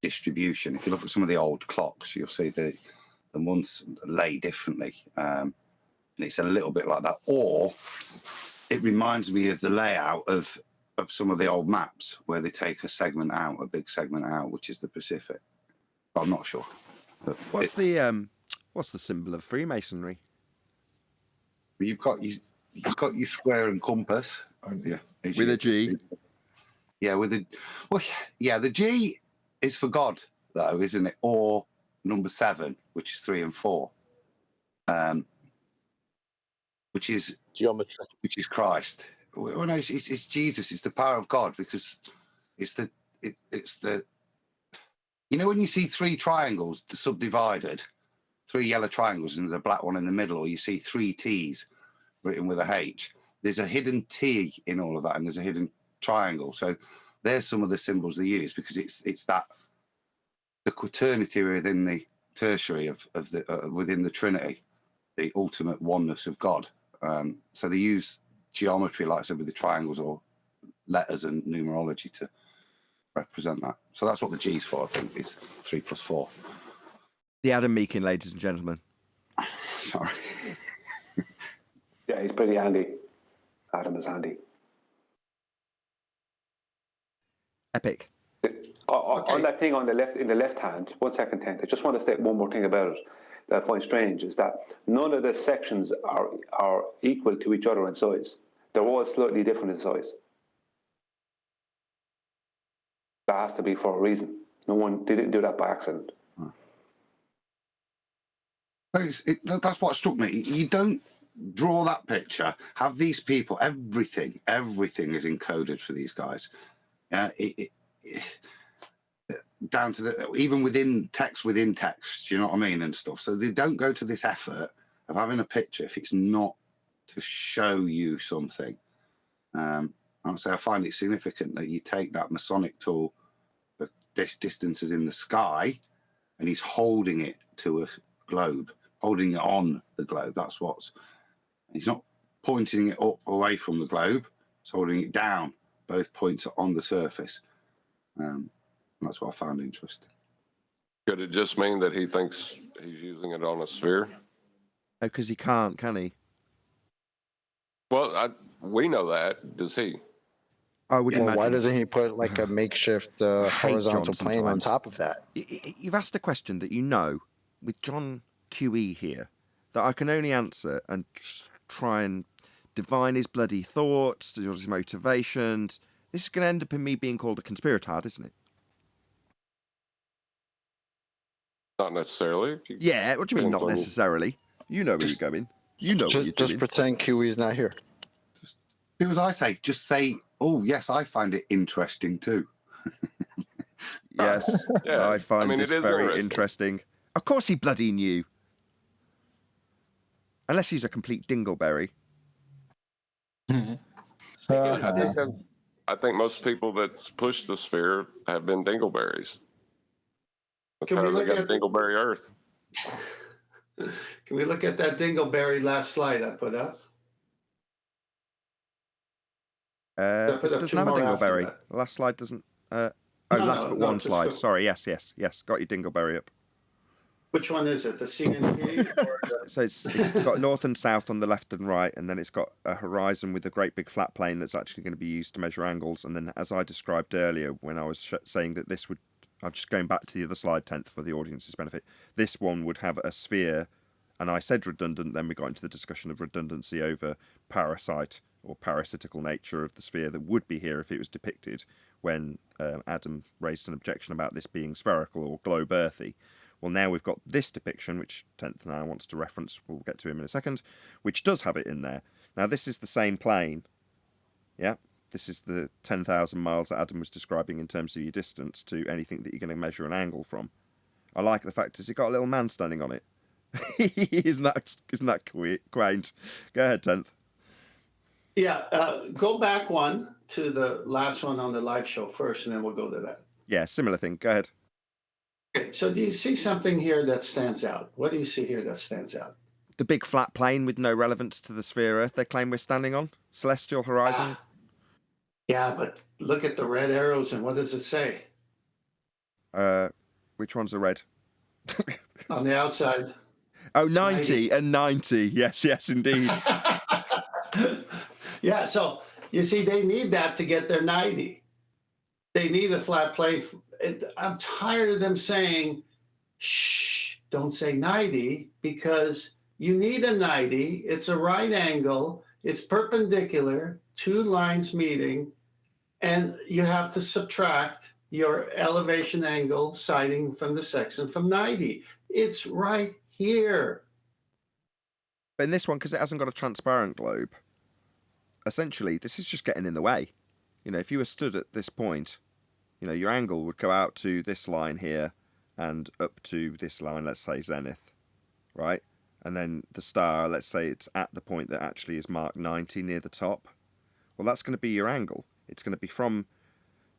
distribution. If you look at some of the old clocks, you'll see the months lay differently. And it's a little bit like that. Or it reminds me of the layout of some of the old maps where they take a big segment out, which is the Pacific. But I'm not sure. What's the symbol of Freemasonry? You've got your square and compass, haven't you? With a G. Yeah, the G is for God, though, isn't it? Or number 7, which is 3 and 4. Which is geometry, which is Christ. Well, no, it's Jesus. It's the power of God, because it's the you know when you see 3 triangles subdivided, 3 yellow triangles, and there's a black one in the middle, or you see 3 T's written with a H. There's a hidden T in all of that, and there's a hidden triangle. So there's some of the symbols they use, because it's that the quaternity within the tertiary of the within the Trinity, the ultimate oneness of God. So they use geometry, like I said, with the triangles or letters and numerology to represent that. So that's what the G's for, I think, is 3 + 4. The Adam Meakin, ladies and gentlemen. Sorry. Yeah, he's pretty handy. Adam is handy. Epic. On that thing on the left, in the left hand, 1 second, Tent, I just want to state one more thing about it that I find strange, is that none of the sections are equal to each other in size. They're all slightly different in size. That has to be for a reason. They didn't do that by accident. That's what struck me. You don't draw that picture, have these people, everything is encoded for these guys. Down to even within text, you know what I mean, and stuff. So they don't go to this effort of having a picture if it's not to show you something. I'd say I find it significant that you take that Masonic tool, the distances in the sky, and he's holding it to a globe, holding it on the globe. He's not pointing it up away from the globe. It's holding it down. Both points are on the surface. That's what I found interesting. Could it just mean that he thinks he's using it on a sphere? Because he can't, can he? Well, we know that. Does he? I would Well, imagine. why doesn't he put like a makeshift horizontal John plane on sometimes. top of that? You've asked a question that you know, with John QE here, that I can only answer and try and divine his bloody thoughts, his motivations. This is going to end up in me being called a conspiratard, isn't it? Not necessarily. Yeah, what do you mean Depends not on- necessarily? You know where you're going. You know what you're Just doing. pretend QE's not here. Do as I say. Just say, "Oh, yes, I find it interesting too." Yes, Yeah, I find it this is very interesting. Of course he bloody knew. Unless he's a complete dingleberry. I think most people that's pushed the sphere have been dingleberries. That's Can how we they look got at- dingleberry Earth. Can we look at that dingleberry last slide I put up? put This up doesn't two have a more after dingleberry. that. The last slide doesn't. No, last no, but no, one just slide. go- Sorry, yes. Got your dingleberry up. Which one is it? The CNP or the... So it's got north and south on the left and right, and then it's got a horizon with a great big flat plane that's actually going to be used to measure angles. And then, as I described earlier, when I was saying that this would, I'm just going back to the other slide, 10th, for the audience's benefit. This one would have a sphere, and I said redundant. Then we got into the discussion of redundancy over parasite or parasitical nature of the sphere that would be here if it was depicted when Adam raised an objection about this being spherical or globe earthy. Well, now we've got this depiction, which 10th now wants to reference, we'll get to him in a second, which does have it in there. Now, this is the same plane. Yeah, this is the 10,000 miles that Adam was describing in terms of your distance to anything that you're going to measure an angle from. I like the fact has it got a little man standing on it. Isn't that quaint? Go ahead, 10th. Yeah, go back one to the last one on the live show first, and then we'll go to that. Yeah, similar thing. Go ahead. Okay, so do you see something here that stands out? What do you see here that stands out? The big flat plane with no relevance to the sphere Earth they claim we're standing on? Celestial horizon? Yeah, but look at the red arrows, and what does it say? Which ones are red? On the outside. Oh, 90 and 90. Yes, indeed. Yeah, so you see, they need that to get their 90. They need a flat plane. I'm tired of them saying, shh, don't say 90, because you need a 90. It's a right angle. It's perpendicular, two lines meeting, and you have to subtract your elevation angle sighting from the section from 90. It's right here. But in this one, because it hasn't got a transparent globe, essentially, this is just getting in the way. You know, if you were stood at this point, you know, your angle would go out to this line here and up to this line, let's say zenith, right? And then the star, let's say it's at the point that actually is marked 90 near the top. Well, that's going to be your angle. It's going to be from,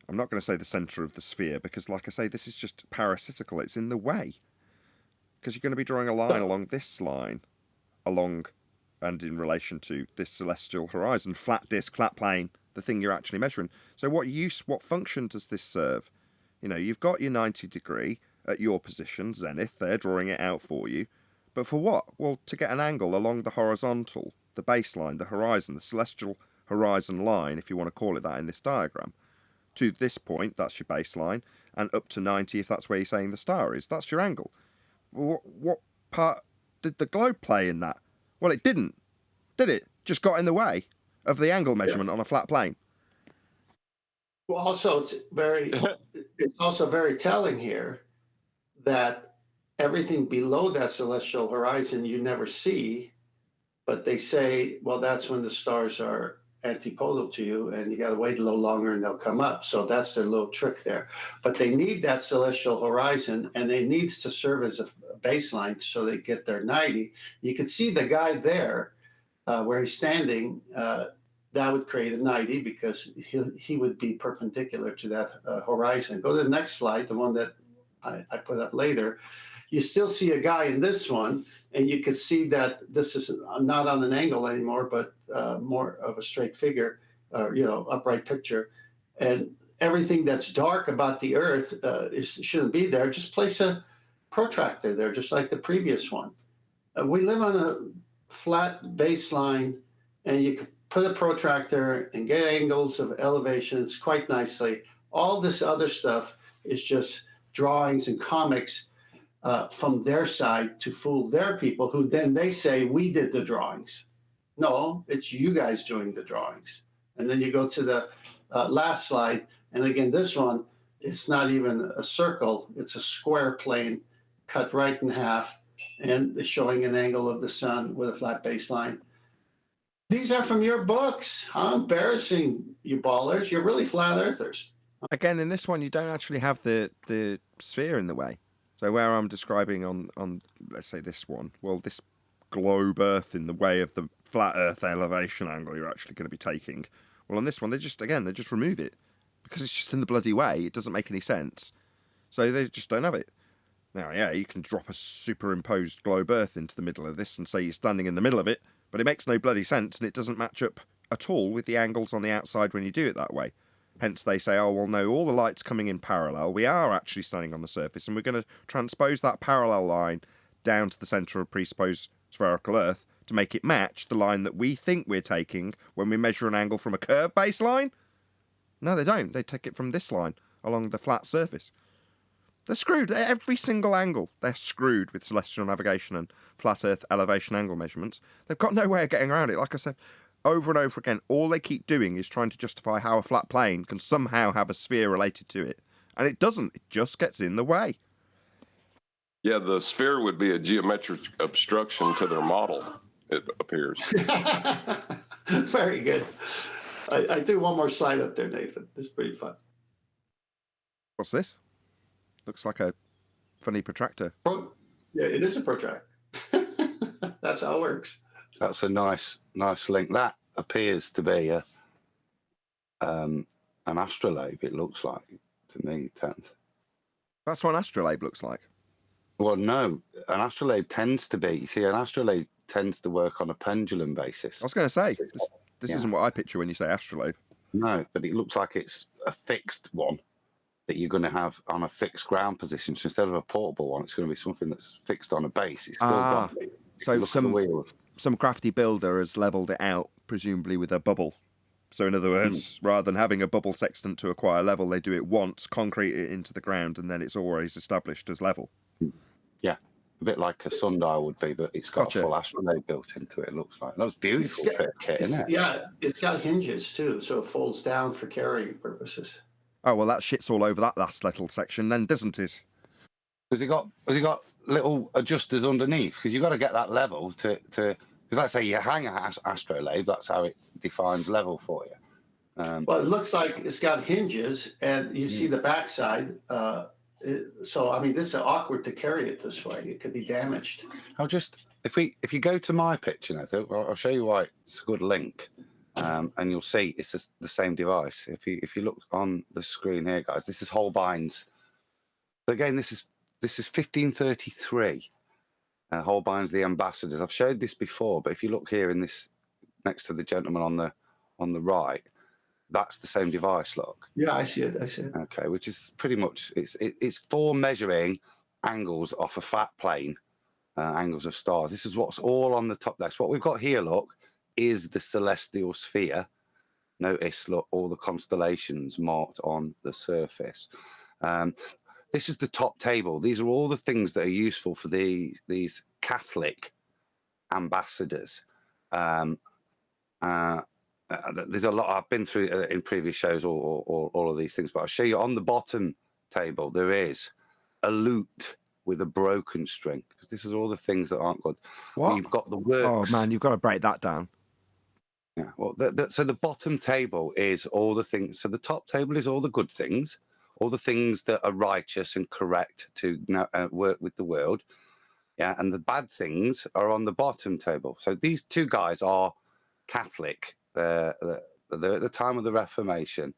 I'm not going to say the centre of the sphere, because like I say, this is just parasitical. It's in the way. Because you're going to be drawing a line along this line, along and in relation to this celestial horizon, flat disk, flat plane, the thing you're actually measuring. So what function does this serve? You know, you've got your 90 degree at your position, zenith, they're drawing it out for you. But for what? Well, to get an angle along the horizontal, the baseline, the horizon, the celestial horizon line, if you want to call it that in this diagram. To this point, that's your baseline, and up to 90 if that's where you're saying the star is. That's your angle. What part did the globe play in that? Well, it didn't, did it? Just got in the way of the angle measurement on a flat plane. Well, also, it's also very telling here that everything below that celestial horizon you never see, but they say, well, that's when the stars are antipodal to you, and you got to wait a little longer and they'll come up. So that's their little trick there. But they need that celestial horizon, and it needs to serve as a baseline so they get their 90. You can see the guy there where he's standing. That would create a 90 because he would be perpendicular to that horizon. Go to the next slide, the one that I put up later. you still see a guy in this one, and you can see that this is not on an angle anymore, but more of a straight figure, upright picture. And everything that's dark about the Earth shouldn't be there. Just place a protractor there, just like the previous one. We live on a flat baseline, and you can put a protractor and get angles of elevations quite nicely. All this other stuff is just drawings and comics from their side to fool their people, who then they say, we did the drawings. No, it's you guys doing the drawings. And then you go to the last slide, and again, this one, it's not even a circle, it's a square plane cut right in half, and showing an angle of the sun with a flat baseline. These are from your books. How embarrassing, you ballers. You're really flat earthers. Again, in this one, you don't actually have the sphere in the way. So where I'm describing on let's say this one, well, this globe Earth in the way of the flat Earth elevation angle you're actually going to be taking. Well, on this one, they just remove it because it's just in the bloody way. It doesn't make any sense. So they just don't have it. Now, yeah, you can drop a superimposed globe Earth into the middle of this and say you're standing in the middle of it, but it makes no bloody sense and it doesn't match up at all with the angles on the outside when you do it that way. Hence they say, oh, well, no, all the light's coming in parallel. We are actually standing on the surface, and we're going to transpose that parallel line down to the centre of presupposed spherical Earth to make it match the line that we think we're taking when we measure an angle from a curved baseline. No, they don't. They take it from this line along the flat surface. They're screwed at every single angle. They're screwed with celestial navigation and flat Earth elevation angle measurements. They've got no way of getting around it. Like I said, over and over again, all they keep doing is trying to justify how a flat plane can somehow have a sphere related to it. And it doesn't. It just gets in the way. Yeah, the sphere would be a geometric obstruction to their model, it appears. Very good. I do one more slide up there, Nathan. This is pretty fun. What's this? Looks like a funny protractor. Yeah, it is a protractor. That's how it works. That's a nice link. That appears to be an astrolabe, it looks like to me, Tent. That's what an astrolabe looks like. Well, no, an astrolabe tends to be. You see, an astrolabe tends to work on a pendulum basis. I was going to say, this isn't what I picture when you say astrolabe. No, but it looks like it's a fixed one that you're going to have on a fixed ground position. So instead of a portable one, it's going to be something that's fixed on a base. It's still got so some crafty builder has levelled it out, presumably with a bubble. So in other words, rather than having a bubble sextant to acquire level, they do it once, concrete it into the ground, and then it's always established as level. Yeah, a bit like a sundial would be, but it's got a full astrolabe built into it, it looks like. That was beautiful kit, isn't it? Yeah, it's got hinges too, so it folds down for carrying purposes. Oh, well, that shit's all over that last little section then, doesn't it? Has he got little adjusters underneath? Because you've got to get that level to because let's say you hang an astrolabe, that's how it defines level for you. Well, it looks like it's got hinges, and you see the backside. So, I mean, this is awkward to carry it this way. It could be damaged. If you go to my picture, Nathan, I'll show you why it's a good link. And you'll see it's just the same device. If you look on the screen here, guys, this is Holbein's. So again, this is 1533. Holbein's The Ambassadors. I've showed this before, but if you look here in this next to the gentleman on the right, that's the same device. Look. Yeah, I see it. Okay, which is pretty much it's for measuring angles off a flat plane, angles of stars. This is what's all on the top left. What we've got here, look, is the celestial sphere. Notice, look, all the constellations marked on the surface. This is the top table. These are all the things that are useful for these Catholic ambassadors. There's a lot I've been through in previous shows, all of these things, but I'll show you on the bottom table, there is a lute with a broken string, because this is all the things that aren't good. What? You've got the works. Oh, man, you've got to break that down. Yeah, well, so the bottom table is all the things. So the top table is all the good things, all the things that are righteous and correct to work with the world. Yeah, and the bad things are on the bottom table. So these two guys are Catholic. They're at the time of the Reformation,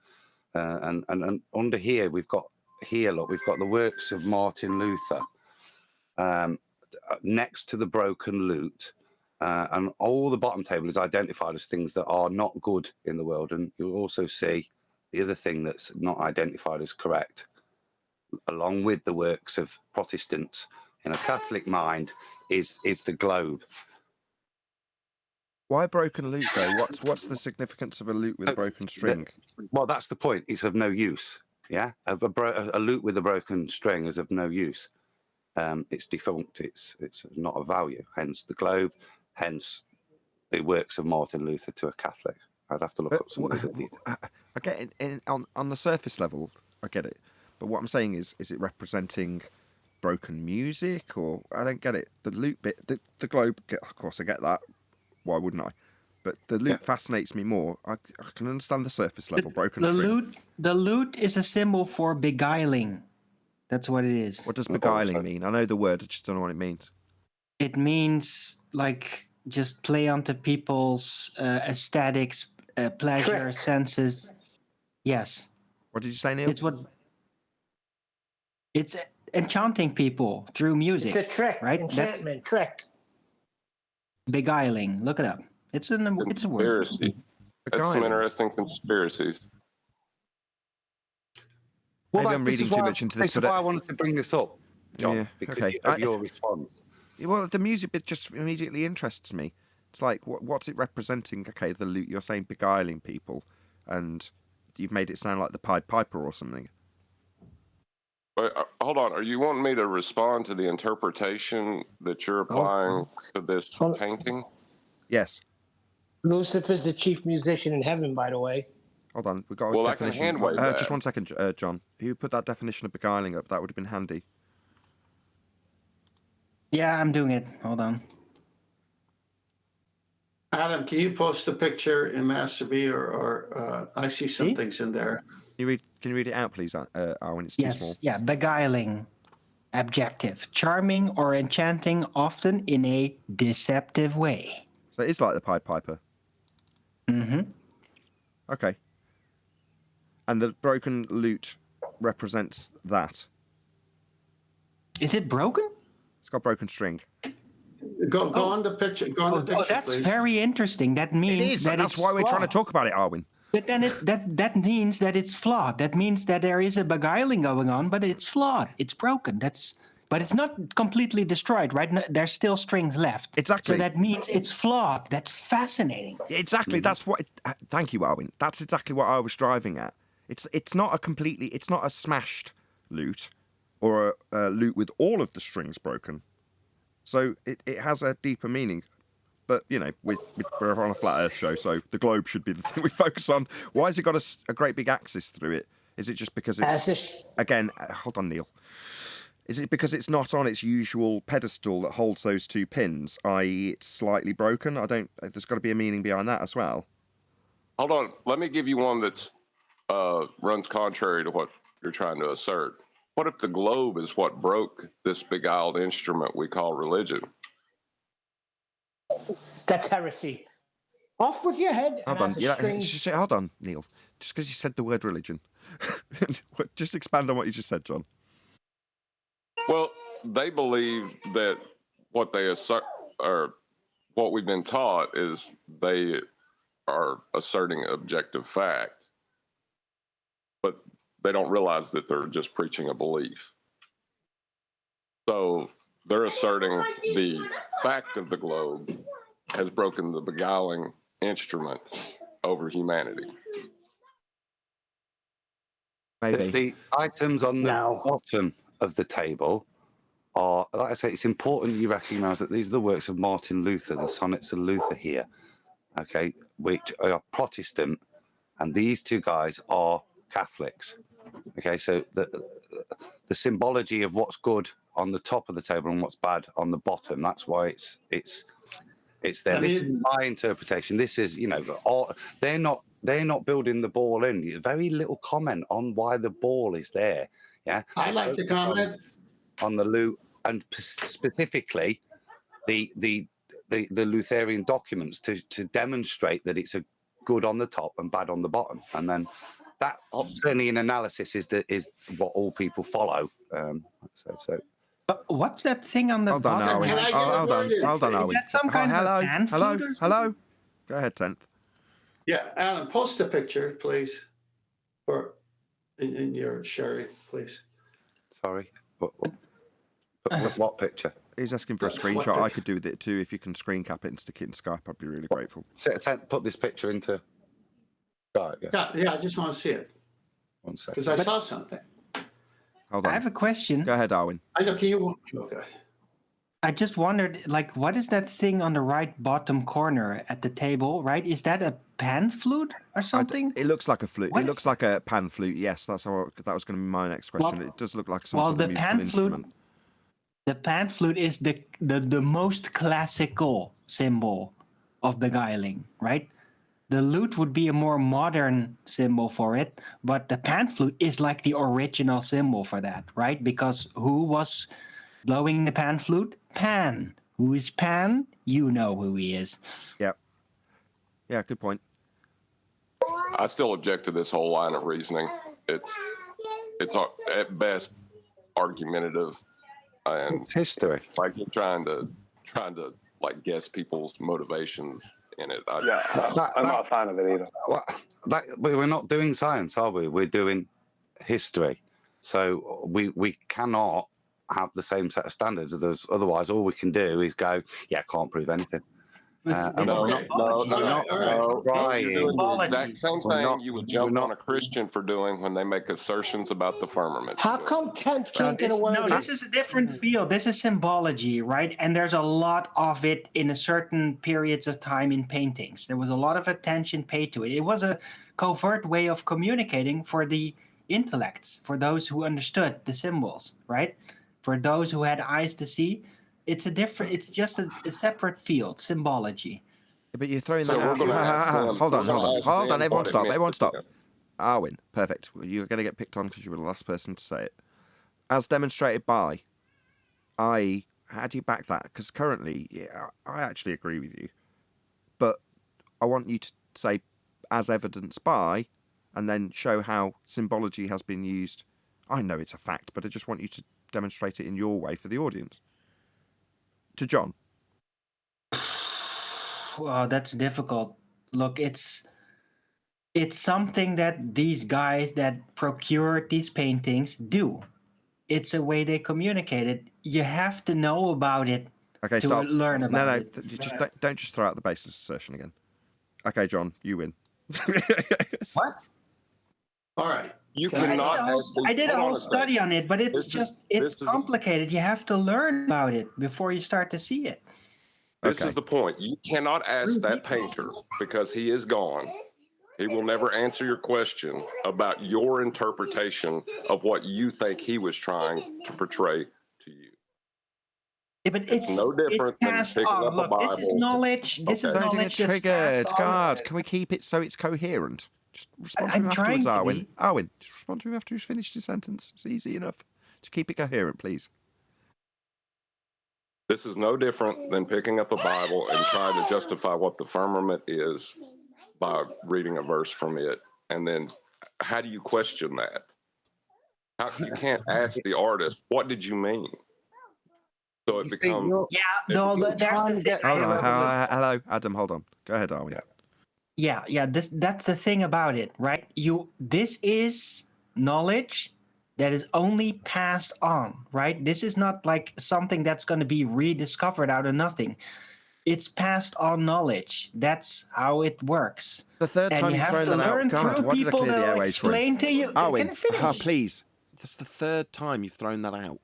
and under here we've got the works of Martin Luther. next to the broken lute, and all the bottom table is identified as things that are not good in the world. And you'll also see the other thing that's not identified as correct, along with the works of Protestants in a Catholic mind, is the globe. Why a broken lute though? What's the significance of a lute with a broken string? Well, that's the point. It's of no use. Yeah, a lute with a broken string is of no use. It's defunct. It's not of value. Hence the globe. Hence the works of Martin Luther to a Catholic. I'd have to look up some of the details. I get it on the surface level. I get it, but what I'm saying is it representing broken music, or I don't get it. The lute bit, the globe. Of course, I get that. Why wouldn't I? But the lute fascinates me more. I can understand the surface level broken string. The lute is a symbol for beguiling. That's what it is. What does beguiling mean? I know the word, I just don't know what it means. It means like just play onto people's aesthetics, pleasure, senses. Yes. What did you say, Neil? It's enchanting people through music. It's a trick, right? enchantment, trick. Beguiling. Look it up. It's a word. Conspiracy. That's some interesting conspiracies. Maybe I'm reading too much into this. That's why I wanted to bring this up, John, because of your response. Well, the music bit just immediately interests me. It's like, what's it representing? Okay, the lute, you're saying beguiling people, and you've made it sound like the Pied Piper or something. Wait, hold on. Are you wanting me to respond to the interpretation that you're applying to this painting? Yes. Lucifer's the chief musician in heaven, by the way. Hold on, we've got a Well, I definition. can hand-wave that. Just 1 second, John. Who put that definition of beguiling up? That would have been handy. Yeah, I'm doing it. Hold on. Adam, can you post a picture in Master B, or I see some things in there. Can you read it out, please, Arwen? It's too small. Yeah, beguiling. Adjective. Charming or enchanting, often in a deceptive way. So it is like the Pied Piper. Mm-hmm. Okay. And the broken lute represents that. Is it broken? It's got broken string. Go on the picture. Go on the picture, that's please. very interesting. That means it is. that That's it's why we're trying to flawed. talk about it, Arwen. But then that means that it's flawed. That means that there is a beguiling going on, but it's flawed. It's broken. But it's not completely destroyed, right? No, there's still strings left. Exactly. So that means it's flawed. That's fascinating. Exactly. That's what. Thank you, Arwen. That's exactly what I was driving at. It's not a smashed lute, or a lute with all of the strings broken. So it has a deeper meaning. But, you know, we're on a flat Earth show, so the globe should be the thing we focus on. Why has it got a great big axis through it? Is it just because it's... Again, hold on, Neil. Is it because it's not on its usual pedestal that holds those two pins, i.e. it's slightly broken? There's got to be a meaning behind that as well. Hold on. Let me give you one that's runs contrary to what you're trying to assert. What if the globe is what broke this beguiled instrument we call religion? That's heresy. Off with your head. Hold on. Hold on, Neil. Just because you said the word religion. Just expand on what you just said, John. Well, they believe that what they assert, or what we've been taught, is they are asserting objective fact, but they don't realize that they're just preaching a belief. So they're asserting the fact of the globe has broken the beguiling instrument over humanity. Maybe. The items on the bottom of the table are, like I say, it's important you recognise that these are the works of Martin Luther, the sonnets of Luther here, okay, which are Protestant, and these two guys are Catholics. Okay, so the symbology of what's good on the top of the table and what's bad on the bottom, that's why it's there. This is my interpretation. This is, you know, they're not building the ball in. Very little comment on why the ball is there. Yeah, I'd like to comment on the lute, and specifically the Lutheran documents to demonstrate that it's a good on the top and bad on the bottom, and then that certainly in analysis is what all people follow. So What's that thing on the Hold on, bottom? Arwen. Can I get a Hold on, word in? hold on, Is Arwen. that some kind of a pan flute or hello. Go ahead, 10th. Yeah, Alan, post a picture, please, or in your sharing, please. Sorry. What picture? He's asking for a What screenshot. I picture? could do with it too. If you can screen cap it and stick it in Skype, I'd be really grateful. Put this picture into. Right, yeah. Yeah, I just want to see it 1 second. because I saw something. Hold I on. have a question. Go ahead, Arwen. I know. Can you? Okay. I just wondered, like, what is that thing on the right bottom corner at the table, right? Is that a pan flute or something? It looks like a flute. What It is looks like a pan flute. Yes, that was going to be my next question. Well- It does look like some well, sort of the musical pan instrument. flute, the pan flute is the most classical symbol of beguiling, right? The lute would be a more modern symbol for it, but the pan flute is like the original symbol for that, right? Because who was blowing the pan flute? Pan. Who is Pan? You know who he is. Yep. Yeah, good point. I still object to this whole line of reasoning. It's at best argumentative, and It's history. like you're trying to like guess people's motivations in it. I'm not a fan of it either. We're not doing science, are we? We're doing history. So we cannot have the same set of standards. Otherwise, all we can do is go, yeah, can't prove anything. This And is we're not, symbology. we're not All right. trying. You're doing the Symbology. exact same We're thing not- you would we're jump not- on a Christian for doing when they make assertions about the firmament. How come 10th can't get a word in? This is a different field. This is symbology, right? And there's a lot of it in a certain periods of time in paintings. There was a lot of attention paid to it. It was a covert way of communicating for the intellects, for those who understood the symbols, right? For those who had eyes to see. It's just a separate field, symbology. But you're throwing So that we're out. going to ask them. Hold on. Everyone what it stop. meant Everyone to stop. them. Arwen, perfect. You're going to get picked on because you were the last person to say it. As demonstrated by, i.e., how do you back that? Because currently, yeah, I actually agree with you. But I want you to say, as evidenced by, and then show how symbology has been used. I know it's a fact, but I just want you to demonstrate it in your way for the audience. To John. Well, that's difficult. Look, it's something that these guys that procured these paintings do. It's a way they communicate it. You have to know about it Okay, to stop. learn about it. You just don't just throw out the baseless assertion again. Okay, John, you win. What? All right. You I cannot. did a whole second. study on it, but it's This is- complicated. You have to learn about it before you start to see it. This Okay. is the point. You cannot ask that painter because he is gone. He will never answer your question about your interpretation of what you think he was trying to portray to you. Yeah, but It's no different than passed picking on. up a Look, this is Bible. knowledge. This is Okay. Don't get knowledge that's triggered. passed on. God, can we keep it so it's coherent? Just respond to I'm him trying afterwards, to Arwen. be. Arwen, just respond to him after he's finished his sentence. It's easy enough. Just keep it coherent, please. This is no different than picking up a Bible and trying to justify what the firmament is by reading a verse from it. And then how do you question that? You can't ask the artist, what did you mean? So it becomes... Yeah, no, there's the thing. Hold on. Hello, Adam, hold on. Go ahead, Arwen. Yeah. That's the thing about it, right? This is knowledge that is only passed on, right? This is not like something that's going to be rediscovered out of nothing. It's passed on knowledge. That's how it works. The third And time you you've have thrown to that out. learn God, through why did I people clear the that'll airways for him? explain to you. Can I Arwen, finish? please. That's the third time you've thrown that out.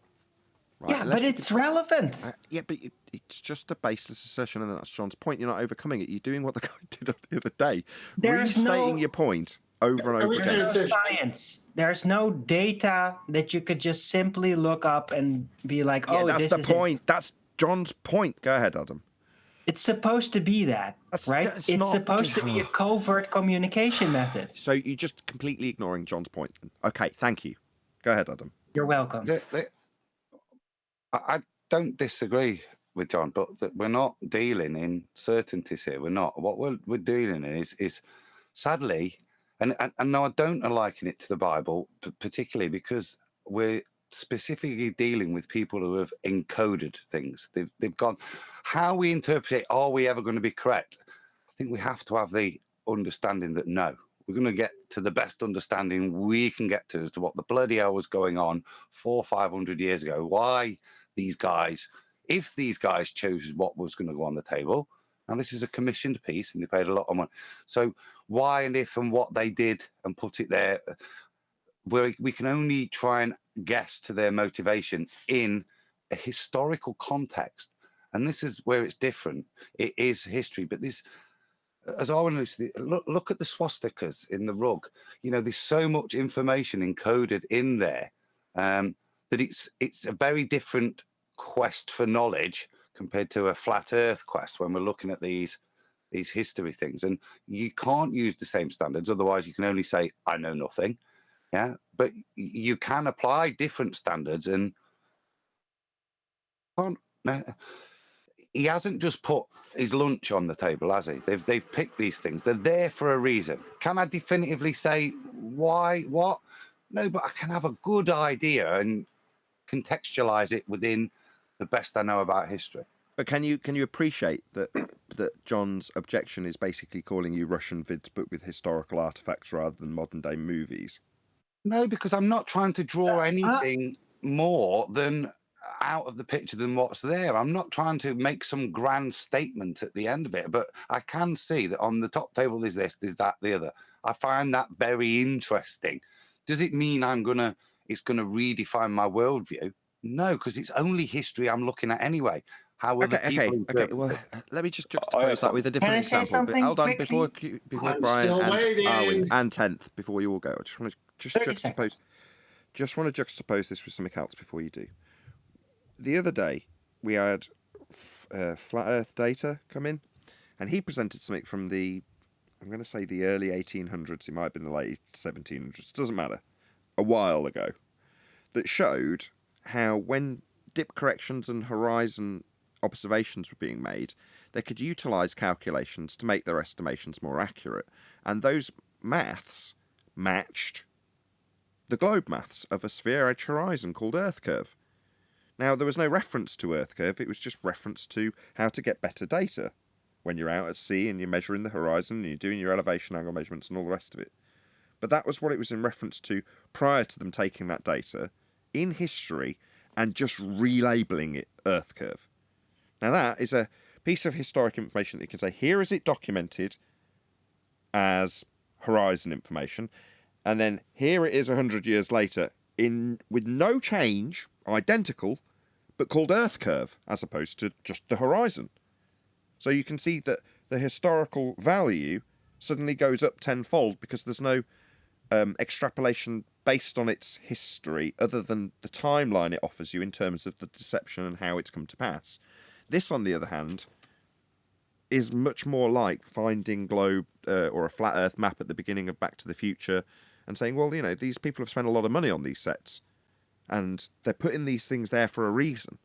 Right, Yeah, unless but you it's relevant. yeah, but it's just a baseless assertion, and that's John's point. You're not overcoming it. You're doing what the guy did the other day. There's Restating no- your point over and over There's again. no science. There's no data that you could just simply look up and be like, Yeah, "Oh, that's this the is it." point. That's John's point. Go ahead, Adam. It's supposed to be that, right? It's It's not- supposed to be a covert communication method. So you're just completely ignoring John's point. Then. Okay, thank you. Go ahead, Adam. You're welcome. I don't disagree with John, but that we're not dealing in certainties here. We're not. What we're dealing in is sadly, and no, I don't liken it to the Bible, particularly because we're specifically dealing with people who have encoded things. They've gone, how we interpret it, are we ever going to be correct? I think we have to have the understanding that no, we're going to get to the best understanding we can get to as to what the bloody hell was going on 400 or 500 years ago. Why these guys, if these guys chose what was going to go on the table, and this is a commissioned piece and they paid a lot of money. So why and if and what they did and put it there, we can only try and guess to their motivation in a historical context. And this is where it's different. It is history, but this, as Arwen look at the swastikas in the rug. There's so much information encoded in there that it's a very different quest for knowledge compared to a flat Earth quest when we're looking at these history things. And you can't use the same standards, otherwise you can only say, I know nothing. Yeah, but you can apply different standards, and he hasn't just put his lunch on the table, has he? They've picked these things. They're there for a reason. Can I definitively say why? What? No, but I can have a good idea and contextualize it within the best I know about history. But can you appreciate that John's objection is basically calling you Russian vids, but with historical artifacts rather than modern day movies? No, because I'm not trying to draw anything more than out of the picture than what's there. I'm not trying to make some grand statement at the end of it, but I can see that on the top table there's this, there's that, the other. I find that very interesting. Does it mean it's gonna redefine my worldview? No, because it's only history I'm looking at anyway. Okay. Well, let me just juxtapose that with a different example. Hold on, before Brian and Arwen and 10th, before you all go, I just want to juxtapose this with something else before you do. The other day, we had Flat Earth Data come in, and he presented something from I'm going to say the early 1800s, it might have been the late 1700s, doesn't matter, a while ago, that showed how when dip corrections and horizon observations were being made, they could utilise calculations to make their estimations more accurate. And those maths matched the globe maths of a sphere-edge horizon called Earth curve. Now, there was no reference to Earth curve, it was just reference to how to get better data when you're out at sea and you're measuring the horizon and you're doing your elevation angle measurements and all the rest of it. But that was what it was in reference to prior to them taking that data in history and just relabeling it Earth curve. Now that is a piece of historic information that you can say, here is it documented as horizon information, and then here it is 100 years later with no change, identical, but called Earth curve as opposed to just the horizon. So you can see that the historical value suddenly goes up tenfold because there's no extrapolation based on its history other than the timeline it offers you in terms of the deception and how it's come to pass. This, on the other hand, is much more like finding globe or a flat Earth map at the beginning of Back to the Future and saying, well, these people have spent a lot of money on these sets and they're putting these things there for a reason.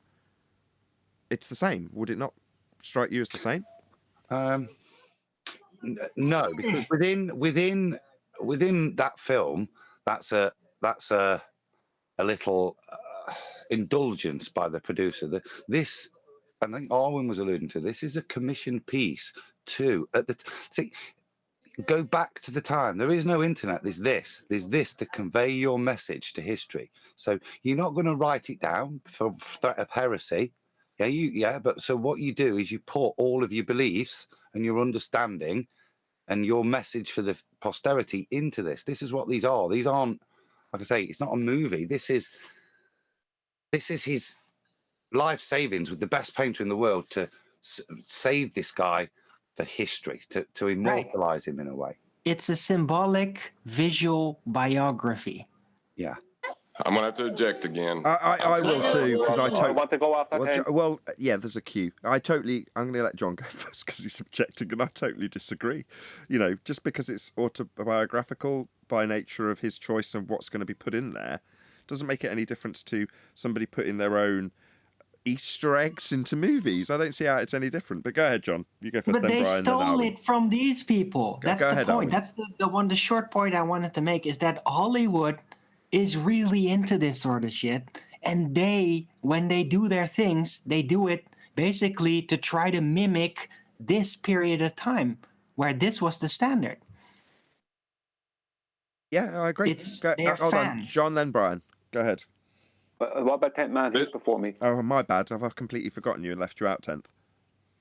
It's the same. Would it not strike you as the same? No, because within that film, that's a little indulgence by the producer. This, I think Arwen was alluding to, this is a commissioned piece too. Go back to the time. There is no internet. There's this to convey your message to history. So you're not going to write it down for threat of heresy. But so what you do is you put all of your beliefs and your understanding and your message for the posterity into this. This is what these are. These aren't, like I say, it's not a movie. This is his life savings with the best painter in the world to save this guy for history, to immortalize him in a way. It's a symbolic visual biography. Yeah. I'm going to have to object again. I will too, because I want to go after him. There's a queue. I'm going to let John go first because he's objecting, and I totally disagree. Just because it's autobiographical by nature of his choice and what's going to be put in there, doesn't make it any difference to somebody putting their own Easter eggs into movies. I don't see how it's any different. But go ahead, John. You go first. But then they Brian, stole it from these people. That's go the ahead, point. Arwen. That's the short point I wanted to make is that Hollywood is really into this sort of shit. And when they do their things, they do it basically to try to mimic this period of time where this was the standard. Yeah, I agree. They're Hold on, fans. John, then Brian. Go ahead. What about 10th man? Who's before me? Oh, my bad. I've completely forgotten you and left you out 10th.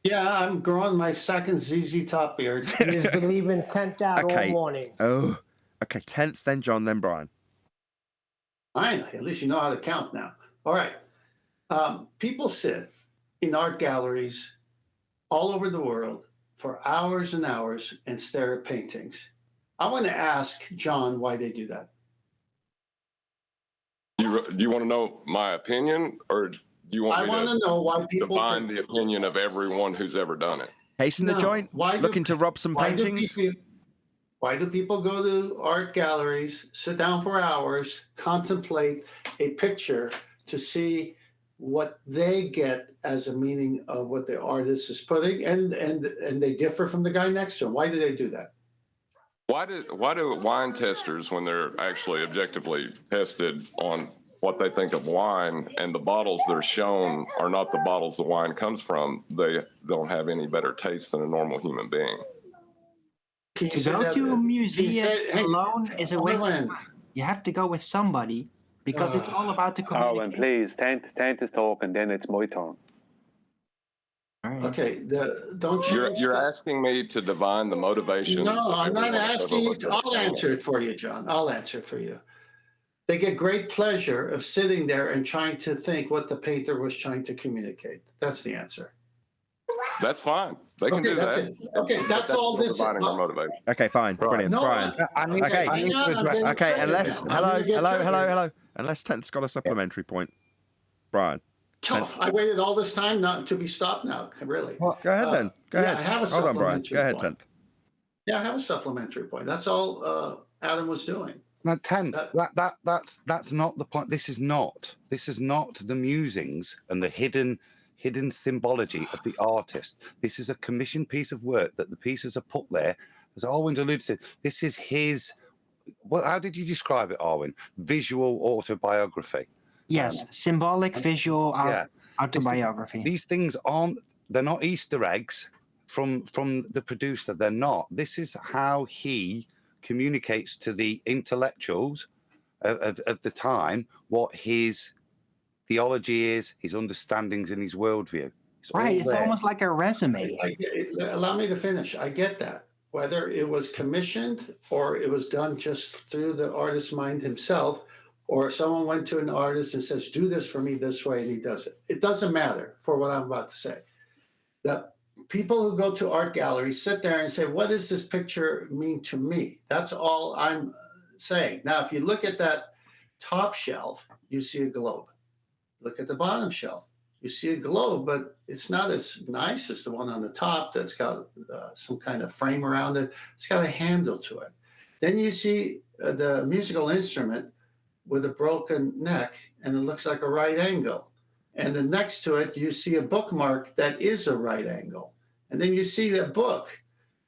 Yeah, I'm growing my second ZZ Top beard. He's been leaving 10th out all morning. Oh, okay. 10th, then John, then Brian. Finally, at least you know how to count now. All right. People sit in art galleries all over the world for hours and hours and stare at paintings. I want to ask John why they do that. Do you want to know my opinion, or do you want me to know why people define the opinion of everyone who's ever done it? Casing the joint? Looking to rob some paintings? Why do people go to art galleries, sit down for hours, contemplate a picture to see what they get as a meaning of what the artist is putting, and they differ from the guy next to him? Why do they do that? Why do wine testers, when they're actually objectively tested on what they think of wine, and the bottles they're shown are not the bottles the wine comes from, they don't have any better taste than a normal human being? To go to a museum alone is a waste of time. You have to go with somebody because it's all about the communication. Oh, and please, 10th is talking, then it's my turn. Okay, don't change. You're asking me to divine the motivations. No, I'm not asking you to. I'll answer it for you, John. I'll answer it for you. They get great pleasure of sitting there and trying to think what the painter was trying to communicate. That's the answer. That's fine. They can do that. Okay, that's all this. Divining their motivation. Okay, fine. Brilliant. No, Brian. Okay, unless, hello. Unless 10th's got a supplementary point. Brian. I waited all this time not to be stopped now, really. Well, go ahead then. Go ahead. I have a Hold on, Brian. Go ahead, point. 10th. Yeah, I have a supplementary point. That's all Adam was doing. No, 10th. That's not the point. This is not the musings and the hidden symbology of the artist. This is a commissioned piece of work that the pieces are put there. As Arwin alluded to, this is his. Well, how did you describe it, Arwin? Visual autobiography. Yes, symbolic visual autobiography. These things they're not Easter eggs from the producer. They're not. This is how he communicates to the intellectuals of the time what his theology is, his understandings, and his worldview. It's almost like a resume. Allow me to finish. I get that. Whether it was commissioned or it was done just through the artist's mind himself, or someone went to an artist and says, do this for me this way, and he does it. It doesn't matter for what I'm about to say. The people who go to art galleries sit there and say, what does this picture mean to me? That's all I'm saying. Now, if you look at that top shelf, you see a globe. Look at the bottom shelf. You see a globe, but it's not as nice as the one on the top that's got some kind of frame around it. It's got a handle to it. Then you see the musical instrument with a broken neck, and it looks like a right angle. And then next to it, you see a bookmark that is a right angle. And then you see that book.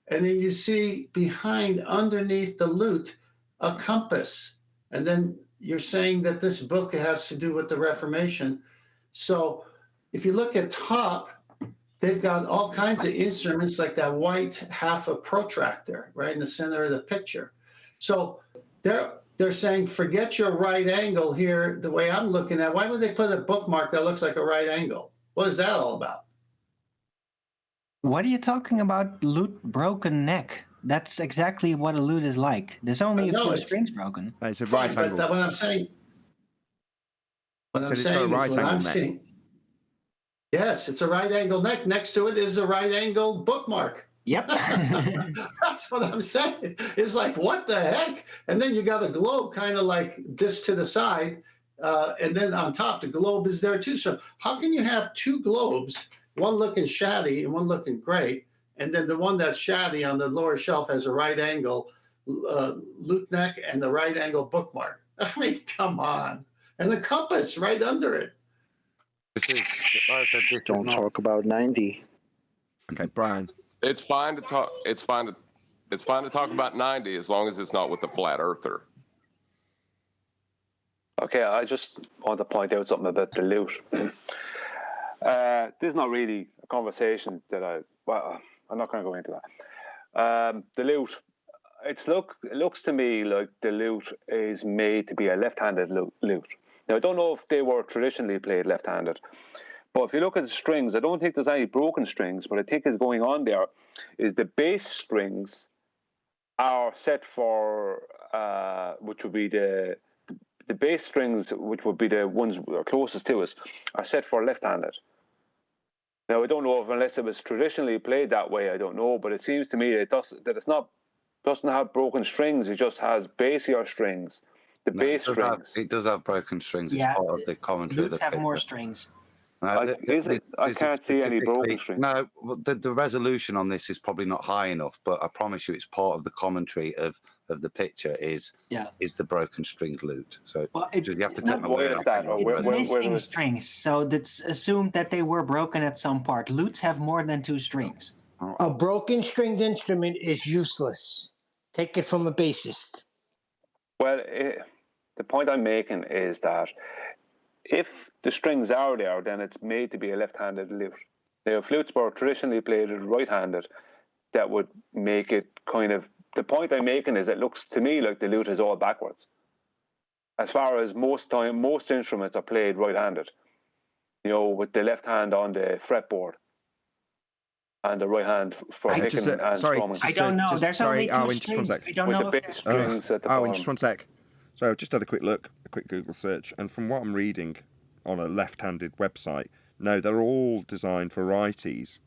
And then you see behind, underneath the lute, a compass. And then you're saying that this book has to do with the Reformation. So if you look at top, they've got all kinds of instruments like that white half a protractor right in the center of the picture. So they're saying, forget your right angle here, the way I'm looking at. Why would they put a bookmark that looks like a right angle? What is that all about? What are you talking about, lute broken neck? That's exactly what a lute is like. There's only a few strings broken. It's a right angle. But what I'm saying, yes, it's a right angle neck. Next to it is a right angle bookmark. Yep. That's what I'm saying. It's like, what the heck? And then you got a globe kind of like this to the side. And then on top, the globe is there too. So how can you have two globes, one looking shabby and one looking great? And then the one that's shabby on the lower shelf has a right angle lute neck and the right angle bookmark. I mean, come on. And the compass right under it. Don't talk about 90. Okay, Brian. It's fine to talk. It's fine to talk about 90 as long as it's not with the flat earther. Okay, I just want to point out something about the loot. This is not really a conversation that I'm not going to go into that. The loot. It looks to me like the loot is made to be a left-handed loot. Now, I don't know if they were traditionally played left-handed, but if you look at the strings, I don't think there's any broken strings. What I think is going on there is the bass strings are set for, which would be the bass strings, which would be the ones closest to us, are set for left-handed. Now, I don't know unless it was traditionally played that way, I don't know, but it seems to me doesn't have broken strings, it just has bassier strings. The bass strings. It does have broken strings. It's part of the commentary. Lutes have more strings. I can't see any broken strings. No, the resolution on this is probably not high enough, but I promise you it's part of the commentary of the picture is the broken stringed lute. So you have to take my word on that. It's missing strings, so that's assumed that they were broken at some part. Lutes have more than 2 strings. A broken stringed instrument is useless. Take it from a bassist. Well, the point I'm making is that if the strings are there, then it's made to be a left-handed lute. Now, if flutes were traditionally played right-handed, that would make it kind of... The point I'm making is it looks to me like the lute is all backwards. As far as most instruments are played right-handed, with the left hand on the fretboard and the right hand for picking and strumming. I don't know. There's only 2 strings. I don't know. Just one sec. So I just had a quick Google search, and from what I'm reading on a left-handed website, no, they're all designed for righties,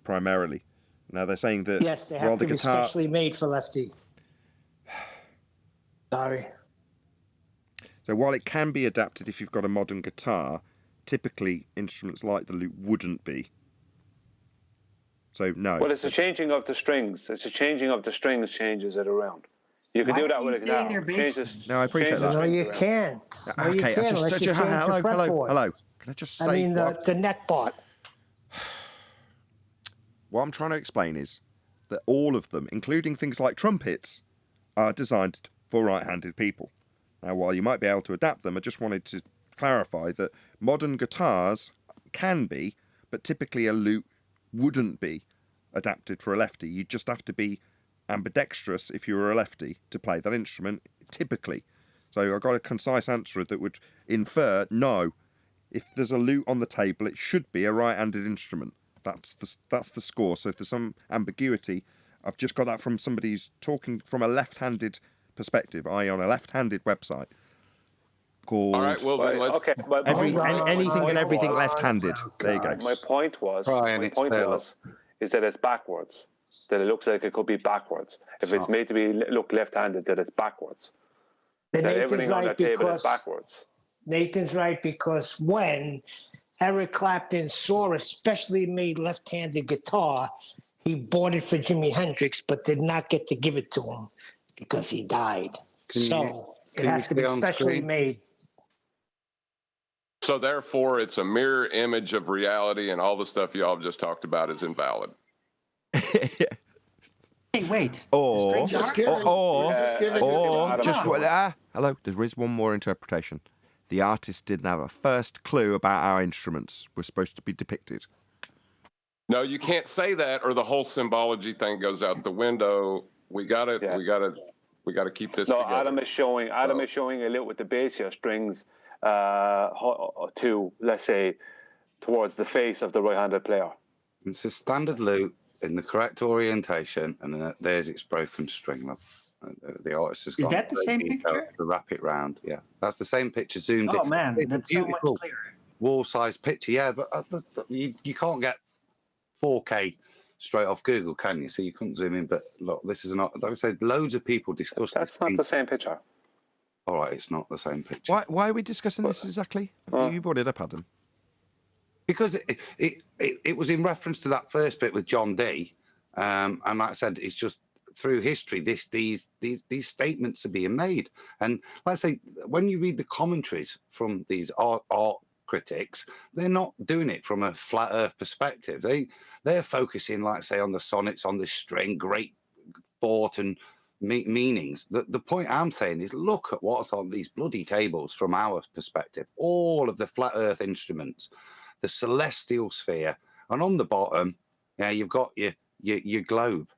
primarily. Now they're saying that yes, they have to be specially made for lefty. Sorry. So while it can be adapted if you've got a modern guitar, typically instruments like the lute wouldn't be. So no. Well, it's the changing of the strings. It's the changing of the strings changes it around. You can do that with a guitar. No, I appreciate that. No, you can't. No, you can't unless you change the fretboard. Hello. Can I just say... I mean, the neck part. What I'm trying to explain is that all of them, including things like trumpets, are designed for right-handed people. Now, while you might be able to adapt them, I just wanted to clarify that modern guitars can be, but typically a lute wouldn't be adapted for a lefty. You just have to be ambidextrous if you were a lefty to play that instrument, typically. So I got a concise answer that would infer, no, if there's a lute on the table, it should be a right-handed instrument. That's the score. So if there's some ambiguity, I've just got that from somebody who's talking from a left-handed perspective, i.e. on a left-handed website called... All right, well, then let's... Okay, anything and everything left-handed. There you go. My point was is that it's backwards. That it looks like it could be backwards. If it's made to be look left-handed, that it's backwards. Then that Nathan's everything on right that table is backwards. Nathan's right, because when Eric Clapton saw a specially made left-handed guitar, he bought it for Jimi Hendrix, but did not get to give it to him because he died. It has to be specially made. So therefore, it's a mirror image of reality, and all the stuff you all just talked about is invalid. Hey, wait. Or hello, hello. there is one more interpretation. The artist didn't have a first clue about our instruments were supposed to be depicted. No, you can't say that, or the whole symbology thing goes out the window. We gotta keep this together. Adam is showing a lute with the bassier strings to, let's say, towards the face of the right-handed player. It's a standard lute in the correct orientation, and there's its broken string. The artist has gone. Is that the same picture? To wrap it round, yeah. That's the same picture zoomed in. Oh man, it's that's a beautiful so much clearer. Wall-sized picture, yeah. But you can't get 4K straight off Google, can you? So you couldn't zoom in. But look, this is not. Like I said, loads of people discuss this. That's not the same picture. All right, it's not the same picture. Why are we discussing this exactly? You brought it up, Adam. Because it was in reference to that first bit with John Dee, and like I said, it's just through history these statements are being made, and like I say, when you read the commentaries from these art critics, they're not doing it from a flat Earth perspective. They're focusing, like I say, on the sonnets, on the string, great thought and meanings. The point I'm saying is look at what's on these bloody tables from our perspective. All of the flat Earth instruments, the celestial sphere, and on the bottom, yeah, you've got your globe.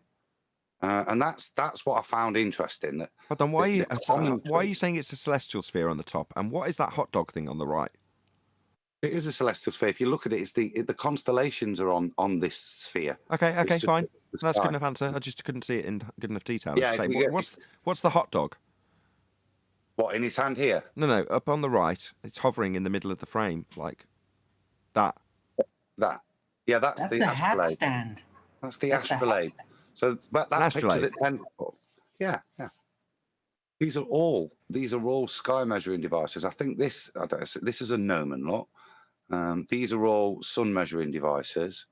And that's what I found interesting. That Hold on, why are you saying it's a celestial sphere on the top? And what is that hot dog thing on the right? It is a celestial sphere. If you look at it, it's the constellations are on this sphere. Okay, fine. That's a good enough answer. I just couldn't see it in good enough detail. Yeah, what's the hot dog? What, in his hand here? No, up on the right. It's hovering in the middle of the frame, like that. That. Yeah, that's the a hat astrolabe. stand. That's the astrolabe. So, but that picture that yeah. These are all sky measuring devices. I think this is a gnomon lot. These are all sun measuring devices.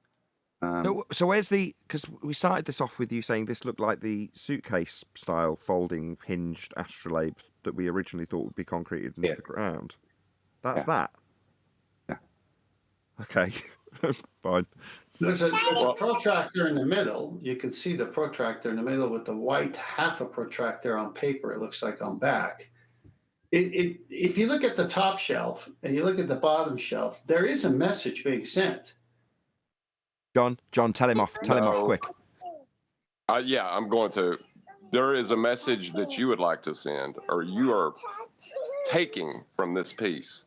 So where's because we started this off with you saying this looked like the suitcase style folding hinged astrolabe that we originally thought would be concreted into the ground. That's that. Yeah. Okay. Fine. There's a protractor in the middle. You can see the protractor in the middle with the white half a protractor on paper. It looks like on back. If you look at the top shelf and you look at the bottom shelf, there is a message being sent. John, tell him off. Tell him off quick. Yeah, I'm going to. There is a message that you would like to send, or you are taking from this piece.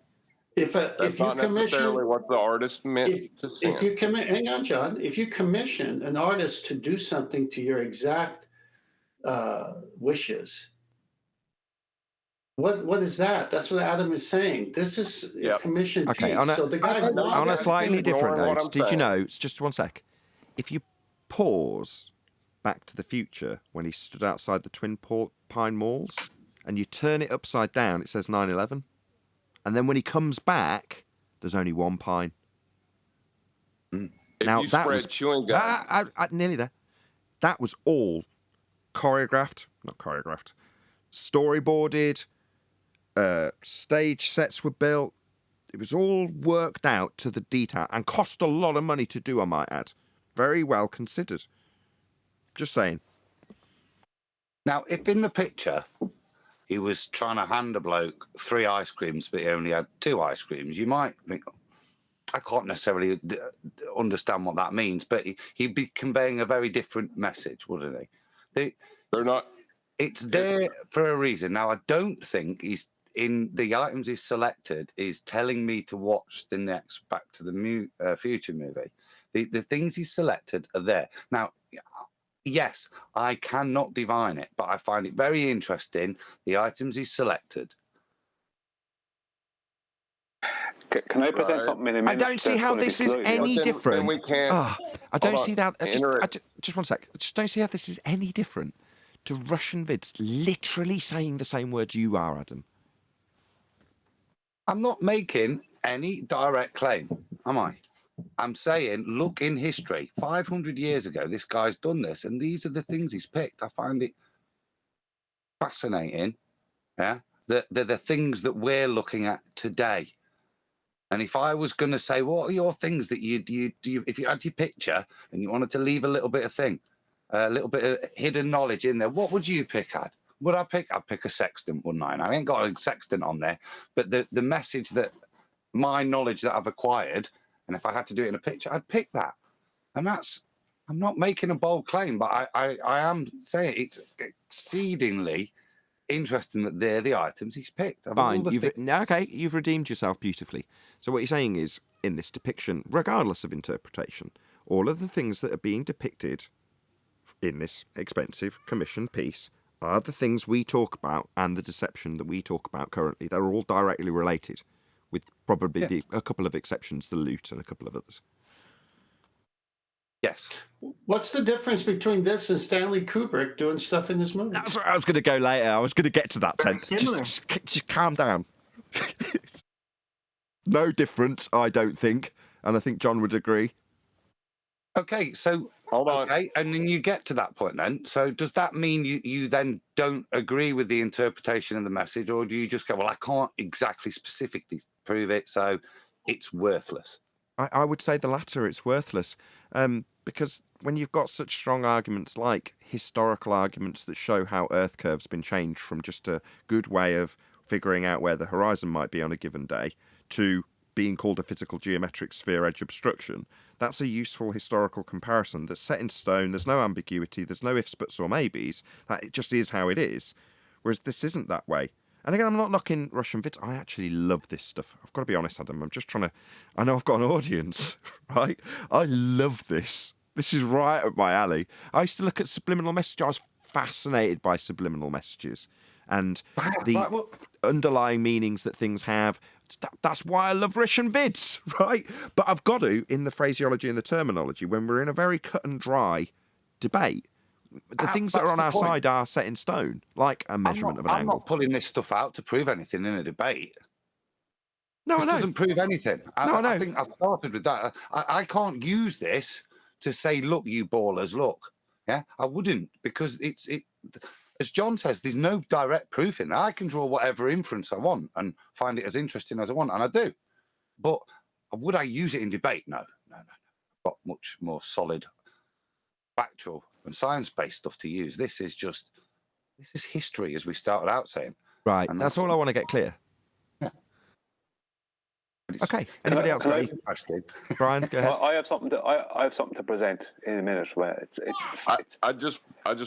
That's not necessarily what the artist meant to send. Hang on, John. If you commission an artist to do something to your exact wishes, what is that? That's what Adam is saying. This is a commissioned piece. So the guy on a slightly different note, did you know? It's just 1 sec. If you pause Back to the Future when he stood outside the Twin Pine Malls, and you turn it upside down, it says 9/11. And then when he comes back, there's only one pine. Now that was chewing gum. Nearly there. That was all storyboarded. Stage sets were built. It was all worked out to the detail and cost a lot of money to do, I might add. Very well considered. Just saying. Now, if in the picture he was trying to hand a bloke 3 ice creams, but he only had 2 ice creams, you might think, I can't necessarily understand what that means, but he'd be conveying a very different message, wouldn't he? They're not. It's there for a reason. Now, I don't think he's in the items he's selected is telling me to watch the next Back to the Future movie. The things he's selected are there. Now, yes, I cannot divine it, but I find it very interesting, the items he's selected. Can I present something in a minute? I don't see how this is any different. We can't. I don't see that. Just 1 sec. I just don't see how this is any different to Russian vids literally saying the same words you are, Adam. I'm not making any direct claim, am I? I'm saying, look in history. 500 years ago, this guy's done this, and these are the things he's picked. I find it fascinating. Yeah, they're the things that we're looking at today. And if I was going to say, what are your things that you if you had your picture and you wanted to leave a little bit of hidden knowledge in there, what would you pick, Ad? I'd pick a sextant, wouldn't I? And I ain't got a sextant on there, but the message that my knowledge that I've acquired, and if I had to do it in a picture, I'd pick that. And I'm not making a bold claim, but I am saying it's exceedingly interesting that they're the items he's picked. Fine, you've redeemed yourself beautifully. So what you're saying is, in this depiction, regardless of interpretation, all of the things that are being depicted in this expensive commissioned piece are the things we talk about and the deception that we talk about currently. They're all directly related, with probably a couple of exceptions, the loot and a couple of others. Yes. What's the difference between this and Stanley Kubrick doing stuff in this movie? That's where I was going to go later. I was going to get to that, Tent. Just calm down. No difference, I don't think. And I think John would agree. Okay, so hold on. Okay, and then you get to that point then. So does that mean you then don't agree with the interpretation of the message, or do you just go, well, I can't exactly specifically prove it, so it's worthless? I would say the latter, it's worthless. Because when you've got such strong arguments like historical arguments that show how Earth curve's been changed from just a good way of figuring out where the horizon might be on a given day to being called a physical geometric sphere edge obstruction, that's a useful historical comparison that's set in stone. There's no ambiguity, there's no ifs, buts, or maybes. That it just is how it is. Whereas this isn't that way. And again, I'm not knocking Russian vids. I actually love this stuff. I've got to be honest, Adam. I'm just trying to... I know I've got an audience, right? I love this. This is right up my alley. I used to look at subliminal messages. I was fascinated by subliminal messages and the underlying meanings that things have. That's why I love Russian vids, right? But I've got to, in the phraseology and the terminology, when we're in a very cut and dry debate, the things that are on our side are set in stone, like a measurement of an angle. I'm not pulling this stuff out to prove anything in a debate. No, This doesn't prove anything. I think I started with that. I can't use this to say, look, you ballers, look. Yeah, I wouldn't, because it. As John says, there's no direct proof in that. I can draw whatever inference I want and find it as interesting as I want, and I do. But would I use it in debate? No. I've got much more solid, factual and science-based stuff to use. This is history, as we started out saying. Right, and that's all I want to get clear. Yeah. Okay. Anybody else got any? Brian, go ahead. I have something to present in a minute. Where I just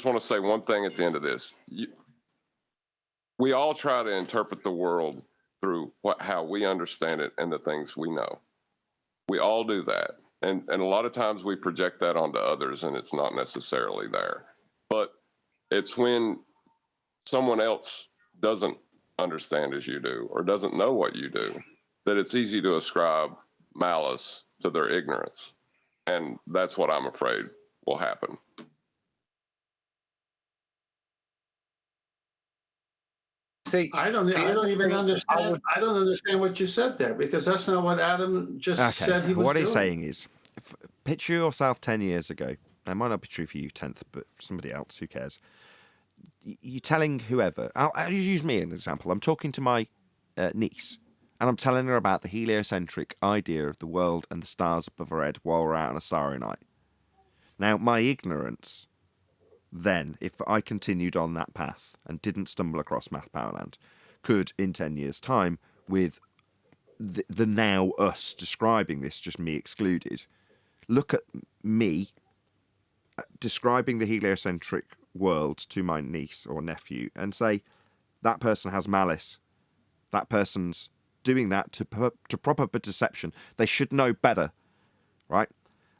want to say one thing at the end of this. We all try to interpret the world through how we understand it and the things we know. We all do that. And a lot of times we project that onto others and it's not necessarily there. But it's when someone else doesn't understand as you do or doesn't know what you do that it's easy to ascribe malice to their ignorance. And that's what I'm afraid will happen. See, I don't even understand. I don't understand what you said there, because that's not what Adam just said he was what doing. he's saying is, picture yourself 10 years ago. It might not be true for you, 10th, but somebody else, who cares? You're telling whoever. I'll use me as an example. I'm talking to my niece, and I'm telling her about the heliocentric idea of the world and the stars above her head while we're out on a starry night. Now, my ignorance then, if I continued on that path and didn't stumble across Math Powerland, could, in 10 years' time, with the now us describing this, just me excluded, look at me describing the heliocentric world to my niece or nephew and say, that person has malice. That person's doing that to prop up a deception. They should know better, right?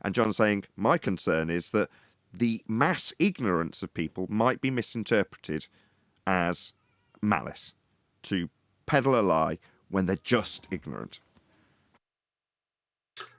And John's saying, my concern is that the mass ignorance of people might be misinterpreted as malice, to peddle a lie when they're just ignorant.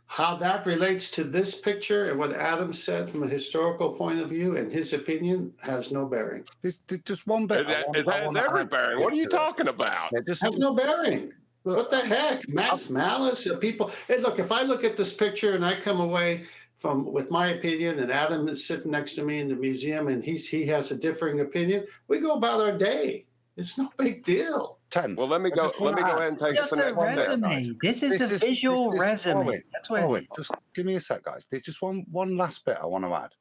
How that relates to this picture and what Adam said from a historical point of view and his opinion has no bearing. There's just one bit. It has every bearing. What are you talking about? It has no bearing. What the heck? Mass malice of people. Hey, look, if I look at this picture and I come away with my opinion, and Adam is sitting next to me in the museum and he has a differing opinion, we go about our day. It's no big deal. 10. Well, let me go ahead and take just a resume. This is a visual resume. That's what Owen, just give me a sec, guys. There's just one last bit I want to add.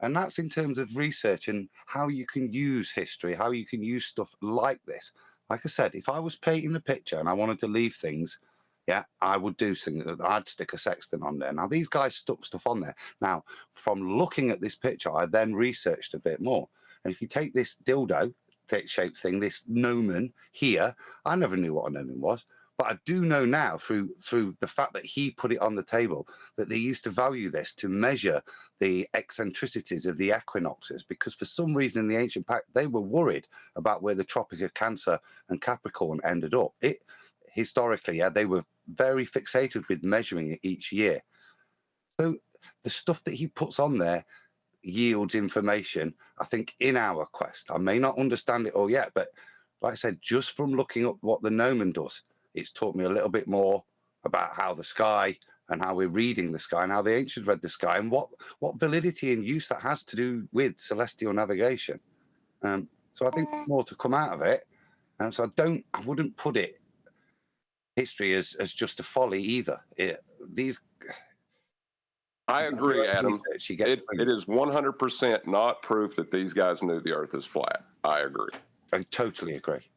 And that's in terms of research and how you can use history, how you can use stuff like this. Like I said, if I was painting the picture and I wanted to leave things, yeah, I would do things. I'd stick a sextant on there. Now, these guys stuck stuff on there. Now, from looking at this picture, I then researched a bit more. And if you take this dildo shaped thing, this gnomon here, I never knew what a gnomon was. But I do know now through the fact that he put it on the table that they used to value this to measure the eccentricities of the equinoxes, because for some reason in the ancient pact, they were worried about where the Tropic of Cancer and Capricorn ended up. Historically, yeah, they were very fixated with measuring it each year. So the stuff that he puts on there yields information, I think, in our quest. I may not understand it all yet, but like I said, just from looking up what the gnomon does, it's taught me a little bit more about how the sky and how we're reading the sky and how the ancients read the sky and what validity and use that has to do with celestial navigation. So I think more to come out of it. So I wouldn't put it history as just a folly either. I agree, Adam. You get It is 100% not proof that these guys knew the Earth is flat. I agree. I totally agree.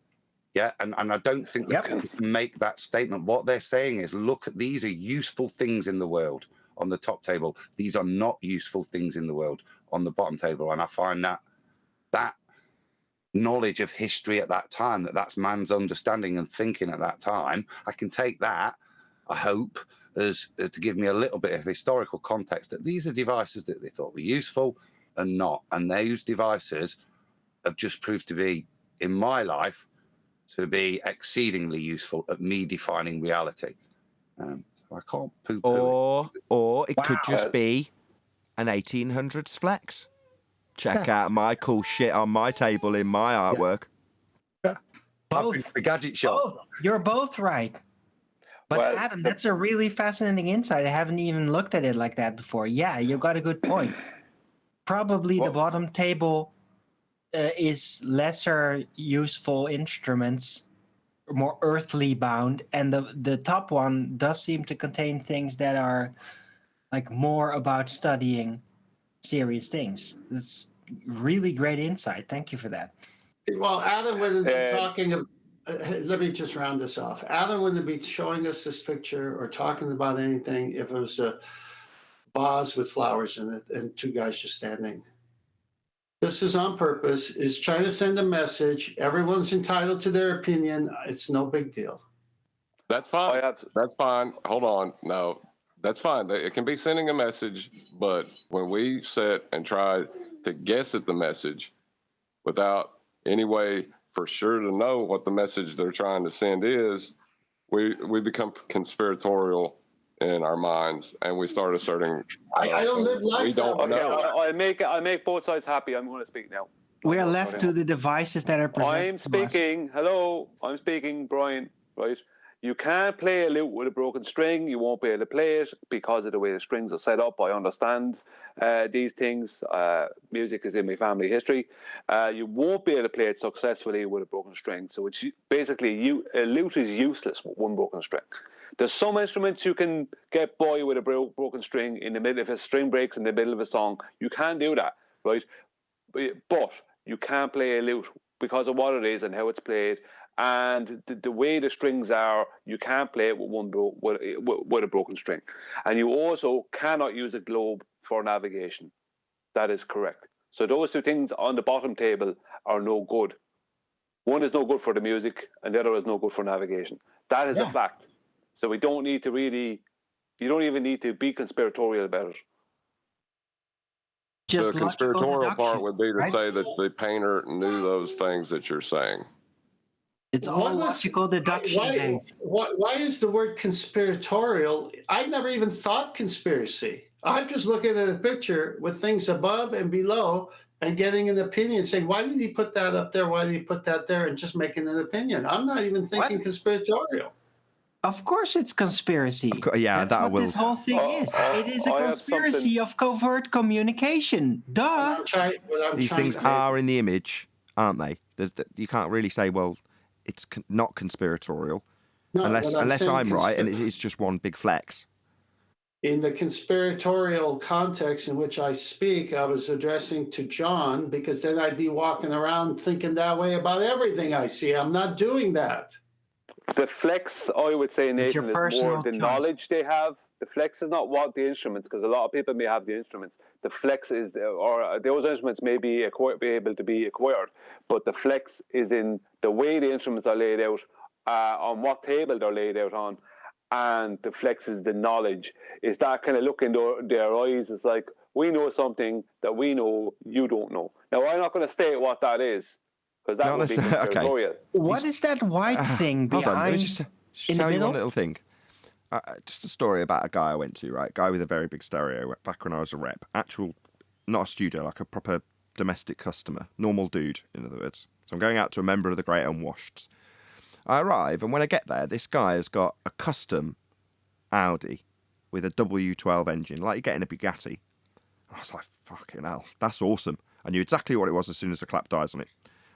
Yeah, and I don't think that people can make that statement. What they're saying is, look, these are useful things in the world on the top table. These are not useful things in the world on the bottom table. And I find that knowledge of history at that time, that's man's understanding and thinking at that time, I can take that, I hope, as to give me a little bit of historical context that these are devices that they thought were useful and not. And those devices have just proved to be, in my life, to be exceedingly useful at me defining reality. So I can't poo-poo it. Or it could just be an 1800s flex. Check out my cool shit on my table in my artwork. Both. The gadget shop. Both. You're both right. But Well, Adam, that's a really fascinating insight. I haven't even looked at it like that before. Yeah, you got a good point. Probably the bottom table is lesser useful instruments, more earthly bound, and the top one does seem to contain things that are like more about studying serious things. It's really great insight. Thank you for that. Well, Adam wouldn't be talking. Let me just round this off. Adam wouldn't be showing us this picture or talking about anything if it was a vase with flowers in it and two guys just standing. This is on purpose. Is trying to send a message. Everyone's entitled to their opinion. It's no big deal. That's fine. That's fine. Hold on. No, that's fine. It can be sending a message, but when we sit and try to guess at the message without any way for sure to know what the message they're trying to send is, we become conspiratorial in our minds, and we start asserting. I don't live life. We don't know. I make both sides happy. I'm going to speak now. We're left to the devices that are presented. I'm speaking. Hello, I'm speaking, Brian. Right? You can't play a lute with a broken string. You won't be able to play it because of the way the strings are set up. I understand these things. Music is in my family history. You won't be able to play it successfully with a broken string. So it's basically a lute is useless with one broken string. There's some instruments you can get by with a broken string in the middle. If a string breaks in the middle of a song, you can do that, right? But you can't play a lute because of what it is and how it's played. And the way the strings are, you can't play it with a broken string. And you also cannot use a globe for navigation. That is correct. So those two things on the bottom table are no good. One is no good for the music, and the other is no good for navigation. That is a fact. So we don't need to you don't even need to be conspiratorial about it. The conspiratorial part would be to say that the painter knew those things that you're saying. It's all logical deduction. Why is the word conspiratorial? I never even thought conspiracy. I'm just looking at a picture with things above and below and getting an opinion, saying, why did he put that up there? Why did he put that there? And just making an opinion. I'm not even thinking conspiratorial. Of course it's conspiracy. Yeah, that's what this whole thing is. It is a conspiracy of covert communication. Duh. These things are in the image, aren't they? You can't really say, well, it's not conspiratorial, unless I'm right and it's just one big flex. In the conspiratorial context in which I speak, I was addressing to John, because then I'd be walking around thinking that way about everything I see. I'm not doing that. The flex, I would say, Nathan, is more the knowledge they have. The flex is not what the instruments, because a lot of people may have the instruments. The flex is, or those instruments may be able to be acquired, but the flex is in the way the instruments are laid out, on what table they're laid out on, and the flex is the knowledge. Is that kind of look in their eyes? It's like, we know something that we know you don't know. Now, I'm not going to state what that is, because that would be conspiratorial. Okay. What is that white thing behind? Hold on, let me just tell you one little thing. Just a story about a guy I went to, right? Guy with a very big stereo back when I was a rep. Actual, not a studio, like a proper domestic customer. Normal dude, in other words. So I'm going out to a member of the Great Unwashed. I arrive, and when I get there, this guy has got a custom Audi with a W12 engine, like you get in a Bugatti. I was like, fucking hell, that's awesome. I knew exactly what it was as soon as I clapped eyes on it.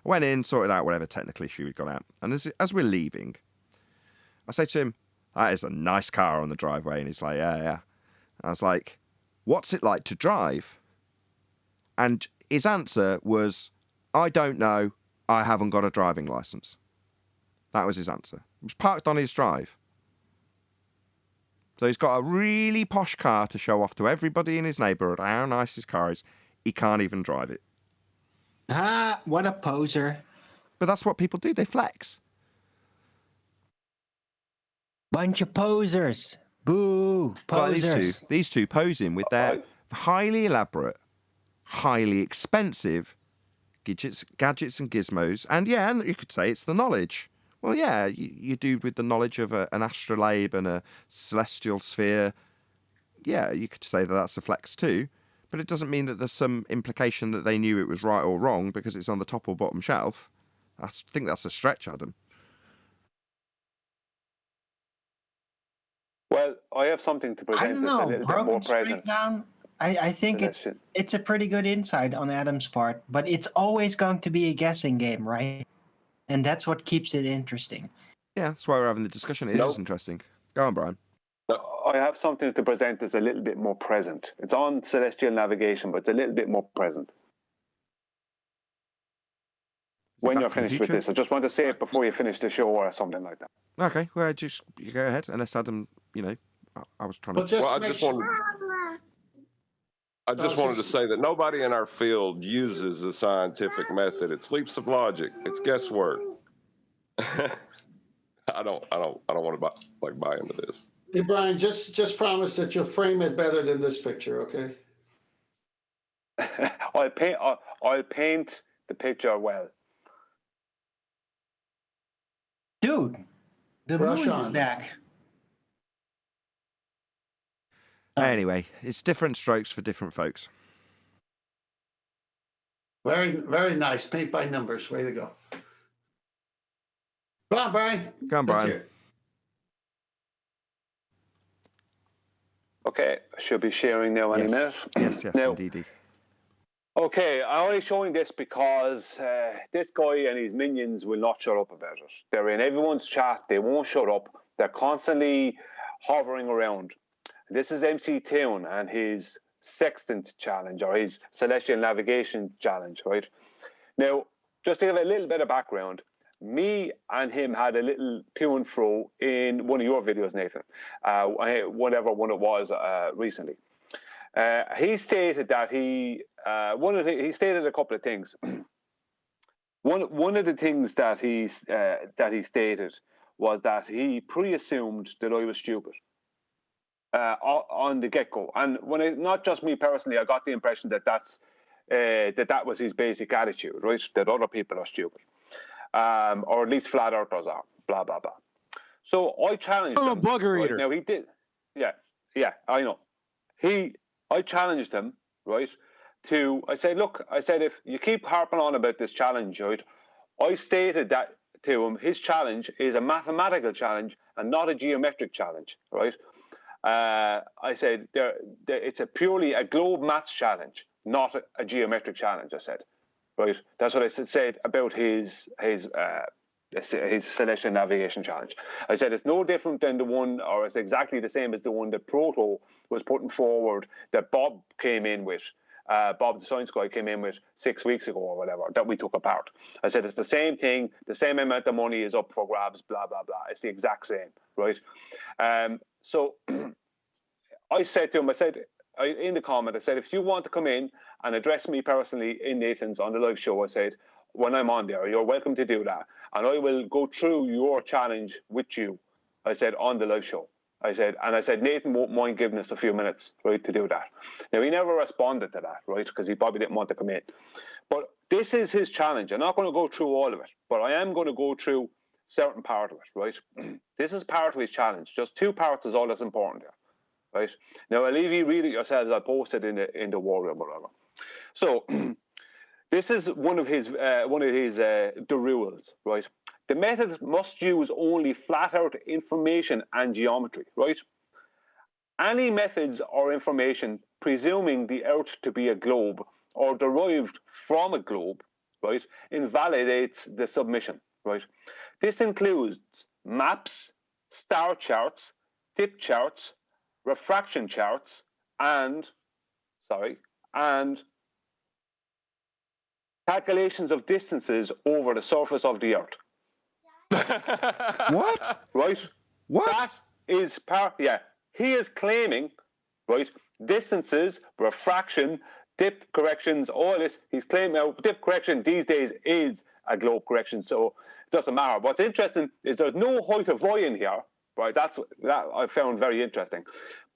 I went in, sorted out whatever technical issue we'd got out. And as we're leaving, I say to him, that is a nice car on the driveway. And he's like, yeah. I was like, what's it like to drive? And his answer was, I don't know, I haven't got a driving licence. That was his answer. It was parked on his drive. So he's got a really posh car to show off to everybody in his neighbourhood how nice his car is. He can't even drive it. Ah, what a poser. But that's what people do. They flex. Bunch of posers. Boo. Posers. Like these two posing with their highly elaborate, highly expensive gadgets and gizmos. And yeah, you could say it's the knowledge. Well, yeah, you do with the knowledge of an astrolabe and a celestial sphere. Yeah, you could say that that's a flex too. But it doesn't mean that there's some implication that they knew it was right or wrong because it's on the top or bottom shelf. I think that's a stretch, Adam. Well, I have something to present I don't that's a know. little bit more Broken present. straight down. I think it's a pretty good insight on Adam's part, but it's always going to be a guessing game, right? And that's what keeps it interesting. Yeah, that's why we're having the discussion. It is interesting. Go on, Brian. I have something to present that's a little bit more present. It's on celestial navigation, but it's a little bit more present. When you're finished with this, I just want to say it before you finish the show or something like that. Okay, well, you go ahead. Unless Adam, I was trying to. I just wanted to say that nobody in our field uses the scientific method. It's leaps of logic. It's guesswork. I don't want to buy into this. Hey, Brian, just promise that you'll frame it better than this picture, okay? I'll paint the picture well. Dude, the moon is back. Anyway, it's different strokes for different folks. Very, very nice. Paint by numbers. Way to go. Go on, Brian. Go on, Brian. Okay, I should be sharing now any minute. Yes, now, indeed. Okay, I'm only showing this because this guy and his minions will not shut up about it. They're in everyone's chat. They won't shut up. They're constantly hovering around. This is MC Toon and his sextant challenge or his celestial navigation challenge, right? Now, just to give a little bit of background, me and him had a little to and fro in one of your videos, Nathan, whatever one it was recently. He stated that he stated a couple of things. One of the things that he stated was that he pre-assumed that I was stupid on the get-go, and not just me personally, I got the impression that that was his basic attitude, right? That other people are stupid, or at least flat earthers are. Blah blah blah. So I challenged him. I'm a bugger eater. Now he did. Yeah, I know. I challenged him, right? I said, look, if you keep harping on about this challenge, right? I stated that to him. His challenge is a mathematical challenge and not a geometric challenge, right? I said it's purely a globe maths challenge, not a geometric challenge. I said, right? That's what I said about his celestial navigation challenge. I said it's no different than the one, or it's exactly the same as the one that Proto was putting forward that Bob came in with. Bob the science guy came in with 6 weeks ago or whatever, that we took apart. I said it's the same thing, the same amount of money is up for grabs, blah blah blah. It's the exact same, right? So I said to him, in the comment, I said, if you want to come in and address me personally in Nathan's on the live show, I said, when I'm on there, you're welcome to do that. And I will go through your challenge with you, I said, on the live show. I said, Nathan won't mind giving us a few minutes, right, to do that. Now, he never responded to that, right, because he probably didn't want to come in. But this is his challenge. I'm not going to go through all of it, but I am going to go through certain part of it, right? This is part of his challenge. Just 2 parts is all that's important here, right? Now, I'll leave you read it yourselves. I'll post it in the war room or whatever. So, this is one of his the rules, right? The method must use only flat earth information and geometry, right? Any methods or information presuming the earth to be a globe or derived from a globe, right, invalidates the submission, right? This includes maps, star charts, tip charts, refraction charts, and and calculations of distances over the surface of the Earth. What? Right? What? That is he is claiming, right, distances, refraction, dip corrections, all this. He's claiming now dip correction these days is a globe correction, so it doesn't matter. What's interesting is there's no height of void in here, right? That I found very interesting.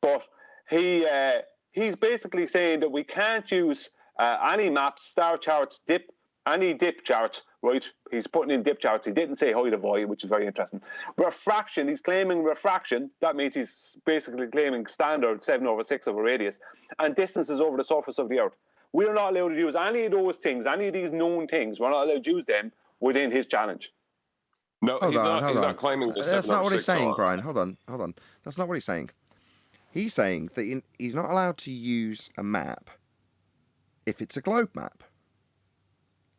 But he's basically saying that we can't use any maps, star charts, any dip charts, right? He's putting in dip charts. He didn't say height of void, which is very interesting. Refraction, he's claiming refraction. That means he's basically claiming standard 7/6 of a radius and distances over the surface of the Earth. We're not allowed to use any of those things, any of these known things. We're not allowed to use them within his challenge. No, Hold on. he's not claiming the That's not what he's 7/6 saying, are. Brian. Hold on. That's not what he's saying. He's saying that he's not allowed to use a map if it's a globe map.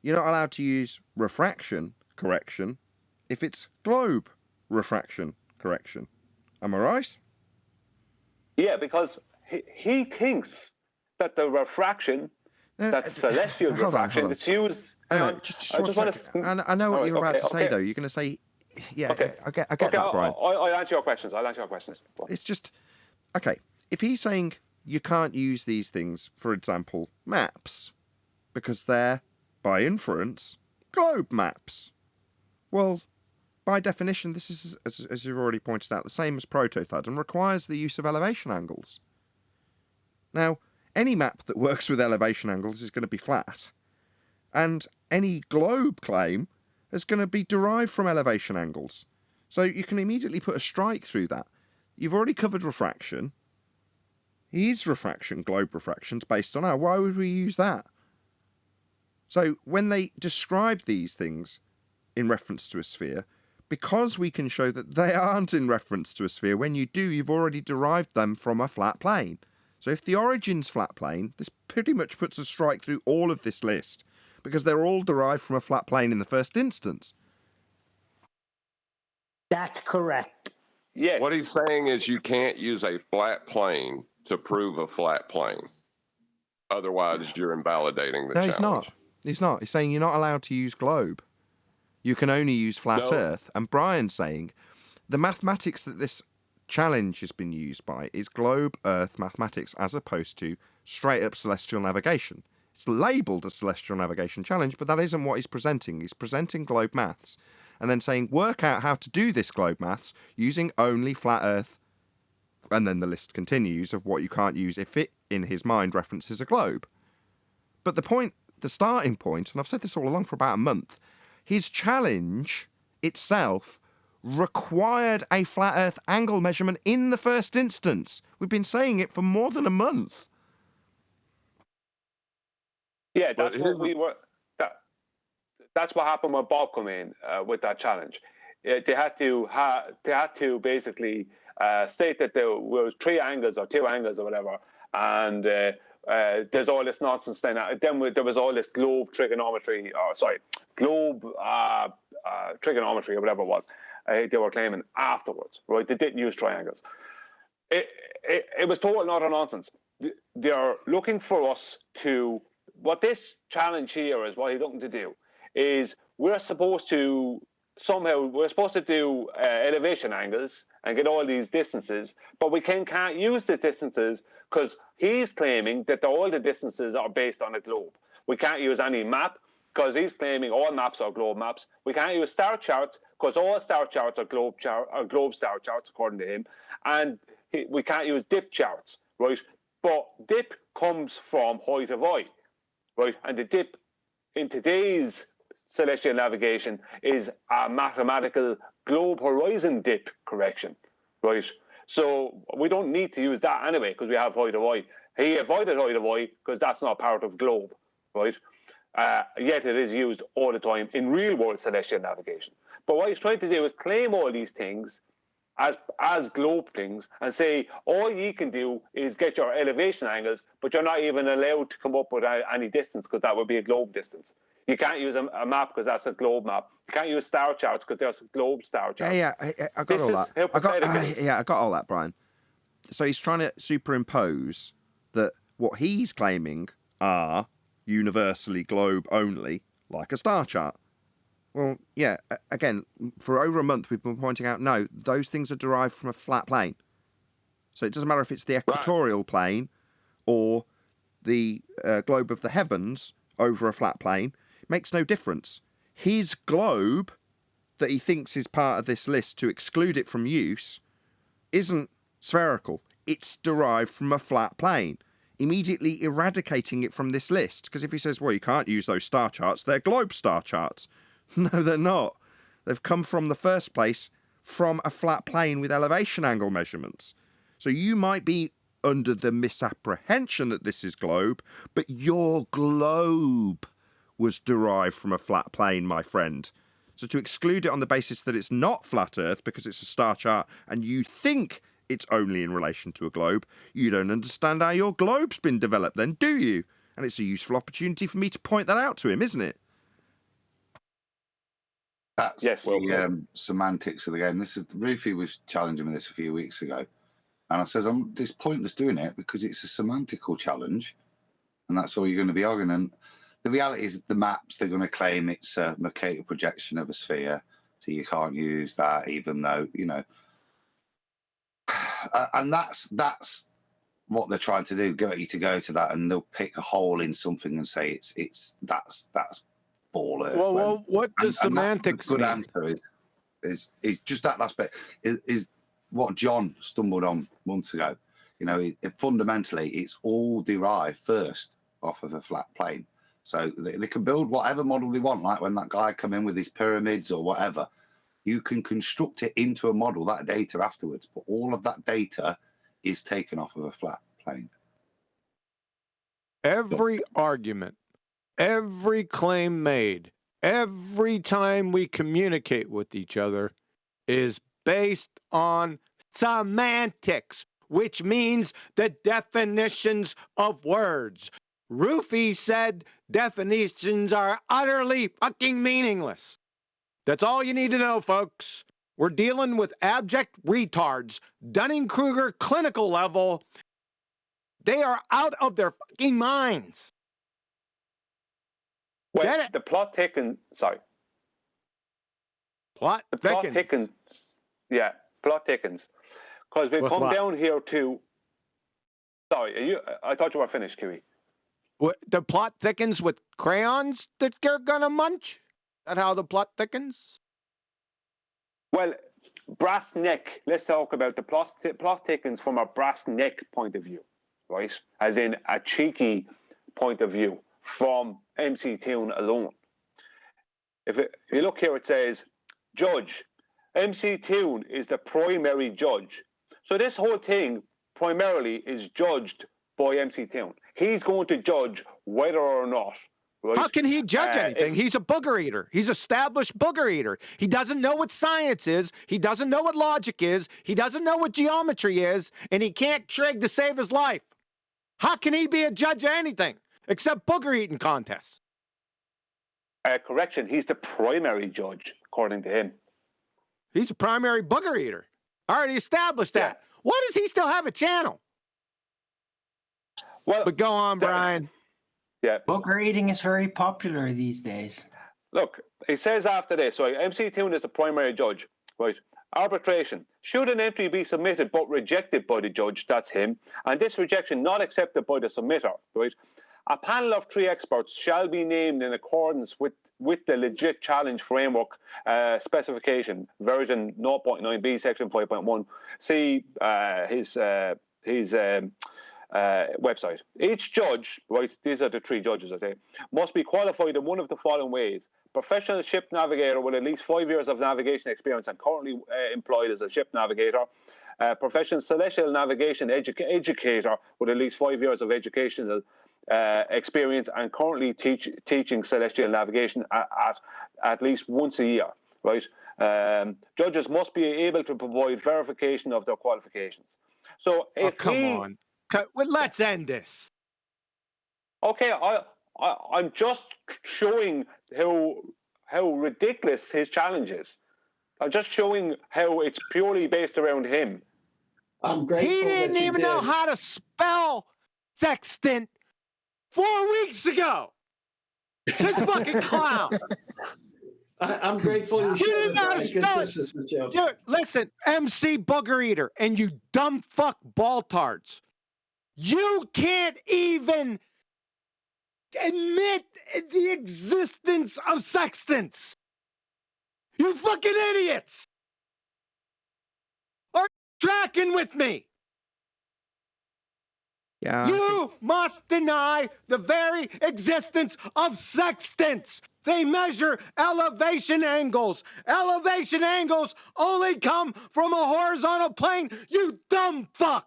You're not allowed to use refraction correction if it's globe refraction correction. Am I right? Yeah, because he thinks that the refraction, that celestial refraction that's used... Just one second. I know what you're about to say, though. You're going to say... Yeah, okay. I get that, Brian. I'll answer your questions. It's just... Okay, if he's saying you can't use these things, for example, maps, because they're, by inference, globe maps. Well, by definition, this is, as you've already pointed out, the same as protothud and requires the use of elevation angles. Now, any map that works with elevation angles is going to be flat, and any globe claim is going to be derived from elevation angles. So you can immediately put a strike through that. You've already covered refraction. Is refraction globe refractions based on why would we use that? So when they describe these things in reference to a sphere, because we can show that they aren't in reference to a sphere, when you do, you've already derived them from a flat plane. So if the origin's flat plane, this pretty much puts a strike through all of this list, because they're all derived from a flat plane in the first instance. That's correct. Yeah. What he's saying is you can't use a flat plane to prove a flat plane. Otherwise, you're invalidating the challenge. No, he's not. He's saying you're not allowed to use globe. You can only use flat Earth. And Brian's saying the mathematics that this challenge has been used by is globe Earth mathematics as opposed to straight up celestial navigation. It's labelled a celestial navigation challenge, but that isn't what he's presenting. He's presenting globe maths and then saying work out how to do this globe maths using only flat Earth. And then the list continues of what you can't use if it, in his mind, references a globe. But the starting point, and I've said this all along for about a month, his challenge itself required a flat Earth angle measurement in the first instance. We've been saying it for more than a month. Yeah, that's what we were. That's what happened when Bob came in with that challenge. They had to basically state that there was 3 angles or 2 angles or whatever, and there's all this nonsense. Then there was all this globe trigonometry, trigonometry or whatever it was. They were claiming afterwards, right? They didn't use triangles. It was total utter nonsense. They're looking for us to. What this challenge here is, what he's looking to do, is we're supposed to do elevation angles and get all these distances, but we can't use the distances because he's claiming that all the distances are based on a globe. We can't use any map because he's claiming all maps are globe maps. We can't use star charts because all star charts are globe star charts, according to him. And we can't use dip charts, right? But dip comes from height of void, right? And the dip in today's celestial navigation is a mathematical globe horizon dip correction, right? So we don't need to use that anyway because we have height of void. He avoided height of void because that's not part of globe, right? Yet it is used all the time in real world celestial navigation. But what he's trying to do is claim all these things as globe things and say all you can do is get your elevation angles, but you're not even allowed to come up with any distance because that would be a globe distance. You can't use a map because that's a globe map. You can't use star charts because there's a globe star chart. Yeah, I got all that. I got all that, Brian. So he's trying to superimpose that what he's claiming are universally globe only, like a star chart. Well, yeah, again, for over a month we've been pointing out, no, those things are derived from a flat plane. So it doesn't matter if it's the equatorial plane or the globe of the heavens over a flat plane. It makes no difference. His globe that he thinks is part of this list to exclude it from use isn't spherical. It's derived from a flat plane, immediately eradicating it from this list. Because if he says, well, you can't use those star charts, they're globe star charts. No, they're not. They've come from the first place from a flat plane with elevation angle measurements. So you might be under the misapprehension that this is globe, but your globe was derived from a flat plane, my friend. So to exclude it on the basis that it's not flat Earth because it's a star chart and you think it's only in relation to a globe, you don't understand how your globe's been developed then, do you? And it's a useful opportunity for me to point that out to him, isn't it? That's the semantics of the game. Rufy was challenging me this a few weeks ago. And I says, it's pointless doing it because it's a semantical challenge. And that's all you're going to be arguing. And the reality is the maps, they're going to claim it's a Mercator projection of a sphere. So you can't use that, even though, and that's what they're trying to do, get you to go to that, and they'll pick a hole in something and say that's ball Earth. Well, what does semantics mean? Good answer is just that last bit is what John stumbled on months ago. Fundamentally, it's all derived first off of a flat plane. So they can build whatever model they want, like when that guy come in with his pyramids or whatever. You can construct it into a model, that data afterwards, but all of that data is taken off of a flat plane. Every argument, every claim made, every time we communicate with each other is based on semantics, which means the definitions of words. Rufy said definitions are utterly fucking meaningless. That's all you need to know, folks. We're dealing with abject retards, Dunning-Kruger clinical level. They are out of their fucking minds. Well, the plot thickens. Sorry. Plot thickens. Yeah, plot thickens. Because we come down here to. Sorry, I thought you were finished, Kiwi. The plot thickens with crayons that they're gonna munch? Is that how the plot thickens? Well, brass neck. Let's talk about the plot thickens from a brass neck point of view, right? As in a cheeky point of view from MC Toon alone. If you look here, it says, Judge. MC Toon is the primary judge. So this whole thing primarily is judged by MC Toon. He's going to judge whether or not. Right? How can he judge anything? He's a booger eater. He's established booger eater. He doesn't know what science is. He doesn't know what logic is. He doesn't know what geometry is. And he can't trig to save his life. How can he be a judge of anything except booger eating contests? Correction. He's the primary judge, according to him. He's a primary booger eater. I already established that. Yeah. Why does he still have a channel? Well, but go on, Brian. Yeah. Booger eating is very popular these days. Look, he says after this, right, MC Toon is the primary judge, right? Arbitration. Should an entry be submitted but rejected by the judge, that's him, and this rejection not accepted by the submitter, right? A panel of 3 experts shall be named in accordance with the legit challenge framework specification, version 0.9b, section 5.1. See his website. Each judge, right, these are the 3 judges, I say, must be qualified in one of the following ways. Professional ship navigator with at least 5 years of navigation experience and currently employed as a ship navigator. Professional celestial navigation educator with at least 5 years of educational experience and currently teaching celestial navigation at least once a year, right? Judges must be able to provide verification of their qualifications. So if come on. Well, let's end this. Okay, I'm just showing how ridiculous his challenge is. I'm just showing how it's purely based around him. I'm grateful he didn't even know how to spell sextant 4 weeks ago. This fucking clown. I'm grateful you You showed didn't it, know how Brian, to 'cause spell this is a joke. Dude, listen, MC Booger Eater, and you dumb fuck baltards. You can't even admit the existence of sextants. You fucking idiots. Are you tracking with me? Yeah. You must deny the very existence of sextants. They measure elevation angles. Elevation angles only come from a horizontal plane, you dumb fucks.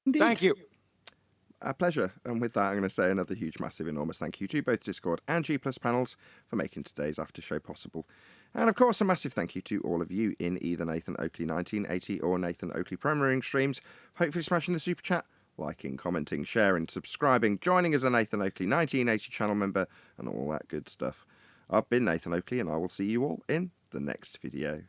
Indeed. Thank you. A pleasure. And with that, I'm going to say another huge, massive, enormous thank you to both Discord and G Plus panels for making today's after show possible. And of course, a massive thank you to all of you in either Nathan Oakley 1980 or Nathan Oakley Premiering streams, hopefully smashing the super chat, liking, commenting, sharing, subscribing, joining as a Nathan Oakley 1980 channel member, and all that good stuff. I've been Nathan Oakley, and I will see you all in the next video.